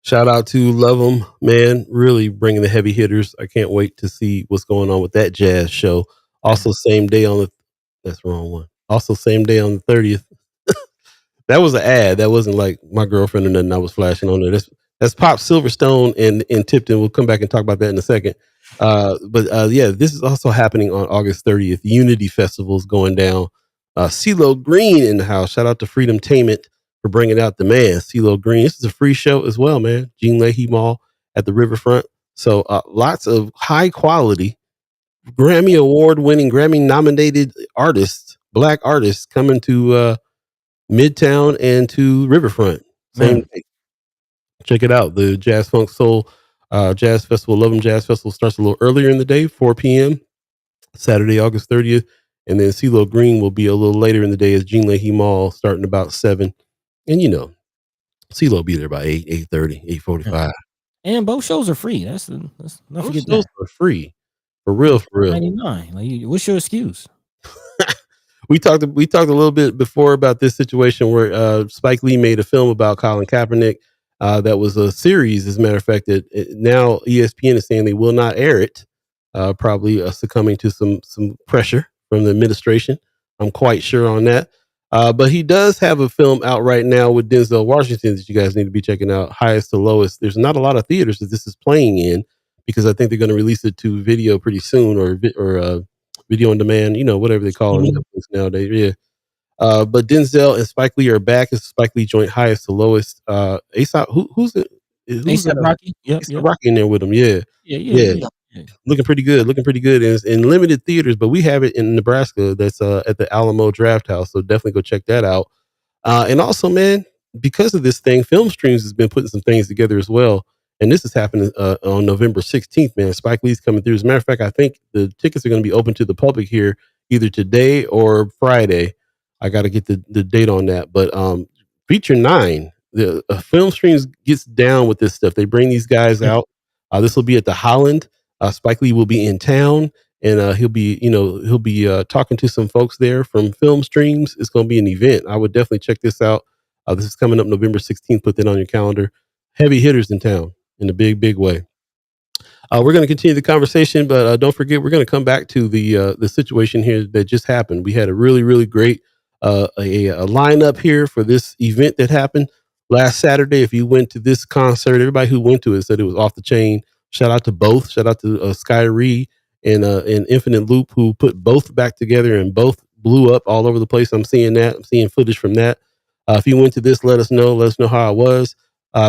Shout out to Love 'em, man. Really bringing the heavy hitters. I can't wait to see what's going on with that jazz show. Also, same day on the, that's the wrong one. Also, same day on the 30th. That was an ad. That wasn't like my girlfriend or nothing I was flashing on there. That's Pop Silverstone in Tipton. We'll come back and talk about that in a second. But yeah, this is also happening on August 30th. Unity Festival is going down. CeeLo Green in the house. Shout out to Freedom Tainment for bringing out the man, CeeLo Green. This is a free show as well, man. Gene Leahy Mall at the Riverfront. So lots of high quality, Grammy Award winning, Grammy nominated artists, Black artists coming to Midtown and to Riverfront. Same day. check it out. The Jazz Funk Soul Jazz Festival, Love 'em Jazz Festival starts a little earlier in the day, 4 p.m. Saturday, August 30th. And then CeeLo Green will be a little later in the day as Jean Leahy Mall starting about 7. And CeeLo will be there by 8, 8:30, 8:45.
And both shows are free. That's not forget
that. Those are free. For real.
$99. Like, what's your excuse?
We talked a little bit before about this situation where Spike Lee made a film about Colin Kaepernick. That was a series, as a matter of fact. Now ESPN is saying they will not air it, probably succumbing to some pressure from the administration. I'm quite sure on that. But he does have a film out right now with Denzel Washington that you guys need to be checking out, Highest to Lowest. There's not a lot of theaters that this is playing in because I think they're going to release it to video pretty soon or video on demand, whatever they call it nowadays. Yeah. But Denzel and Spike Lee are back as Spike Lee joint Highest to Lowest. ASAP, who's
ASAP Rocky?
Yep. Rocky in there with him. Yeah. Looking pretty good. And it's in limited theaters, but we have it in Nebraska. That's at the Alamo Draft House. So definitely go check that out. And also, man, because of this thing, Film Streams has been putting some things together as well. And this is happening on November 16th, man. Spike Lee's coming through. As a matter of fact, I think the tickets are going to be open to the public here either today or Friday. I got to get the date on that. But Feature 9, the Film Streams gets down with this stuff. They bring these guys out. This will be at the Holland. Spike Lee will be in town, and he'll be talking to some folks there from Film Streams. It's going to be an event. I would definitely check this out. This is coming up November 16th. Put that on your calendar. Heavy hitters in town in a big way. We're going to continue the conversation, but don't forget, we're going to come back to the situation here that just happened. We had a really great a lineup here for this event that happened last Saturday. If you went to this concert, everybody who went to it said it was off the chain. Shout out to both. Shout out to Sky Ree and Infinite Loop, who put both back together and both blew up all over the place. I'm seeing that. I'm seeing footage from that. If you went to this, let us know. Let us know how it was.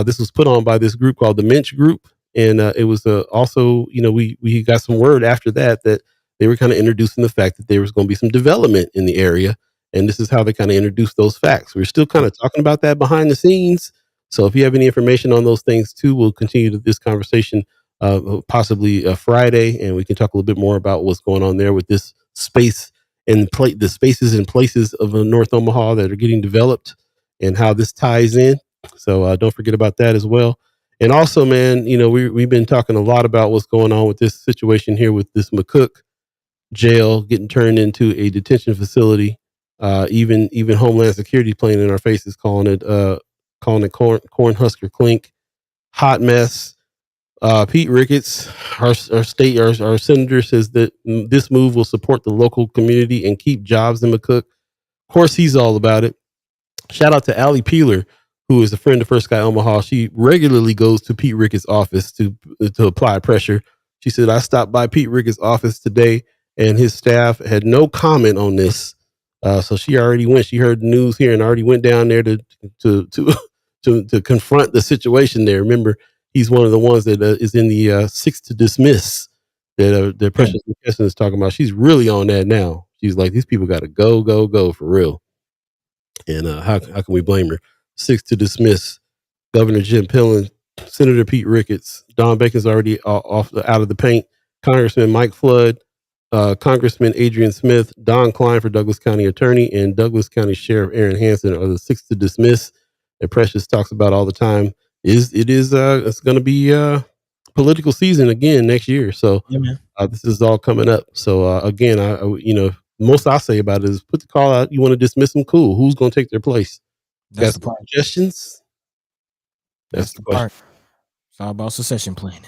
This was put on by this group called the Minch Group. And it was also, we got some word after that they were kind of introducing the fact that there was going to be some development in the area. And this is how they kind of introduced those facts. We're still kind of talking about that behind the scenes. So if you have any information on those things too, we'll continue this conversation possibly Friday, and we can talk a little bit more about what's going on there with this space and the spaces and places of North Omaha that are getting developed and how this ties in. So don't forget about that as well. And also, man, we've been talking a lot about what's going on with this situation here with this McCook jail getting turned into a detention facility. Even Homeland Security playing in our faces, calling it Cornhusker Clink, hot mess. Pete Ricketts, our senator, says that this move will support the local community and keep jobs in McCook. Of course, he's all about it. Shout out to Allie Peeler, who is a friend of First Guy Omaha. She regularly goes to Pete Ricketts' office to apply pressure. She said, I stopped by Pete Ricketts' office today, and his staff had no comment on this. So she already went. She heard the news here and already went down there to confront the situation there. Remember, he's one of the ones that is in the 6 to dismiss that Precious McKesson is talking about. She's really on that now. She's like, these people got to go for real. And how can we blame her? 6 to dismiss. Governor Jim Pillen, Senator Pete Ricketts, Don Bacon's already out of the paint. Congressman Mike Flood, Congressman Adrian Smith, Don Klein for Douglas County Attorney, and Douglas County Sheriff Aaron Hansen are the 6 to dismiss that Precious talks about all the time. It's going to be political season again next year. So this is all coming up. So again, most I say about it is put the call out. You want to dismiss them? Cool. Who's going to take their place?
That's the part.
Suggestions?
That's the part. It's all about succession planning.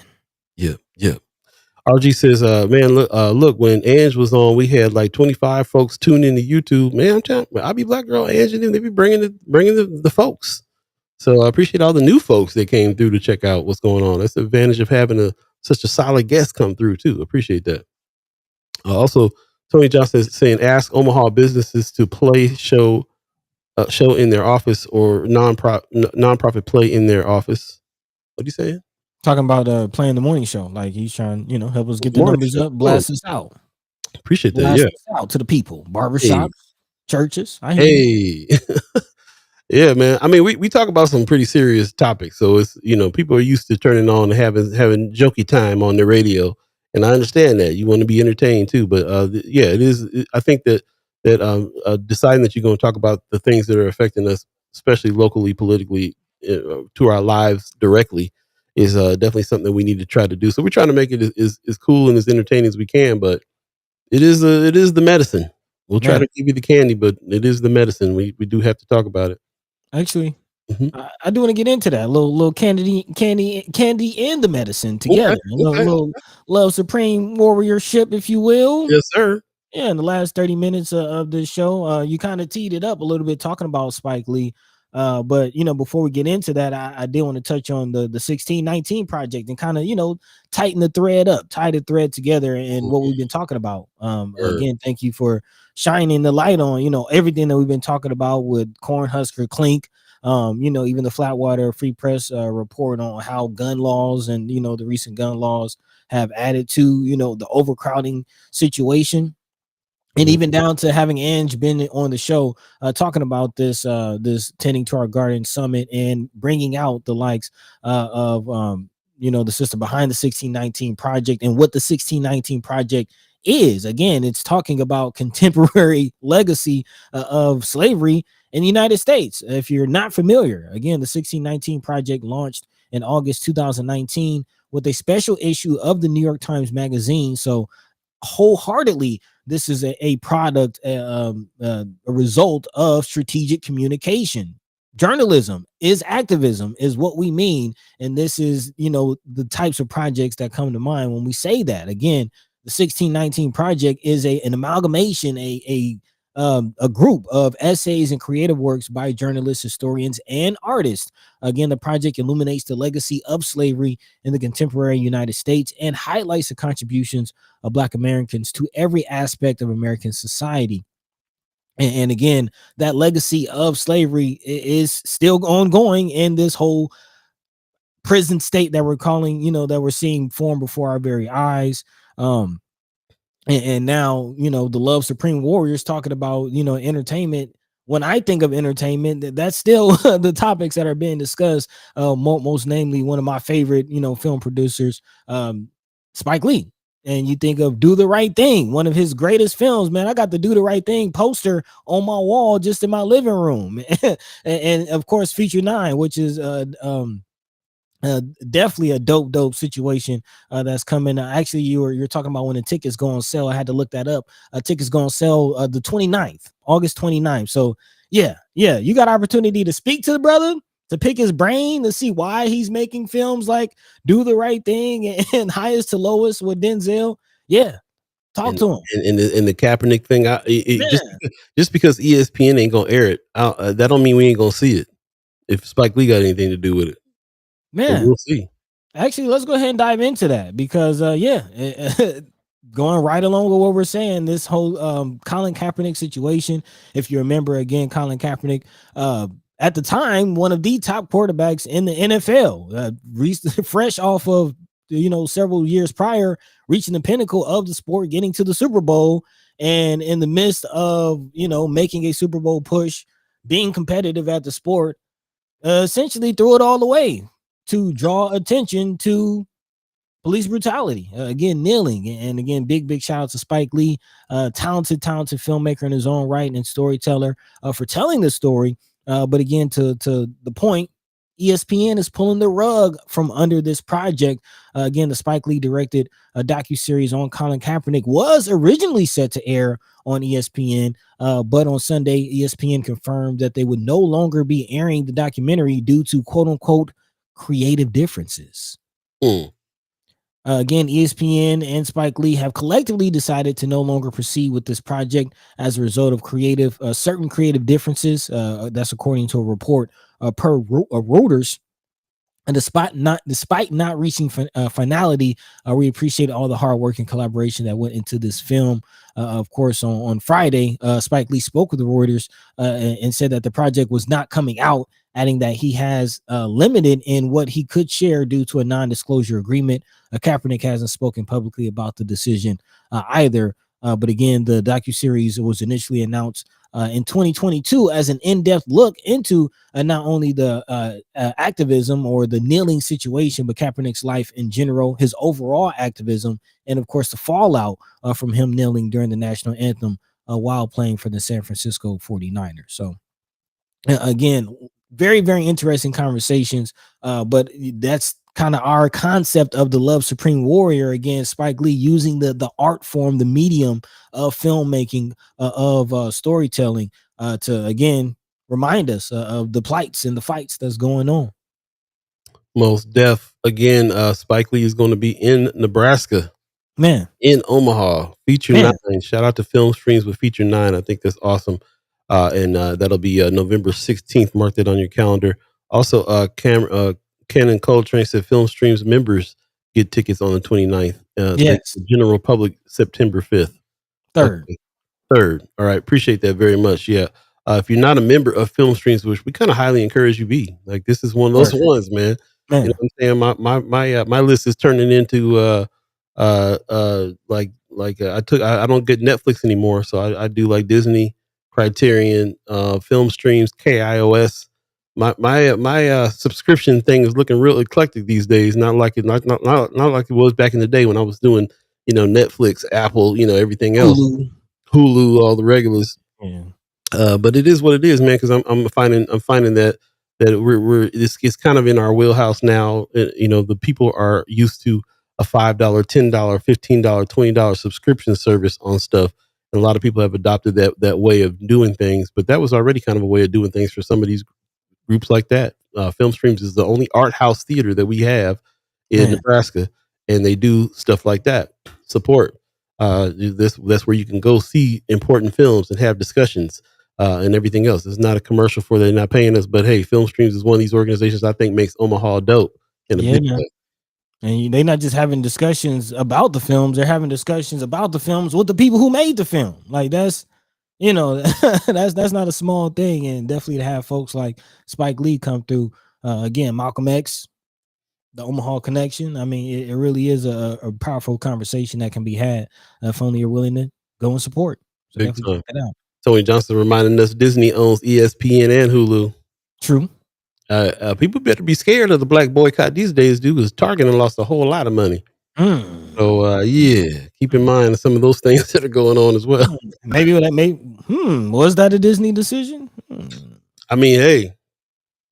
Yeah. RG says, man, look, when Ange was on, we had like 25 folks tune into YouTube. Man, I'll be Black Girl Ange and them. They be bringing the folks. So I appreciate all the new folks that came through to check out what's going on. That's the advantage of having such a solid guest come through too. Appreciate that. Also, Tony Johnson is saying, ask Omaha businesses to play show in their office or nonprofit play in their office. What are you saying?
Talking about playing the morning show. Like he's trying, help us get the numbers up, blast us out.
Appreciate that.
Blast us out to the people. Barbershops, churches.
Hey. Yeah, man. I mean, we talk about some pretty serious topics, so it's people are used to turning on and having jokey time on the radio, and I understand that you want to be entertained too. But yeah, it is. I think that deciding that you're going to talk about the things that are affecting us, especially locally, politically, to our lives directly, is definitely something that we need to try to do. So we're trying to make it as cool and as entertaining as we can, but it is the medicine. We'll try
Man,
to give you the candy, but it is the medicine. We do have to talk about it.
actually,
Mhm.
I do want to get into that little candy and the medicine
Okay,
together. A
okay.
little love supreme warriorship, if you will.
Yes, sir.
Yeah, in the last 30 minutes of this show, you kind of teed it up a little bit talking about Spike Lee. But before we get into that, I did want to touch on the 1619 project and kind of tie the thread together and what we've been talking about.
Word.
Again, thank you for shining the light on everything that we've been talking about with Cornhusker Clink. Even the Flatwater Free Press report on how gun laws and the recent gun laws have added to the overcrowding situation. And
Mhm.
even down to having Ange been on the show talking about this Tending to Our Garden summit and bringing out the likes of the sister behind the 1619 project and what the 1619 project is. Again, it's talking about contemporary legacy of slavery in the United States. If you're not familiar, again, the 1619 project launched in August 2019 with a special issue of the New York Times Magazine. So wholeheartedly, this is a product, a result of strategic communication. Journalism is activism, is what we mean, and this is the types of projects that come to mind when we say that. Again, the 1619 project is an amalgamation, a group of essays and creative works by journalists, historians, and artists. Again, the project illuminates the legacy of slavery in the contemporary United States and highlights the contributions of Black Americans to every aspect of American society. And again, that legacy of slavery is still ongoing in this whole prison state that we're calling, that we're seeing form before our very eyes. And now, the Love Supreme Warriors talking about, entertainment. When I think of entertainment, that's still the topics that are being discussed. Most namely, one of my favorite, film producers, Spike Lee. And you think of Do the Right Thing, one of his greatest films, man. I got the Do the Right Thing poster on my wall just in my living room. and of course, Feature 9, which is definitely a dope situation that's coming. Actually, you're talking about when the tickets go on sale. I had to look that up. Tickets go on sale the 29th, August 29th. So yeah, you got opportunity to speak to the brother, to pick his brain, to see why he's making films like Do the Right Thing and Highest to Lowest with Denzel. Yeah, talk to him.
And the Kaepernick thing, just because ESPN ain't gonna air it, that don't mean we ain't gonna see it. If Spike Lee got anything to do with it, but
Man,
we'll see.
Actually, let's go ahead and dive into that because going right along with what we're saying, this whole Colin Kaepernick situation. If you remember, again, Colin Kaepernick, at the time, one of the top quarterbacks in the NFL, fresh off of several years prior, reaching the pinnacle of the sport, getting to the Super Bowl, and in the midst of making a Super Bowl push, being competitive at the sport, essentially threw it all away to draw attention to police brutality. Again, kneeling. And again, big shout out to Spike Lee, talented filmmaker in his own right and storyteller for telling the story. But again, to the point, ESPN is pulling the rug from under this project. Again, the Spike Lee directed docuseries on Colin Kaepernick was originally set to air on ESPN, but on Sunday, ESPN confirmed that they would no longer be airing the documentary due to quote unquote creative differences. Again, ESPN and Spike Lee have collectively decided to no longer proceed with this project as a result of certain creative differences. That's according to a report per Reuters. And despite not reaching finality, we appreciate all the hard work and collaboration that went into this film. Of course, on Friday, Spike Lee spoke with the Reuters and said that the project was not coming out, adding that he has limited in what he could share due to a non-disclosure agreement. Kaepernick hasn't spoken publicly about the decision either. But again, the docuseries was initially announced in 2022 as an in-depth look into not only the activism or the kneeling situation, but Kaepernick's life in general, his overall activism, and of course the fallout from him kneeling during the national anthem while playing for the San Francisco 49ers. So again, very, very interesting conversations. But that's kind of our concept of the Love Supreme Warrior. Again, Spike Lee using the art form, the medium of filmmaking, of storytelling, to again remind us of the plights and the fights that's going on.
Most deaf. Again, Spike Lee is going to be in Nebraska.
Man.
In Omaha. Feature 9. Shout out to Film Streams with Feature 9. I think that's awesome. And that'll be November 16th. Mark that on your calendar. Also, Canon Coltrane said Film Streams members get tickets on the 29th.
Yes.
General public September 5th.
3rd.
Okay. 3rd. All right. Appreciate that very much. Yeah. If you're not a member of Film Streams, which we kind of highly encourage you be, like, this is one of those ones, man. You know what I'm saying? My list is turning into I don't get Netflix anymore, so I do like Disney, Criterion, Film Streams, KIOS. My subscription thing is looking real eclectic these days. Not like it was back in the day when I was doing, Netflix, Apple, everything else, Hulu, all the regulars.
Yeah.
But it is what it is, man. Because I'm finding that it's kind of in our wheelhouse now. The people are used to a $5, $10, $15, $20 subscription service on stuff. And a lot of people have adopted that way of doing things, but that was already kind of a way of doing things for some of these groups like that. Film Streams is the only art house theater that we have in Nebraska, and they do stuff like that. Support. That's where you can go see important films and have discussions and everything else. It's not a commercial for they're not paying us, but hey, Film Streams is one of these organizations I think makes Omaha dope in a big way.
And they're not just having discussions about the films; they're having discussions about the films with the people who made the film. Like that's that's not a small thing, and definitely to have folks like Spike Lee come through. Again, Malcolm X, the Omaha connection. I mean, it really is a powerful conversation that can be had if only you're willing to go and support. So
big
definitely check it out.
Tony Johnson reminding us Disney owns ESPN and Hulu.
True.
People better be scared of the black boycott these days, dude, because Target lost a whole lot of money. So keep in mind some of those things that are going on as well.
Maybe was that a Disney decision?
I mean, hey,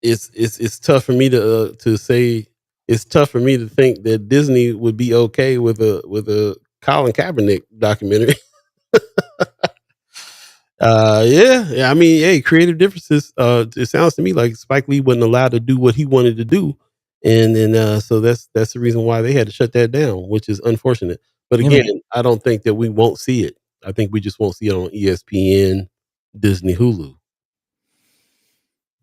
it's tough for me to say. It's tough for me to think that Disney would be okay with a Colin Kaepernick documentary. I mean, hey, creative differences. It sounds to me like Spike Lee wasn't allowed to do what he wanted to do, and then so that's the reason why they had to shut that down, which is unfortunate. But again, I don't think that we won't see it. I think we just won't see it on ESPN, Disney, Hulu.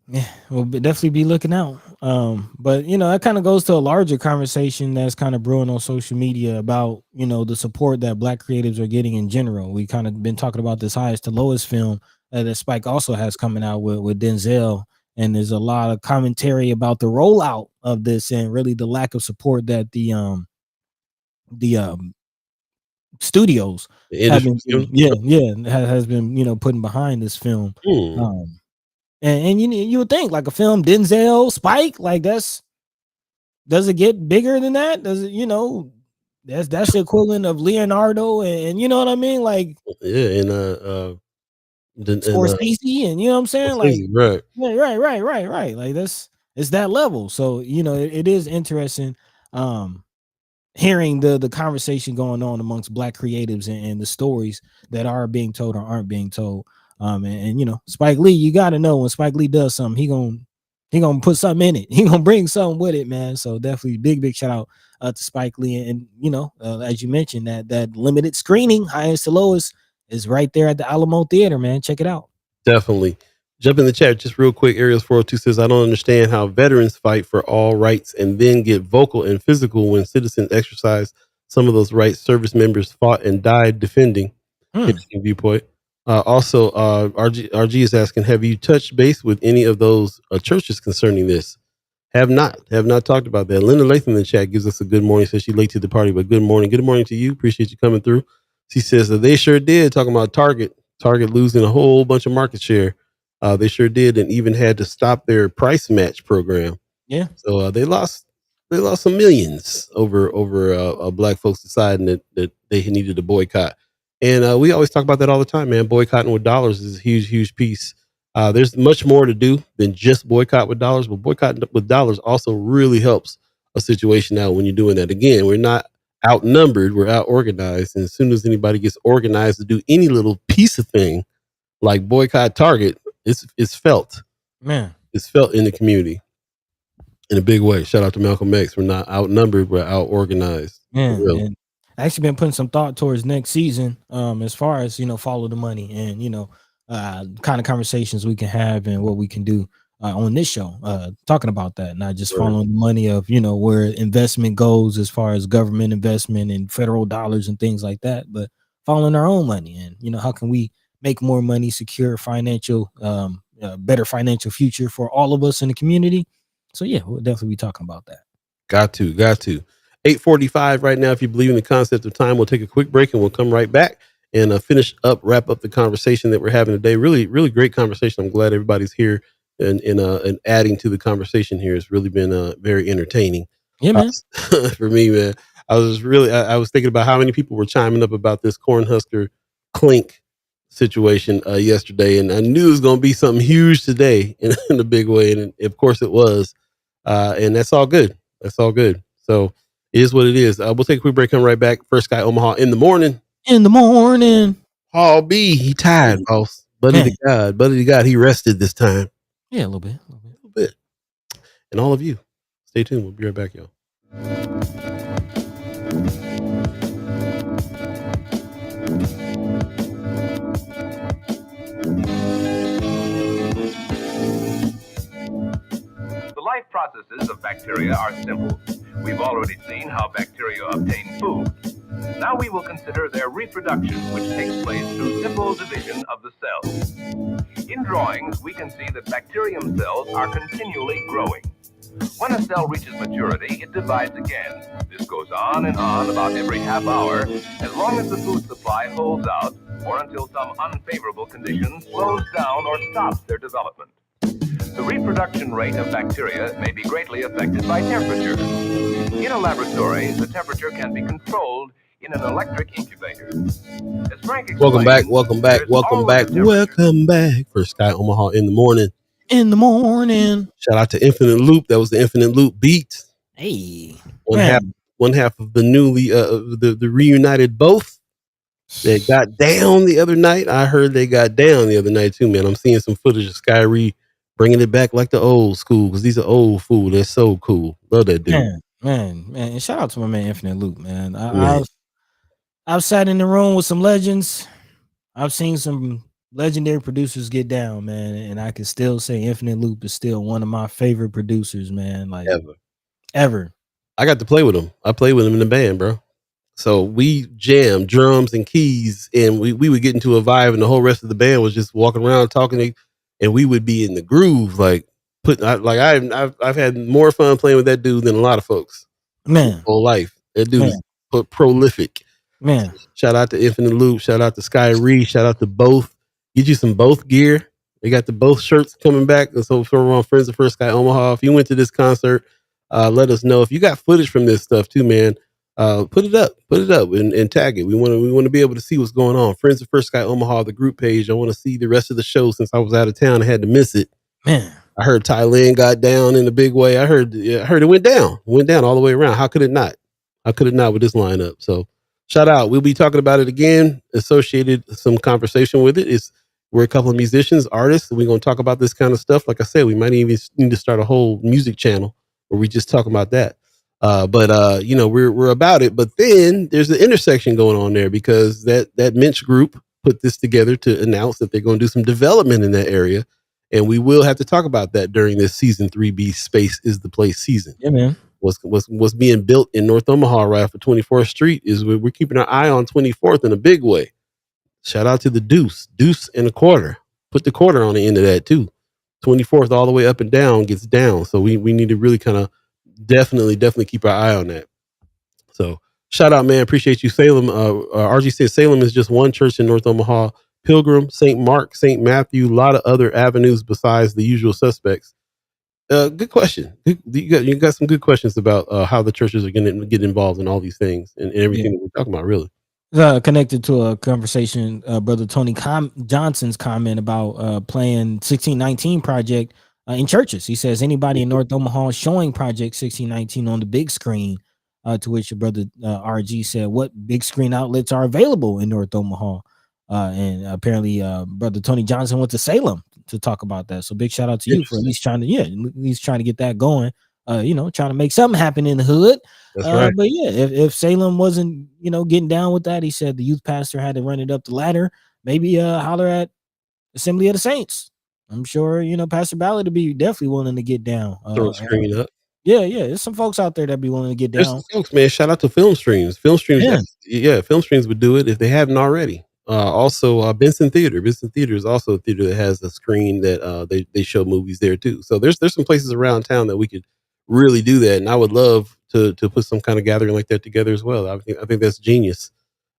Yeah, we'll definitely be looking out. But that kind of goes to a larger conversation that's kind of brewing on social media about the support that black creatives are getting in general. We kind of been talking about this highest to lowest film that Spike also has coming out with Denzel, and there's a lot of commentary about the rollout of this and really the lack of support that the studios have been, has been putting behind this film. And you would think like a film Denzel, Spike, like does it get bigger than that? Does it, that's the equivalent of Leonardo and you know what I mean? Like Scorsese and you know what I'm saying? Like right. Like it's that level. So it is interesting hearing the conversation going on amongst black creatives and the stories that are being told or aren't being told. And Spike Lee, you got to know when Spike Lee does something, he gonna put something in it. He gonna bring something with it, man. So definitely big shout out to Spike Lee. And as you mentioned, that limited screening, highest to lowest, is right there at the Alamo Theater, man. Check it out.
Definitely. Jump in the chat just real quick. Areas 402 says, I don't understand how veterans fight for all rights and then get vocal and physical when citizens exercise some of those rights service members fought and died defending. Interesting viewpoint. Also, RG is asking, have you touched base with any of those churches concerning this? Have not talked about that. Linda Latham in the chat gives us a good morning. Says she's late to the party, but good morning. Good morning to you. Appreciate you coming through. She says that they sure did, talking about Target. Target losing a whole bunch of market share. They sure did, and even had to stop their price match program.
Yeah.
So they lost some millions over black folks deciding that they needed to boycott. And we always talk about that all the time, man. Boycotting with dollars is a huge piece. There's much more to do than just boycott with dollars, but boycotting with dollars also really helps a situation out when you're doing that. Again, we're not outnumbered, we're out organized. And as soon as anybody gets organized to do any little piece of thing like boycott Target, it's felt.
Man.
It's felt in the community in a big way. Shout out to Malcolm X. We're not outnumbered, we're out organized.
Man, I actually been putting some thought towards next season, as far as, follow the money and, kind of conversations we can have and what we can do on this show, talking about that, not just following the money of, where investment goes as far as government investment and federal dollars and things like that, but following our own money and, how can we make more money, secure financial, better financial future for all of us in the community. So yeah, we'll definitely be talking about that.
Got to. 8:45 right now. If you believe in the concept of time, we'll take a quick break and we'll come right back and wrap up the conversation that we're having today. Really, really great conversation. I'm glad everybody's here and adding to the conversation here. It's really been very entertaining.
Yeah, man.
For me, man. I was thinking about how many people were chiming up about this Cornhusker Clink situation yesterday, and I knew it was going to be something huge today in a big way, and of course it was. And that's all good. So it is what it is. We'll take a quick break, come right back. First Guy Omaha in the morning. Paul B, he tired, boss. Buddy to God, he rested this time.
Yeah, a little bit.
And all of you, stay tuned. We'll be right back, y'all.
The life processes of bacteria are simple. We've already seen how bacteria obtain food. Now we will consider their reproduction, which takes place through simple division of the cells. In drawings, we can see that bacterium cells are continually growing. When a cell reaches maturity, it divides again. This goes on and on about every half hour, as long as the food supply holds out, or until some unfavorable condition slows down or stops their development. The reproduction rate of bacteria may be greatly affected by temperature. In a laboratory, the temperature can be controlled in an electric incubator. As Frank explained,
welcome back. First Guy Omaha in the morning. Shout out to Infinite Loop. That was the Infinite Loop beat.
Hey,
one half of the newly the reunited both. They got down the other night. I heard they got down the other night too, man. I'm seeing some footage of Skyrie bringing it back like the old school, because these are old fool. They're so cool. Love that dude.
Man. And shout out to my man Infinite Loop, man. I've sat in the room with some legends. I've seen some legendary producers get down, man, and I can still say Infinite Loop is still one of my favorite producers, man. Like ever.
I got to play with him. I played with him in the band, bro. So we jammed drums and keys, and we would get into a vibe, and the whole rest of the band was just walking around talking, and we would be in the groove. I've had more fun playing with that dude than a lot of folks.
Man,
whole life. That dude is prolific.
Man,
shout out to Infinite Loop. Shout out to Skyrie. Shout out to both. Get you some both gear. They got the both shirts coming back. And so we're on Friends of First Guy Omaha. If you went to this concert, let us know. If you got footage from this stuff too, man, put it up and tag it. We want to be able to see what's going on. Friends of First Guy Omaha, the group page. I want to see the rest of the show since I was out of town. I had to miss it.
Man,
I heard Thailand got down in a big way. I heard it went down all the way around. How could it not? With this lineup? So shout out. We'll be talking about it again. Associated some conversation with it. We're a couple of musicians, artists, and we're going to talk about this kind of stuff. Like I said, we might even need to start a whole music channel where we just talk about that. But we're about it. But then there's the intersection going on there, because that Minch group put this together to announce that they're going to do some development in that area. And we will have to talk about that during this season 3B Space is the Place season.
Yeah, man.
What's being built in North Omaha right off of 24th Street is we're keeping our eye on 24th in a big way. Shout out to the Deuce and a quarter. Put the quarter on the end of that too. 24th all the way up and down gets down. So we need to really kind of definitely keep our eye on that. So shout out, man. Appreciate you, Salem. RG says Salem is just one church in North Omaha. Pilgrim, St. Mark, St. Matthew, a lot of other avenues besides the usual suspects. Good question. You got some good questions about how the churches are going to get involved in all these things and everything that we're talking about, really.
Connected to a conversation, Brother Tony Johnson's comment about playing 1619 Project in churches. He says anybody in North Omaha showing Project 1619 on the big screen, to which your brother RG said, what big screen outlets are available in North Omaha? And apparently Brother Tony Johnson went to Salem to talk about that. So big shout out to you for at least trying to get that going. Trying to make something happen in the hood.
That's right.
But yeah, if Salem wasn't, getting down with that, he said the youth pastor had to run it up the ladder. Maybe holler at Assembly of the Saints. I'm sure, Pastor Ballard would be definitely willing to get down.
Throw a screen up.
Yeah. There's some folks out there that be willing to get down.
There's some folks, man. Shout out to Film Streams. Film Streams, Film Streams would do it if they haven't already. Also, Benson Theater. Benson Theater is also a theater that has a screen that they show movies there too. So there's some places around town that we could really do that, and I would love to put some kind of gathering like that together as well. I think that's genius.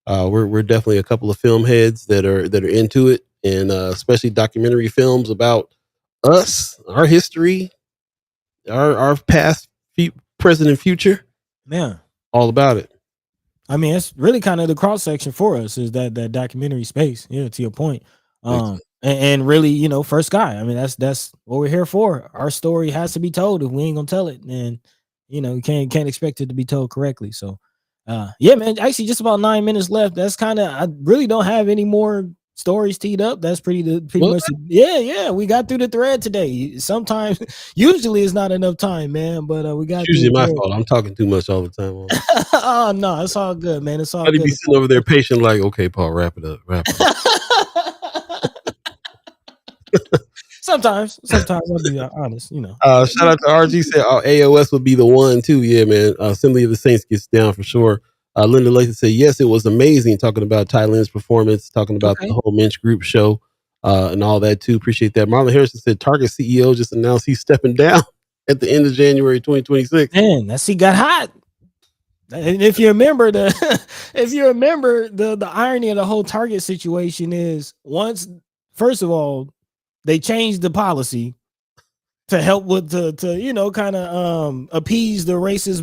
We're definitely a couple of film heads that are into it, and especially documentary films about us, our history, our past, present, and future.
Yeah,
all about it.
I mean, it's really kind of the cross section for us is that documentary space. Yeah, to your point. And really, First Guy. I mean, that's what we're here for. Our story has to be told. If we ain't gonna tell it, then you can't expect it to be told correctly. So, yeah, man. Actually, just about 9 minutes left. That's kind of. I really don't have any more stories teed up. That's pretty much. Yeah. We got through the thread today. Sometimes, usually, it's not enough time, man. But we got.
It's usually my fault. I'm talking too much all the time.
Oh no, it's all good, man. It's all good.
I'd be sitting over there patient, like, okay, Paul, wrap it up.
Sometimes I'll be honest, Shout
out to RG said AOS would be the one too. Yeah, man. Assembly of the Saints gets down for sure. Linda Lathan said yes, it was amazing. Talking about Ty Lynn's performance, talking about the whole Mensch Group show, and all that too. Appreciate that. Marlon Harrison said Target CEO just announced he's stepping down at the end of January 2026.
Man, that seat got hot. And if you remember the irony of the whole Target situation is first of all, they changed the policy to help with kind of appease the racist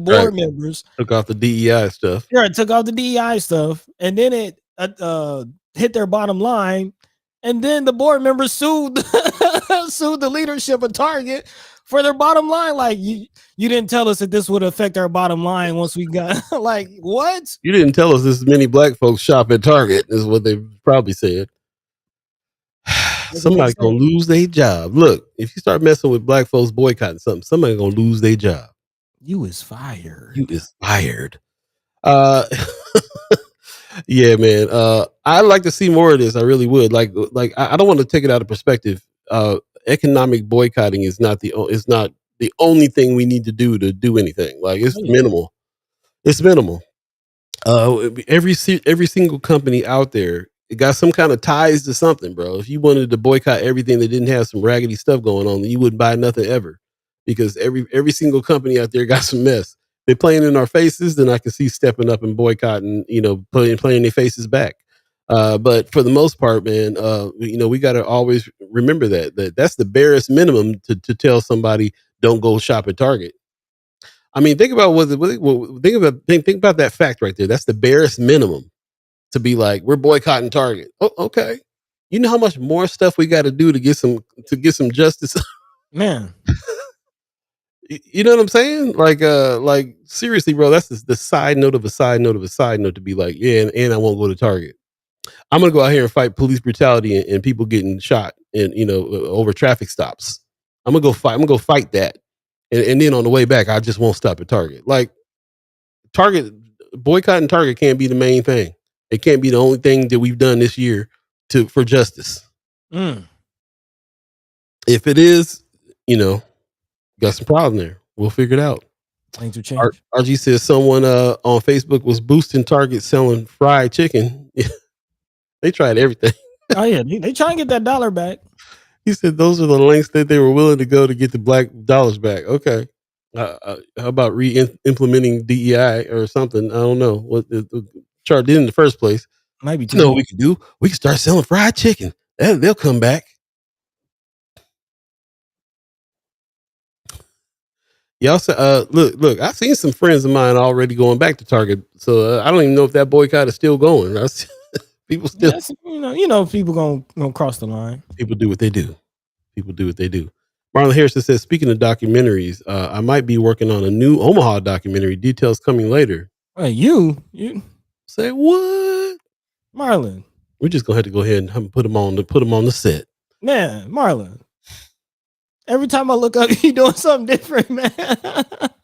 board members.
Took off the DEI stuff.
Yeah, took off the DEI stuff, and then it hit their bottom line, and then the board members sued the leadership of Target for their bottom line. Like you didn't tell us that this would affect our bottom line once we got like what?
You didn't tell us this many black folks shop at Target is what they probably said. Somebody's gonna lose their job. Look, if you start messing with black folks boycotting something, somebody's gonna lose their job.
You is fired.
Yeah, man. I'd like to see more of this. I really would. Like I don't want to take it out of perspective. Economic boycotting is not the only thing we need to do anything. Like it's minimal. It's minimal. Every single company out there, it got some kind of ties to something, bro. If you wanted to boycott everything that didn't have some raggedy stuff going on, then you wouldn't buy nothing ever, because every single company out there got some mess. They're playing in our faces, then I can see stepping up and boycotting, playing their faces back. But for the most part, man, we got to always remember that's the barest minimum to tell somebody don't go shop at Target. I mean, think about think about that fact right there. That's the barest minimum. To be like, we're boycotting Target. Oh, okay. You know how much more stuff we got to do to get some justice, man. You know what I'm saying? Like seriously, bro. That's the side note of a side note of a side note to be like, yeah, and I won't go to Target. I'm gonna go out here and fight police brutality and people getting shot and over traffic stops. I'm gonna go fight that, and then on the way back, I just won't stop at Target. Like boycotting Target can't be the main thing. It can't be the only thing that we've done this year for justice. If it is, got some problem there. We'll figure it out.
Things will change.
RG says someone on Facebook was boosting Target selling fried chicken. They tried everything.
Oh yeah, they try and get that dollar back.
He said those are the lengths that they were willing to go to get the black dollars back. Okay. How about re-implementing DEI or something? I don't know what the chart did in the first place.
Might be too
You know
late.
what we can do? We can start selling fried chicken. They'll come back. Y'all say, look, I've seen some friends of mine already going back to Target. So I don't even know if that boycott is still going. People still,
Yes, people gonna cross the line.
People do what they do. People do what they do. Marlon Harrison says, speaking of documentaries, I might be working on a new Omaha documentary. Details coming later.
Hey, you
say what?
Marlon.
We're just gonna have to go ahead and put him on the set.
Man, Marlon. Every time I look up, you doing something different, man.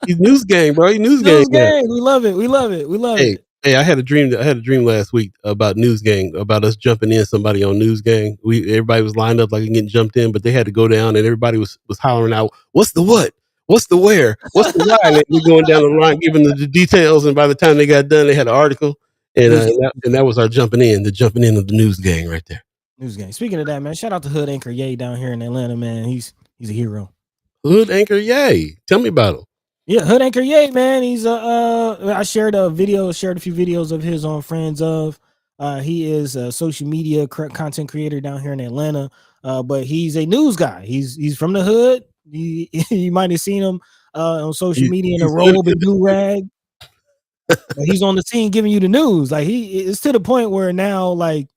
He's news gang, bro. He's news gang.
We love it. We love it.
Hey, I had a dream last week about News Gang, about us jumping in somebody on News Gang. Everybody was lined up like getting jumped in, but they had to go down, and everybody was hollering out, "What's the what? What's the where? What's the why?" And we're going down the line, giving the details. And by the time they got done, they had an article, and that was our jumping in of the News Gang right there.
News Gang. Speaking of that, man, shout out to Hood Anchor Ye down here in Atlanta, man. He's a hero.
Hood Anchor Ye, tell me about him.
Yeah, Hood Anchor Ye, man. He's I shared a few videos of his on Friends of. He is a social media content creator down here in Atlanta. But he's a news guy. He's from the hood. You might have seen him on social media in a robe and do rag. He's on the scene giving you the news. Like it's to the point where now like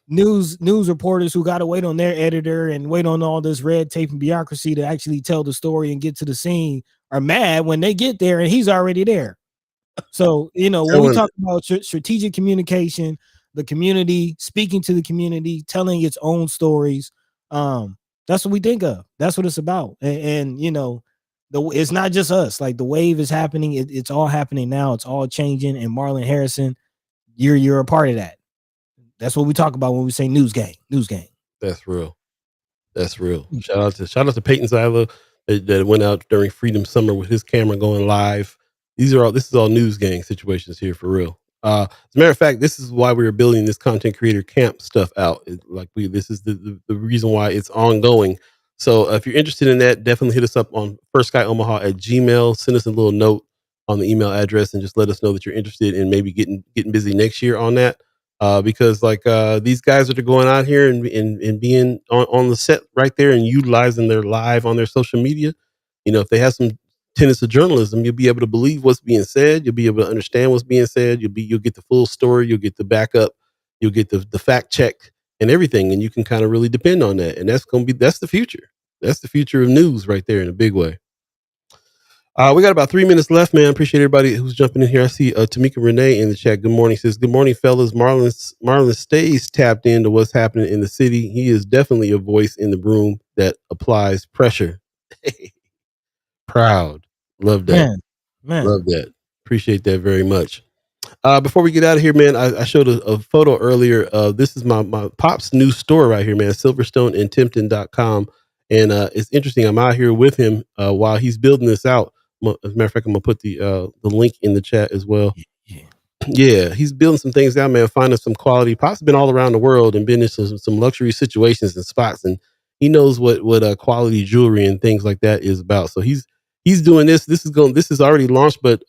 news reporters who got to wait on their editor and wait on all this red tape and bureaucracy to actually tell the story and get to the scene are mad when they get there and he's already there. So, when we talk about strategic communication, the community, speaking to the community, telling its own stories, that's what we think of. That's what it's about. And it's not just us. Like the wave is happening. It's all happening now. It's all changing. And Marlon Harrison, you're a part of that. That's what we talk about when we say news gang. News gang.
That's real. Shout out to Peyton Zyla that went out during Freedom Summer with his camera going live. This is all news gang situations here for real. As a matter of fact, this is why we were building this content creator camp stuff out. This is the reason why it's ongoing. So if you're interested in that, definitely hit us up on firstsky.omaha@gmail. Send us a little note on the email address and just let us know that you're interested in maybe getting busy next year on that. Because these guys that are going out here and being on the set right there and utilizing their live on their social media, if they have some tenets of journalism, you'll be able to believe what's being said. You'll be able to understand what's being said. You'll get the full story. You'll get the backup. You'll get the fact check and everything. And you can kind of really depend on that. And that's the future. That's the future of news right there in a big way. We got about 3 minutes left, man. Appreciate everybody who's jumping in here. I see Tamika Renee in the chat. Good morning. Says, good morning, fellas. Marlon stays tapped into what's happening in the city. He is definitely a voice in the room that applies pressure. Proud. Love that. Man. Love that. Appreciate that very much. Before we get out of here, man, I showed a photo earlier. This is my pop's new store right here, man. SilverstoneandTimpton.com. And it's interesting. I'm out here with him while he's building this out. As a matter of fact, I'm gonna put the link in the chat as well. Yeah, he's building some things out, man. Finding some quality. Pop's been all around the world and been in some luxury situations and spots, and he knows what quality jewelry and things like that is about. So he's doing this. This is already launched, but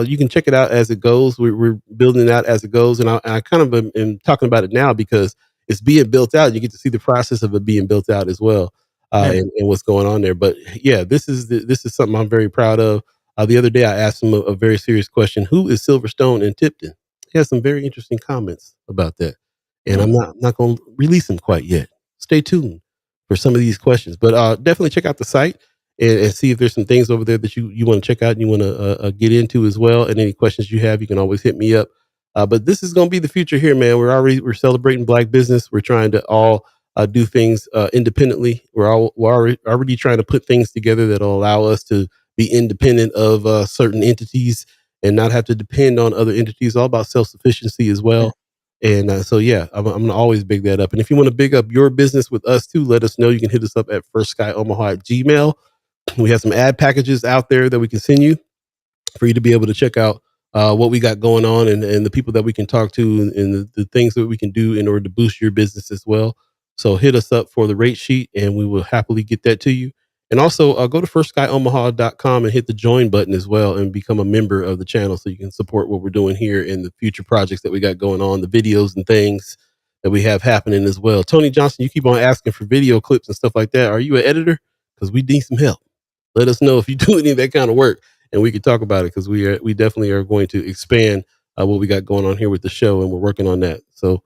you can check it out as it goes. We're building it out as it goes, and I kind of am talking about it now because it's being built out. You get to see the process of it being built out as well. And what's going on there. But yeah, this is something I'm very proud of. The other day I asked him a very serious question. Who is Silverstone and Tipton? He has some very interesting comments about that. And I'm not going to release them quite yet. Stay tuned for some of these questions. But definitely check out the site and see if there's some things over there that you want to check out and you want to get into as well. And any questions you have, you can always hit me up. But this is going to be the future here, man. We're celebrating Black business. We're trying to all do things independently. We're already trying to put things together that'll allow us to be independent of certain entities and not have to depend on other entities. All about self-sufficiency as well. And so, yeah, I'm going to always big that up. And if you want to big up your business with us too, let us know. You can hit us up at firstsky.omaha@gmail. We have some ad packages out there that we can send you for you to be able to check out what we got going on and the people that we can talk to and the things that we can do in order to boost your business as well. So hit us up for the rate sheet and we will happily get that to you. And also go to firstsky.omaha.com and hit the join button as well and become a member of the channel so you can support what we're doing here in the future projects that we got going on, the videos and things that we have happening as well. Tony Johnson, you keep on asking for video clips and stuff like that. Are you an editor? Because we need some help. Let us know if you do any of that kind of work and we can talk about it, because we definitely are going to expand what we got going on here with the show, and we're working on that. So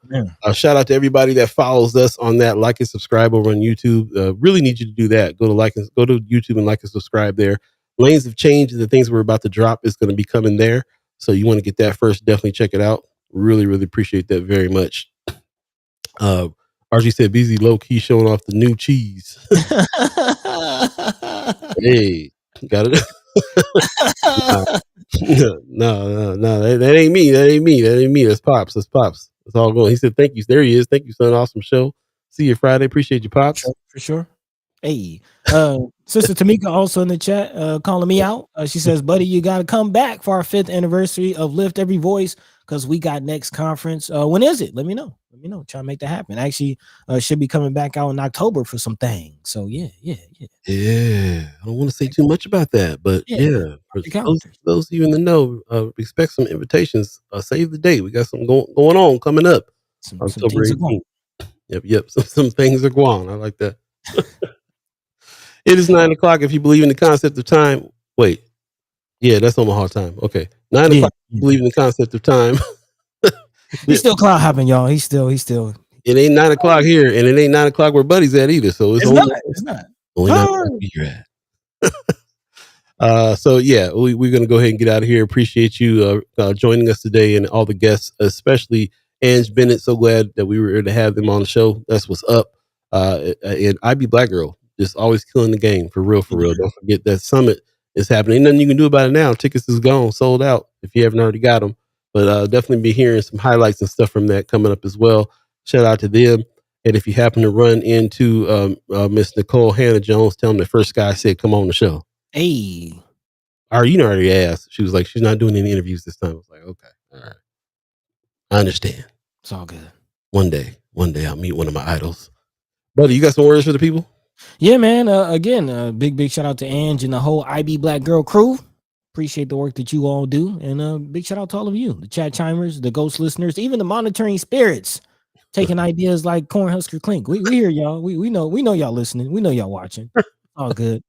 shout out to everybody that follows us on that. Like and subscribe over on YouTube. Really need you to do that. Go to YouTube and like and subscribe there. Lanes have changed, and the things we're about to drop is going to be coming there. So you want to get that first, definitely check it out. Really, really appreciate that very much. RG said busy low key showing off the new cheese. Hey, got it. No, that ain't me. That ain't me. That's Pops. It's all going. He said, thank you. There he is. Thank you, son. Awesome show. See you Friday. Appreciate you, Pops.
For sure. Hey, Sister Tamika also in the chat calling me out. She says, buddy, you got to come back for our 5th anniversary of Lift Every Voice, because we got next conference. When is it? Let me know. Try to make that happen. Actually, should be coming back out in October for some things. So yeah.
I don't want to say too much about that, but for those of you in the know, expect some invitations. Save the date. We got something going on coming up. October 18th. Yep. Some things are going. I like that. It is 9 o'clock. If you believe in the concept of time, wait. Yeah, that's Omaha time. Okay, 9 o'clock. If you believe in the concept of time.
He's still cloud hopping, y'all. He's still.
It ain't 9 o'clock here, and it ain't 9 o'clock where Buddy's at either. So it's
not.
Only 9 o'clock where you're at. So yeah, we're gonna go ahead and get out of here. Appreciate you joining us today, and all the guests, especially Ange Bennett. So glad that we were able to have them on the show. That's what's up. And IB Black Girl, just always killing the game for real. Don't forget that summit is happening. Ain't nothing you can do about it now. Tickets is gone, sold out. If you haven't already got them. But definitely be hearing some highlights and stuff from that coming up as well. Shout out to them. And if you happen to run into Miss Nicole Hannah Jones, tell them the First Guy said, come on the show.
Hey.
You already asked. She was like, she's not doing any interviews this time. I was like, okay. All right. I understand.
It's all good.
One day I'll meet one of my idols. Buddy, you got some words for the people?
Yeah, man. Again, big shout out to Ange and the whole IB Black Girl crew. Appreciate the work that you all do, and big shout out to all of you, the chat chimers, the ghost listeners, even the monitoring spirits, taking ideas like Cornhusker Clink. We hear y'all. We know y'all listening. We know y'all watching. All good.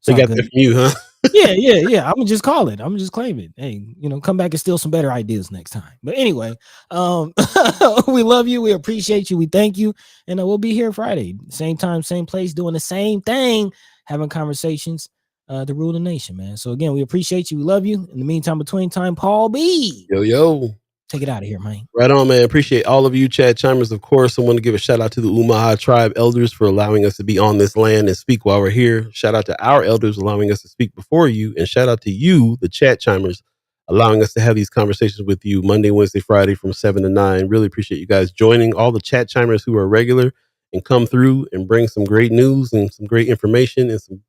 They got that from you, huh?
Yeah. I'm gonna just call it. I'm gonna just claim it. Hey, come back and steal some better ideas next time. But anyway, we love you. We appreciate you. We thank you, and we'll be here Friday, same time, same place, doing the same thing, having conversations. To rule the nation, man. So again, we appreciate you. We love you. In the meantime, between time, Paul B.
Yo.
Take it out of here, man.
Right on, man. Appreciate all of you, Chad Chimers. Of course, I want to give a shout out to the Omaha tribe elders for allowing us to be on this land and speak while we're here. Shout out to our elders allowing us to speak before you. And shout out to you, the Chat Chimers, allowing us to have these conversations with you Monday, Wednesday, Friday from 7 to 9. Really appreciate you guys joining. All the Chat Chimers who are regular and come through and bring some great news and some great information and some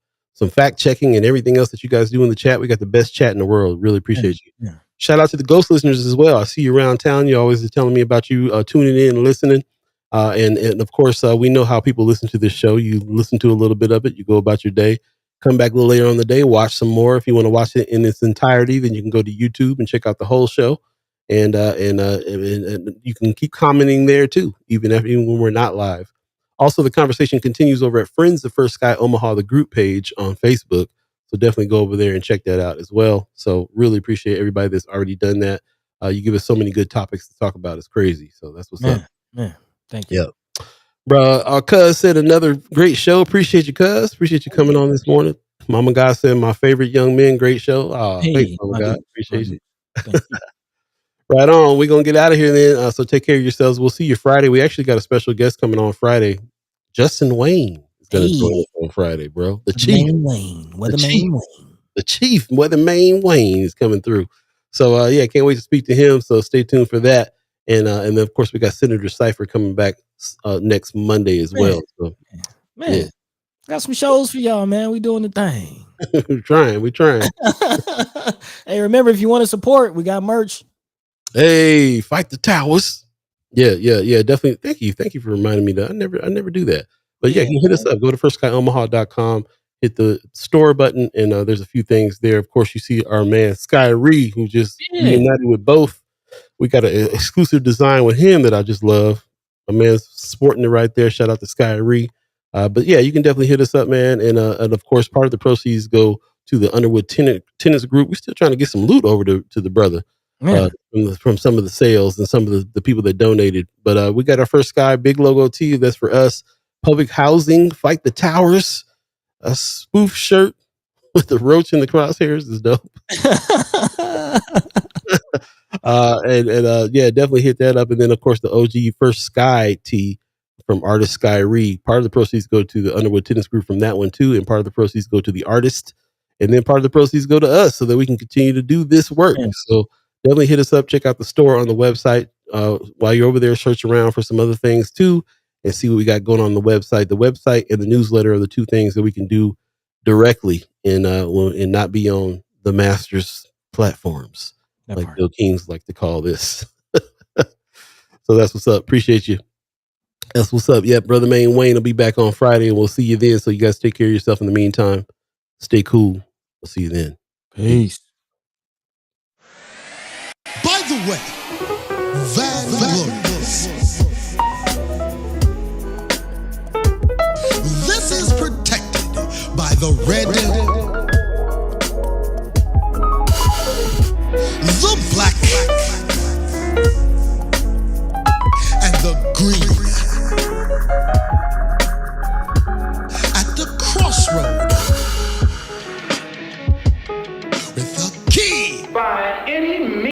fact checking and everything else that you guys do in the chat. We got the best chat in the world. Really appreciate you.
Yeah.
Shout out to the ghost listeners as well. I see you around town. You always are telling me about you tuning in and listening. And of course, we know how people listen to this show. You listen to a little bit of it. You go about your day. Come back a little later on the day. Watch some more. If you want to watch it in its entirety, then you can go to YouTube and check out the whole show. And you can keep commenting there too, even when we're not live. Also, the conversation continues over at Friends of First Sky Omaha, the group page on Facebook. So definitely go over there and check that out as well. So really appreciate everybody that's already done that. You give us so many good topics to talk about. It's crazy. So that's what's up.
Man, thank you.
Yeah. Bro, our cuz said another great show. Appreciate you, cuz. Appreciate you coming on this morning. Mama God said my favorite young men. Great show. Thanks, Mama God. Appreciate you. Right on. We're going to get out of here then. So take care of yourselves. We'll see you Friday. We actually got a special guest coming on Friday. Justin Wayne is going to join us on Friday, bro. The Chief. The Chief, Weatherman Wayne is coming through. So, can't wait to speak to him. So stay tuned for that. And then, of course, we got Senator Cypher coming back next Monday as well. So,
got some shows for y'all, man. We doing the thing.
We're trying.
Hey, remember, if you want to support, we got merch.
Hey, fight the towers. Yeah, definitely. Thank you for reminding me that I never do that. But you can hit us up. Go to firstskyOmaha.com, hit the store button, and there's a few things there. Of course, you see our man Sky Ree, who just reunited with both. We got an exclusive design with him that I just love. My man's sporting it right there. Shout out to Sky Ree. But yeah, you can definitely hit us up, man. And of course, part of the proceeds go to the Underwood Tenants Group. We're still trying to get some loot over to the brother from some of the sales and some of the people that donated. But we got our first Sky big logo tee. That's for us. Public housing, fight the towers. A spoof shirt with the roach in the crosshairs is dope. Yeah, definitely hit that up. And then of course the OG First Sky tee from artist Sky Ree. Part of the proceeds go to the Underwood Tennis Group from that one too, and part of the proceeds go to the artist, and then part of the proceeds go to us so that we can continue to do this work. So definitely hit us up. Check out the store on the website. While you're over there, search around for some other things too, and see what we got going on the website. The website and the newsletter are the two things that we can do directly and not be on the master's platforms, like Bill Kings like to call this. So that's what's up. Appreciate you. That's what's up. Yeah, Brother Main Wayne will be back on Friday, and we'll see you then. So you guys take care of yourself in the meantime. Stay cool. We'll see you then.
Peace.
By the way,